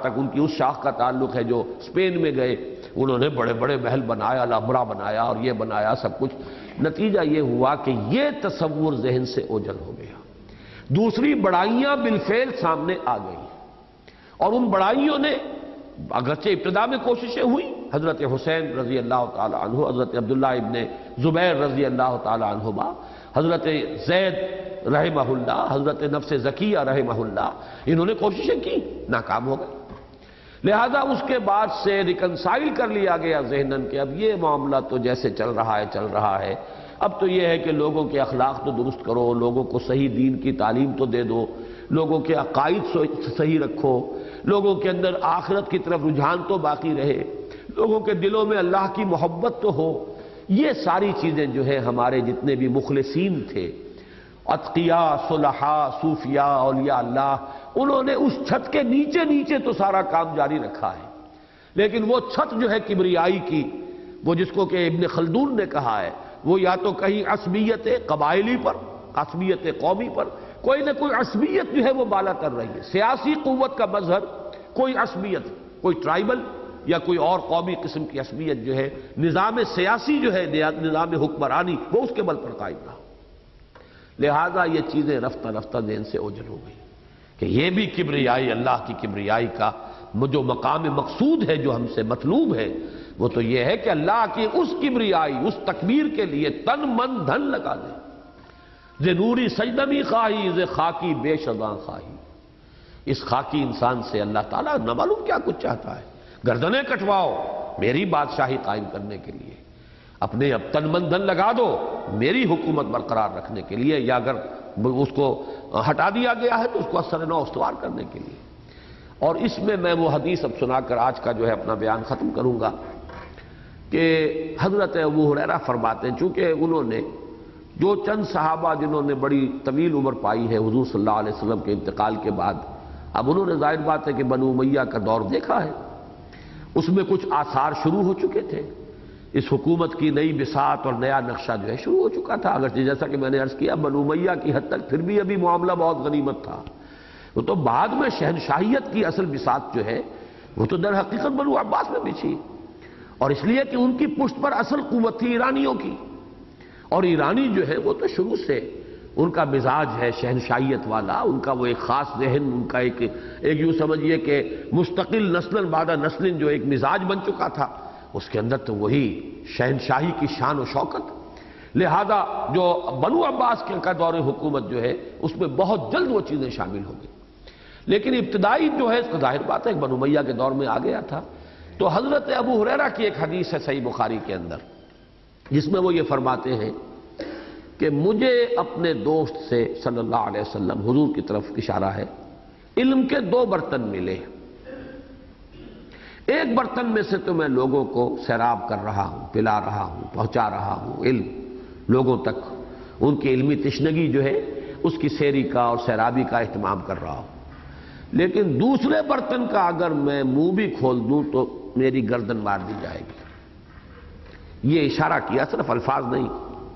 تک ان کی اس شاخ کا تعلق ہے جو اسپین میں گئے، انہوں نے بڑے بڑے محل بنایا، الحمرا بنایا اور یہ بنایا سب کچھ۔ نتیجہ یہ ہوا کہ یہ تصور ذہن سے اوجھل ہو گیا، دوسری بڑائیاں بالفعل سامنے آ گئی، اور ان بڑائیوں نے اگرچہ ابتدا میں کوششیں ہوئی، حضرت حسین رضی اللہ تعالی عنہ، حضرت عبداللہ ابن زبیر رضی اللہ تعالی عنہما، حضرت زید رحمہ اللہ، حضرت نفس زکیہ رحمہ اللہ، انہوں نے کوششیں کی، ناکام ہو گئے۔ لہذا اس کے بعد سے ریکنسائل کر لیا گیا ذہناً کہ اب یہ معاملہ تو جیسے چل رہا ہے، اب تو یہ ہے کہ لوگوں کے اخلاق تو درست کرو، لوگوں کو صحیح دین کی تعلیم تو دے دو، لوگوں کے عقائد صحیح رکھو، لوگوں کے اندر آخرت کی طرف رجحان تو باقی رہے، لوگوں کے دلوں میں اللہ کی محبت تو ہو۔ یہ ساری چیزیں جو ہے ہمارے جتنے بھی مخلصین تھے، اتقیاء، صلحاء، صوفیاء، اولیاء اللہ، انہوں نے اس چھت کے نیچے تو سارا کام جاری رکھا ہے، لیکن وہ چھت جو ہے کبریائی کی، وہ جس کو کہ ابن خلدون نے کہا ہے، وہ یا تو کہیں عصبیت قبائلی پر، عصبیت قومی پر، کوئی نہ کوئی عصبیت جو ہے وہ بالا کر رہی ہے، سیاسی قوت کا مظہر کوئی عصبیت، کوئی ٹرائبل یا کوئی اور قومی قسم کی عصبیت جو ہے، نظام سیاسی جو ہے، نظام حکمرانی وہ اس کے بل پر قائم رہا۔ لہذا یہ چیزیں رفتہ رفتہ ذہن سے اوجھل ہو گئی کہ یہ بھی کبریائی، اللہ کی کبریائی کا جو مقام مقصود ہے، جو ہم سے مطلوب ہے، وہ تو یہ ہے کہ اللہ کی اس کبریائی، اس تکبیر کے لیے تن من دھن لگا دیں۔ ز نوری سجدمی خواہی، ز خاکی بے شذاں خواہی، اس خاکی انسان سے اللہ تعالیٰ نہ معلوم کیا کچھ چاہتا ہے، گردنیں کٹواؤ میری بادشاہی قائم کرنے کے لیے، اپنے اب تن من دھن لگا دو میری حکومت برقرار رکھنے کے لیے، یا اگر اس کو ہٹا دیا گیا ہے تو اس کو اثر نو استوار کرنے کے لیے۔ اور اس میں وہ حدیث اب سنا کر آج کا جو ہے اپنا بیان ختم کروں گا کہ حضرت ابو ہریرہ فرماتے ہیں، چونکہ انہوں نے جو چند صحابہ جنہوں نے بڑی طویل عمر پائی ہے حضور صلی اللہ علیہ وسلم کے انتقال کے بعد، اب انہوں نے ظاہر بات ہے کہ بنو امیہ کا دور دیکھا ہے، اس میں کچھ آثار شروع ہو چکے تھے، اس حکومت کی نئی بساط اور نیا نقشہ جو ہے شروع ہو چکا تھا، اگرچہ جیسا کہ میں نے عرض کیا بنو امیہ کی حد تک پھر بھی ابھی معاملہ بہت غنیمت تھا، وہ تو بعد میں شہنشاہیت کی اصل بساط جو ہے وہ تو در حقیقت بنو عباس میں بچھی، اور اس لیے کہ ان کی پشت پر اصل قوت تھی ایرانیوں کی، اور ایرانی جو ہے وہ تو شروع سے ان کا مزاج ہے شہنشاہیت والا، ان کا وہ ایک خاص ذہن، ان کا ایک یوں سمجھیے کہ مستقل نسل بعد نسل جو ایک مزاج بن چکا تھا، اس کے اندر تو وہی شہنشاہی کی شان و شوکت۔ لہذا جو بنو عباس کا دور حکومت جو ہے اس میں بہت جلد وہ چیزیں شامل ہو گئی، لیکن ابتدائی جو ہے اس کا ظاہر بات ہے بنو امیہ کے دور میں آ گیا تھا، تو حضرت ابو ہریرہ کی ایک حدیث ہے صحیح بخاری کے اندر، جس میں وہ یہ فرماتے ہیں کہ مجھے اپنے دوست سے صلی اللہ علیہ وسلم، حضور کی طرف اشارہ ہے، علم کے 2 برتن ملے۔ ایک برتن میں سے تو میں لوگوں کو سیراب کر رہا ہوں، پلا رہا ہوں، پہنچا رہا ہوں علم لوگوں تک، ان کی علمی تشنگی جو ہے اس کی سیری کا اور سیرابی کا اہتمام کر رہا ہوں، لیکن دوسرے برتن کا اگر میں منہ بھی کھول دوں تو میری گردن مار دی جائے گی۔ یہ اشارہ کیا، صرف الفاظ نہیں،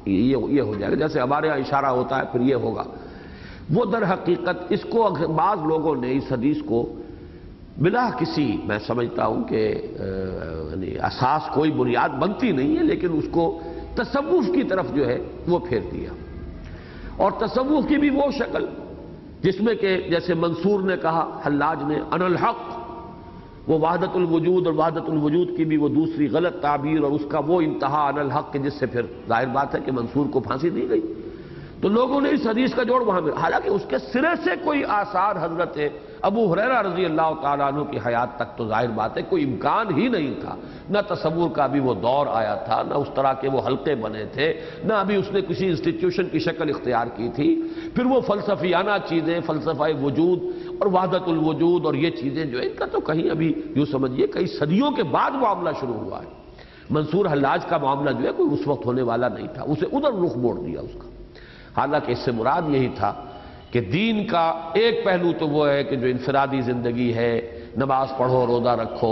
یہ ہو جائے گا، جیسے ہمارے یہاں اشارہ ہوتا ہے پھر یہ ہوگا۔ وہ در حقیقت اس کو بعض لوگوں نے اس حدیث کو بلا کسی، میں سمجھتا ہوں کہ اساس کوئی بنیاد بنتی نہیں ہے، لیکن اس کو تصوف کی طرف جو ہے وہ پھیر دیا، اور تصوف کی بھی وہ شکل جس میں کہ جیسے منصور نے کہا، حلاج نے، انا الحق، وہ وحدت الوجود، اور وحدت الوجود کی بھی وہ دوسری غلط تعبیر، اور اس کا وہ انتہا انا الحق، جس سے پھر ظاہر بات ہے کہ منصور کو پھانسی دی گئی۔ تو لوگوں نے اس حدیث کا جوڑ وہاں میں، حالانکہ اس کے سرے سے کوئی آثار حضرت ابو ہریرہ رضی اللہ تعالیٰ عنہ کی حیات تک تو ظاہر بات ہے کوئی امکان ہی نہیں تھا، نہ تصور کا بھی وہ دور آیا تھا، نہ اس طرح کے وہ حلقے بنے تھے، نہ ابھی اس نے کسی انسٹیٹیوشن کی شکل اختیار کی تھی۔ پھر وہ فلسفیانہ چیزیں، فلسفہ وجود اور وحدت الوجود اور یہ چیزیں جو ہے، ان کا تو کہیں ابھی یوں سمجھیے کئی صدیوں کے بعد معاملہ شروع ہوا ہے۔ منصور حلاج کا معاملہ جو ہے کوئی اس وقت ہونے والا نہیں تھا، اسے ادھر رخ موڑ دیا اس کا، حالانکہ اس سے مراد یہی تھا کہ دین کا ایک پہلو تو وہ ہے کہ جو انفرادی زندگی ہے، نماز پڑھو، روزہ رکھو،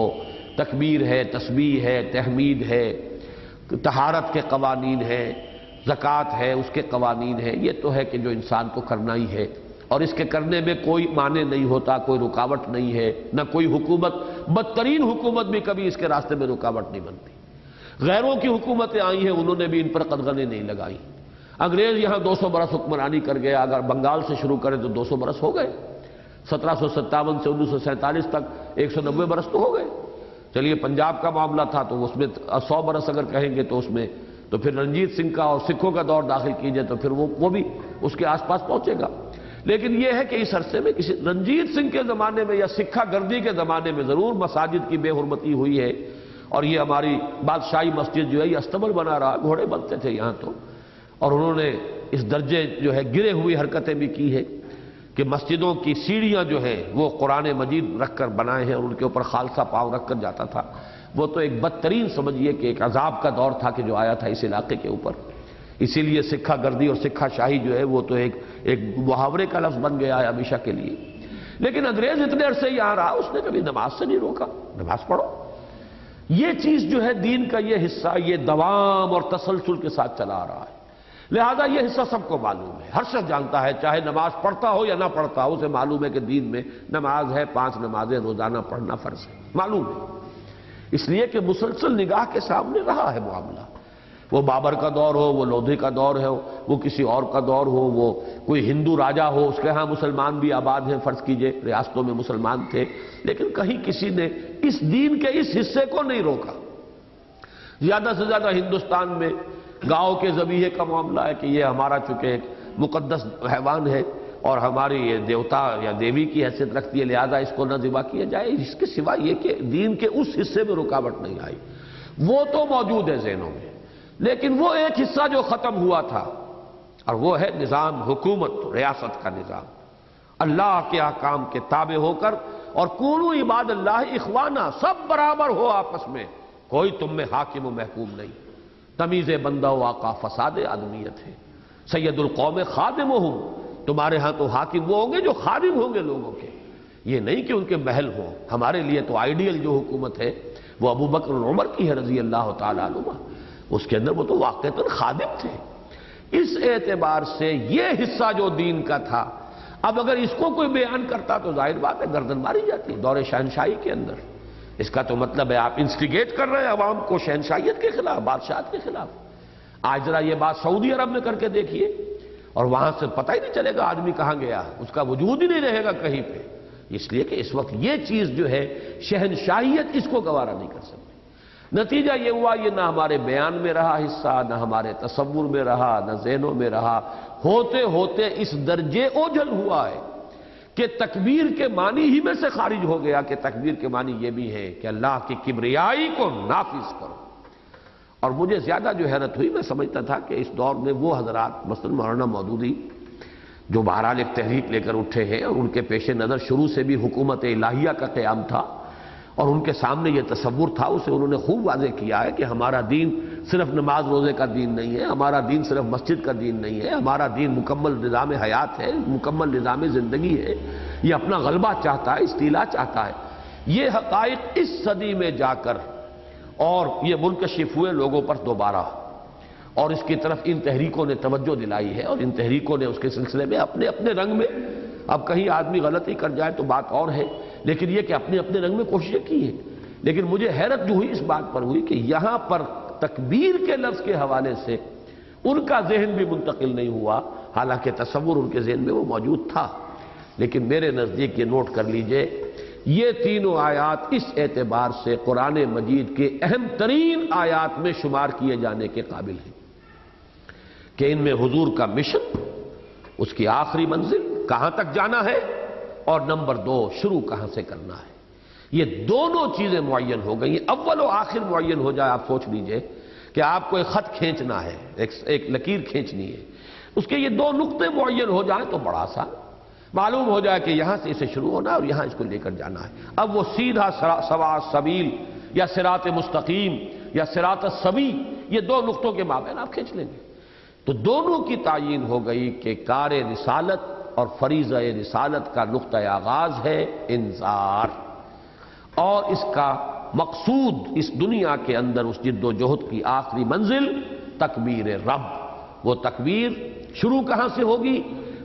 تکبیر ہے، تسبیح ہے، تحمید ہے، طہارت کے قوانین ہیں، زکوٰۃ ہے، اس کے قوانین ہیں، یہ تو ہے کہ جو انسان کو کرنا ہی ہے، اور اس کے کرنے میں کوئی مانع نہیں ہوتا، کوئی رکاوٹ نہیں ہے، نہ کوئی حکومت، بدترین حکومت بھی کبھی اس کے راستے میں رکاوٹ نہیں بنتی۔ غیروں کی حکومتیں آئی ہیں، انہوں نے بھی ان پر قدغنیں نہیں لگائی۔ انگریز یہاں 200 برس حکمرانی کر گیا، اگر بنگال سے شروع کریں تو 200 برس ہو گئے، 1757 سے 1947 تک 190 برس تو ہو گئے۔ چلیے پنجاب کا معاملہ تھا تو اس میں 100 برس اگر کہیں گے تو اس میں تو پھر رنجیت سنگھ کا اور سکھوں کا دور داخل کیجئے تو پھر وہ بھی اس کے آس پاس پہنچے گا۔ لیکن یہ ہے کہ اس عرصے میں کسی رنجیت سنگھ کے زمانے میں یا سکھا گردی کے زمانے میں ضرور مساجد کی بے حرمتی ہوئی ہے، اور یہ ہماری بادشاہی مسجد جو ہے یہ استبل بنا رہا، گھوڑے بنتے تھے یہاں تو، اور انہوں نے اس درجے جو ہے گرے ہوئی حرکتیں بھی کی ہے کہ مسجدوں کی سیڑھیاں جو ہیں وہ قرآن مجید رکھ کر بنائے ہیں، اور ان کے اوپر خالصہ پاؤں رکھ کر جاتا تھا۔ وہ تو ایک بدترین سمجھیے کہ ایک عذاب کا دور تھا کہ جو آیا تھا اس علاقے کے اوپر۔ اسی لیے سکھا گردی اور سکھا شاہی جو ہے وہ تو ایک محاورے کا لفظ بن گیا ہے ہمیشہ کے لیے۔ لیکن انگریز اتنے عرصے یہاں رہا، اس نے کبھی نماز سے نہیں روکا، نماز پڑھو۔ یہ چیز جو ہے دین کا یہ حصہ، یہ دوام اور تسلسل کے ساتھ چلا آ رہا ہے، لہذا یہ حصہ سب کو معلوم ہے، ہر شخص جانتا ہے، چاہے نماز پڑھتا ہو یا نہ پڑھتا ہو، اسے معلوم ہے کہ دین میں نماز ہے، 5 نمازیں روزانہ پڑھنا فرض ہے، معلوم ہے۔ اس لیے کہ مسلسل نگاہ کے سامنے رہا ہے معاملہ، وہ بابر کا دور ہو، وہ لودھی کا دور ہے، وہ کسی اور کا دور ہو، وہ کوئی ہندو راجہ ہو، اس کے ہاں مسلمان بھی آباد ہیں، فرض کیجئے ریاستوں میں مسلمان تھے، لیکن کہیں کسی نے اس دین کے اس حصے کو نہیں روکا۔ زیادہ سے زیادہ ہندوستان میں گاؤں کے ذبیحے کا معاملہ ہے کہ یہ ہمارا چونکہ ایک مقدس حیوان ہے اور ہماری یہ دیوتا یا دیوی کی حیثیت رکھتی ہے، لہذا اس کو نہ ذبح کیا جائے۔ اس کے سوا یہ کہ دین کے اس حصے میں رکاوٹ نہیں آئی، وہ تو موجود ہے ذہنوں میں، لیکن وہ ایک حصہ جو ختم ہوا تھا، اور وہ ہے نظام حکومت، ریاست کا نظام، اللہ کے احکام کے تابع ہو کر، اور کونوا عباد اللہ اخوانا، سب برابر ہو آپس میں، کوئی تم میں حاکم و محکوم نہیں، تمیز بندہ و آقا فساد آدمیت ہے، سید القوم خادمہم، تمہارے ہاں تو حاکم وہ ہوں گے جو خادم ہوں گے لوگوں کے، یہ نہیں کہ ان کے محل ہوں۔ ہمارے لیے تو آئیڈیل جو حکومت ہے وہ ابو بکر عمر کی ہے رضی اللہ تعالیٰ عنہ، اس کے اندر وہ تو واقعتاً خادم تھے۔ اس اعتبار سے یہ حصہ جو دین کا تھا، اب اگر اس کو کوئی بیان کرتا تو ظاہر بات ہے گردن ماری جاتی دور شہنشاہی کے اندر۔ اس کا تو مطلب ہے آپ انسٹیگیٹ کر رہے ہیں عوام کو شہنشاہیت کے خلاف، بادشاہت کے خلاف۔ آج ذرا یہ بات سعودی عرب میں کر کے دیکھیے، اور وہاں سے پتہ ہی نہیں چلے گا آدمی کہاں گیا، اس کا وجود ہی نہیں رہے گا کہیں پہ، اس لیے کہ اس وقت یہ چیز جو ہے شہنشاہیت اس کو گوارا نہیں کر سکتی۔ نتیجہ یہ ہوا، یہ نہ ہمارے بیان میں رہا حصہ، نہ ہمارے تصور میں رہا، نہ ذہنوں میں رہا، ہوتے ہوتے اس درجے اوجھل ہوا ہے کہ تکبیر کے معنی ہی میں سے خارج ہو گیا کہ تکبیر کے معنی یہ بھی ہے کہ اللہ کی کبریائی کو نافذ کرو۔ اور مجھے زیادہ جو حیرت ہوئی، میں سمجھتا تھا کہ اس دور میں وہ حضرات مثلا مولانا مودودی جو بہرحال ایک تحریک لے کر اٹھے ہیں اور ان کے پیش نظر شروع سے بھی حکومت الہیہ کا قیام تھا اور ان کے سامنے یہ تصور تھا، اسے انہوں نے خوب واضح کیا ہے کہ ہمارا دین صرف نماز روزے کا دین نہیں ہے، ہمارا دین صرف مسجد کا دین نہیں ہے، ہمارا دین مکمل نظام حیات ہے، مکمل نظام زندگی ہے، یہ اپنا غلبہ چاہتا ہے، استیلا چاہتا ہے۔ یہ حقائق اس صدی میں جا کر اور یہ منکشف ہوئے لوگوں پر دوبارہ، اور اس کی طرف ان تحریکوں نے توجہ دلائی ہے، اور ان تحریکوں نے اس کے سلسلے میں اپنے اپنے رنگ میں، اب کہیں آدمی غلطی کر جائے تو بات اور ہے، لیکن یہ کہ اپنے اپنے رنگ میں کوششیں کی ہیں۔ لیکن مجھے حیرت جو ہوئی اس بات پر ہوئی کہ یہاں پر تکبیر کے لفظ کے حوالے سے ان کا ذہن بھی منتقل نہیں ہوا، حالانکہ تصور ان کے ذہن میں وہ موجود تھا۔ لیکن میرے نزدیک یہ نوٹ کر لیجئے، یہ تینوں آیات اس اعتبار سے قرآن مجید کے اہم ترین آیات میں شمار کیے جانے کے قابل ہیں کہ ان میں حضور کا مشن، اس کی آخری منزل کہاں تک جانا ہے، اور نمبر 2 شروع کہاں سے کرنا ہے۔ یہ دونوں چیزیں معین ہو گئی، اول و آخر معین ہو جائے۔ آپ سوچ لیجئے کہ آپ کو ایک خط کھینچنا ہے، ایک لکیر کھینچنی ہے، اس کے یہ 2 نقطے معین ہو جائیں تو بڑا آسان معلوم ہو جائے کہ یہاں سے اسے شروع ہونا ہے اور یہاں اس کو لے کر جانا ہے۔ اب وہ سیدھا سوا سبیل یا صراط مستقیم یا صراط السوی، یہ 2 نقطوں کے مابین آپ کھینچ لیں گے۔ تو دونوں کی تعیین ہو گئی کہ کار رسالت اور فریضہ رسالت کا نقطہ آغاز ہے انذار، اور اس کا مقصود اس دنیا کے اندر اس جد و جہد کی آخری منزل تکبیر رب۔ وہ تکبیر شروع کہاں سے ہوگی؟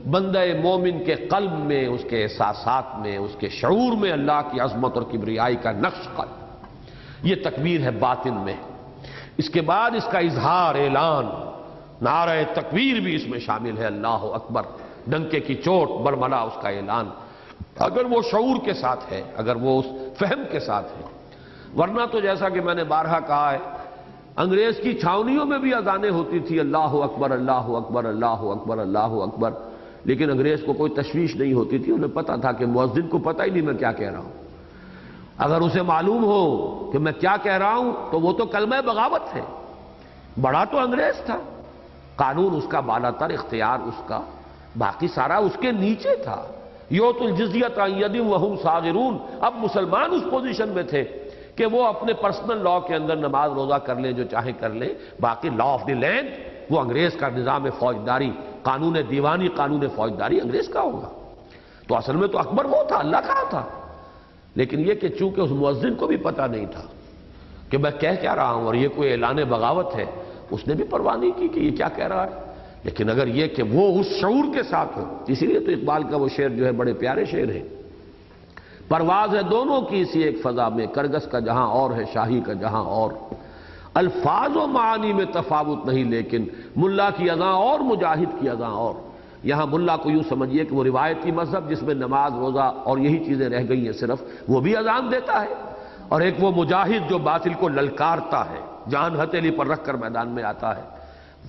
بندہ مومن کے قلب میں، اس کے احساسات میں، اس کے شعور میں اللہ کی عظمت اور کبریائی کا نقش قلب، یہ تکبیر ہے باطن میں۔ اس کے بعد اس کا اظہار، اعلان، نعرہ تکبیر بھی اس میں شامل ہے، اللہ اکبر، ڈنکے کی چوٹ برملا اس کا اعلان، اگر وہ شعور کے ساتھ ہے، اگر وہ اس فہم کے ساتھ ہے۔ ورنہ تو جیسا کہ میں نے بارہا کہا ہے، انگریز کی چھاونیوں میں بھی اذانیں ہوتی تھی، اللہ اکبر اللہ اکبر اللہ اکبر اللہ اکبر، لیکن انگریز کو کوئی تشویش نہیں ہوتی تھی، انہیں پتا تھا کہ مؤذن کو پتہ ہی نہیں میں کیا کہہ رہا ہوں۔ اگر اسے معلوم ہو کہ میں کیا کہہ رہا ہوں تو وہ تو کلمہ بغاوت ہے۔ بڑا تو انگریز تھا، قانون اس کا بالا تر، اختیار اس کا، باقی سارا اس کے نیچے تھا۔ یؤتوا الجزیۃ عن ید وہم صاغرون، اب مسلمان اس پوزیشن میں تھے کہ وہ اپنے پرسنل لا کے اندر نماز روزہ کر لیں، جو چاہیں کر لیں، باقی لا آف دی لینڈ وہ انگریز کا نظام فوجداری، قانون دیوانی، قانون فوجداری انگریز کا ہوگا۔ تو اصل میں تو اکبر وہ تھا، اللہ کہا تھا، لیکن یہ کہ چونکہ اس مؤذن کو بھی پتہ نہیں تھا کہ میں کہہ کیا رہا ہوں اور یہ کوئی اعلان بغاوت ہے، اس نے بھی پرواہ نہیں کی کہ یہ کیا کہہ رہا ہے۔ لیکن اگر یہ کہ وہ اس شعور کے ساتھ ہو، اسی لیے تو اقبال کا وہ شعر جو ہے بڑے پیارے شعر ہے، پرواز ہے دونوں کی اسی ایک فضا میں، کرگس کا جہاں اور ہے شاہی کا جہاں اور، الفاظ و معانی میں تفاوت نہیں لیکن ملا کی اذاں اور مجاہد کی اذاں اور۔ یہاں ملا کو یوں سمجھیے کہ وہ روایتی مذہب جس میں نماز روزہ اور یہی چیزیں رہ گئی ہیں صرف، وہ بھی اذان دیتا ہے، اور ایک وہ مجاہد جو باطل کو للکارتا ہے، جان ہتھیلی پر رکھ کر میدان میں آتا ہے،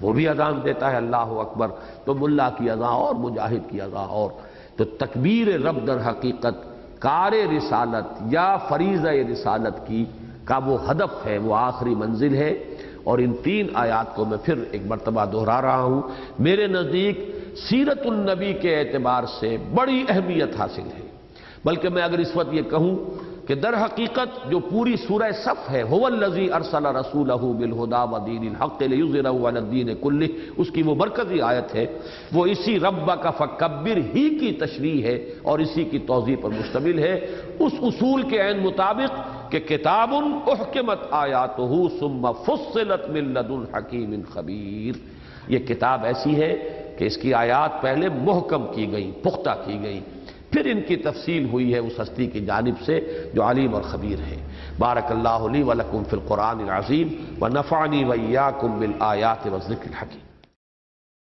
وہ بھی اذان دیتا ہے اللہ اکبر۔ تو ملا کی اذاں اور مجاہد کی اذاں اور۔ تو تکبیر رب در حقیقت کار رسالت یا فریضہ رسالت کی کا وہ ہدف ہے، وہ آخری منزل ہے۔ اور ان 3 آیات کو میں پھر ایک مرتبہ دہرا رہا ہوں، میرے نزدیک سیرت النبی کے اعتبار سے بڑی اہمیت حاصل ہے۔ بلکہ میں اگر اس وقت یہ کہوں کہ در حقیقت جو پوری سورہ صف ہے، هو الذی ارسل رسولہ بالہدی ودین الحق لیظہرہ علی الدین کلہ، اس کی وہ مرکزی آیت ہے، وہ اسی ربک فکبر ہی کی تشریح ہے اور اسی کی توضیح پر مشتمل ہے، اس اصول کے عین مطابق کہ کتاب احکمت آیاتہ ثم فصلت من لدن حکیم خبیر، یہ کتاب ایسی ہے کہ اس کی آیات پہلے محکم کی گئی، پختہ کی گئی، پھر ان کی تفصیل ہوئی ہے اس ہستی کی جانب سے جو علیم اور خبیر ہے۔ بارک اللہ لی ولکم فی القرآن العظیم ونفعنی وإیاکم بالآیات والذکر الحکیم۔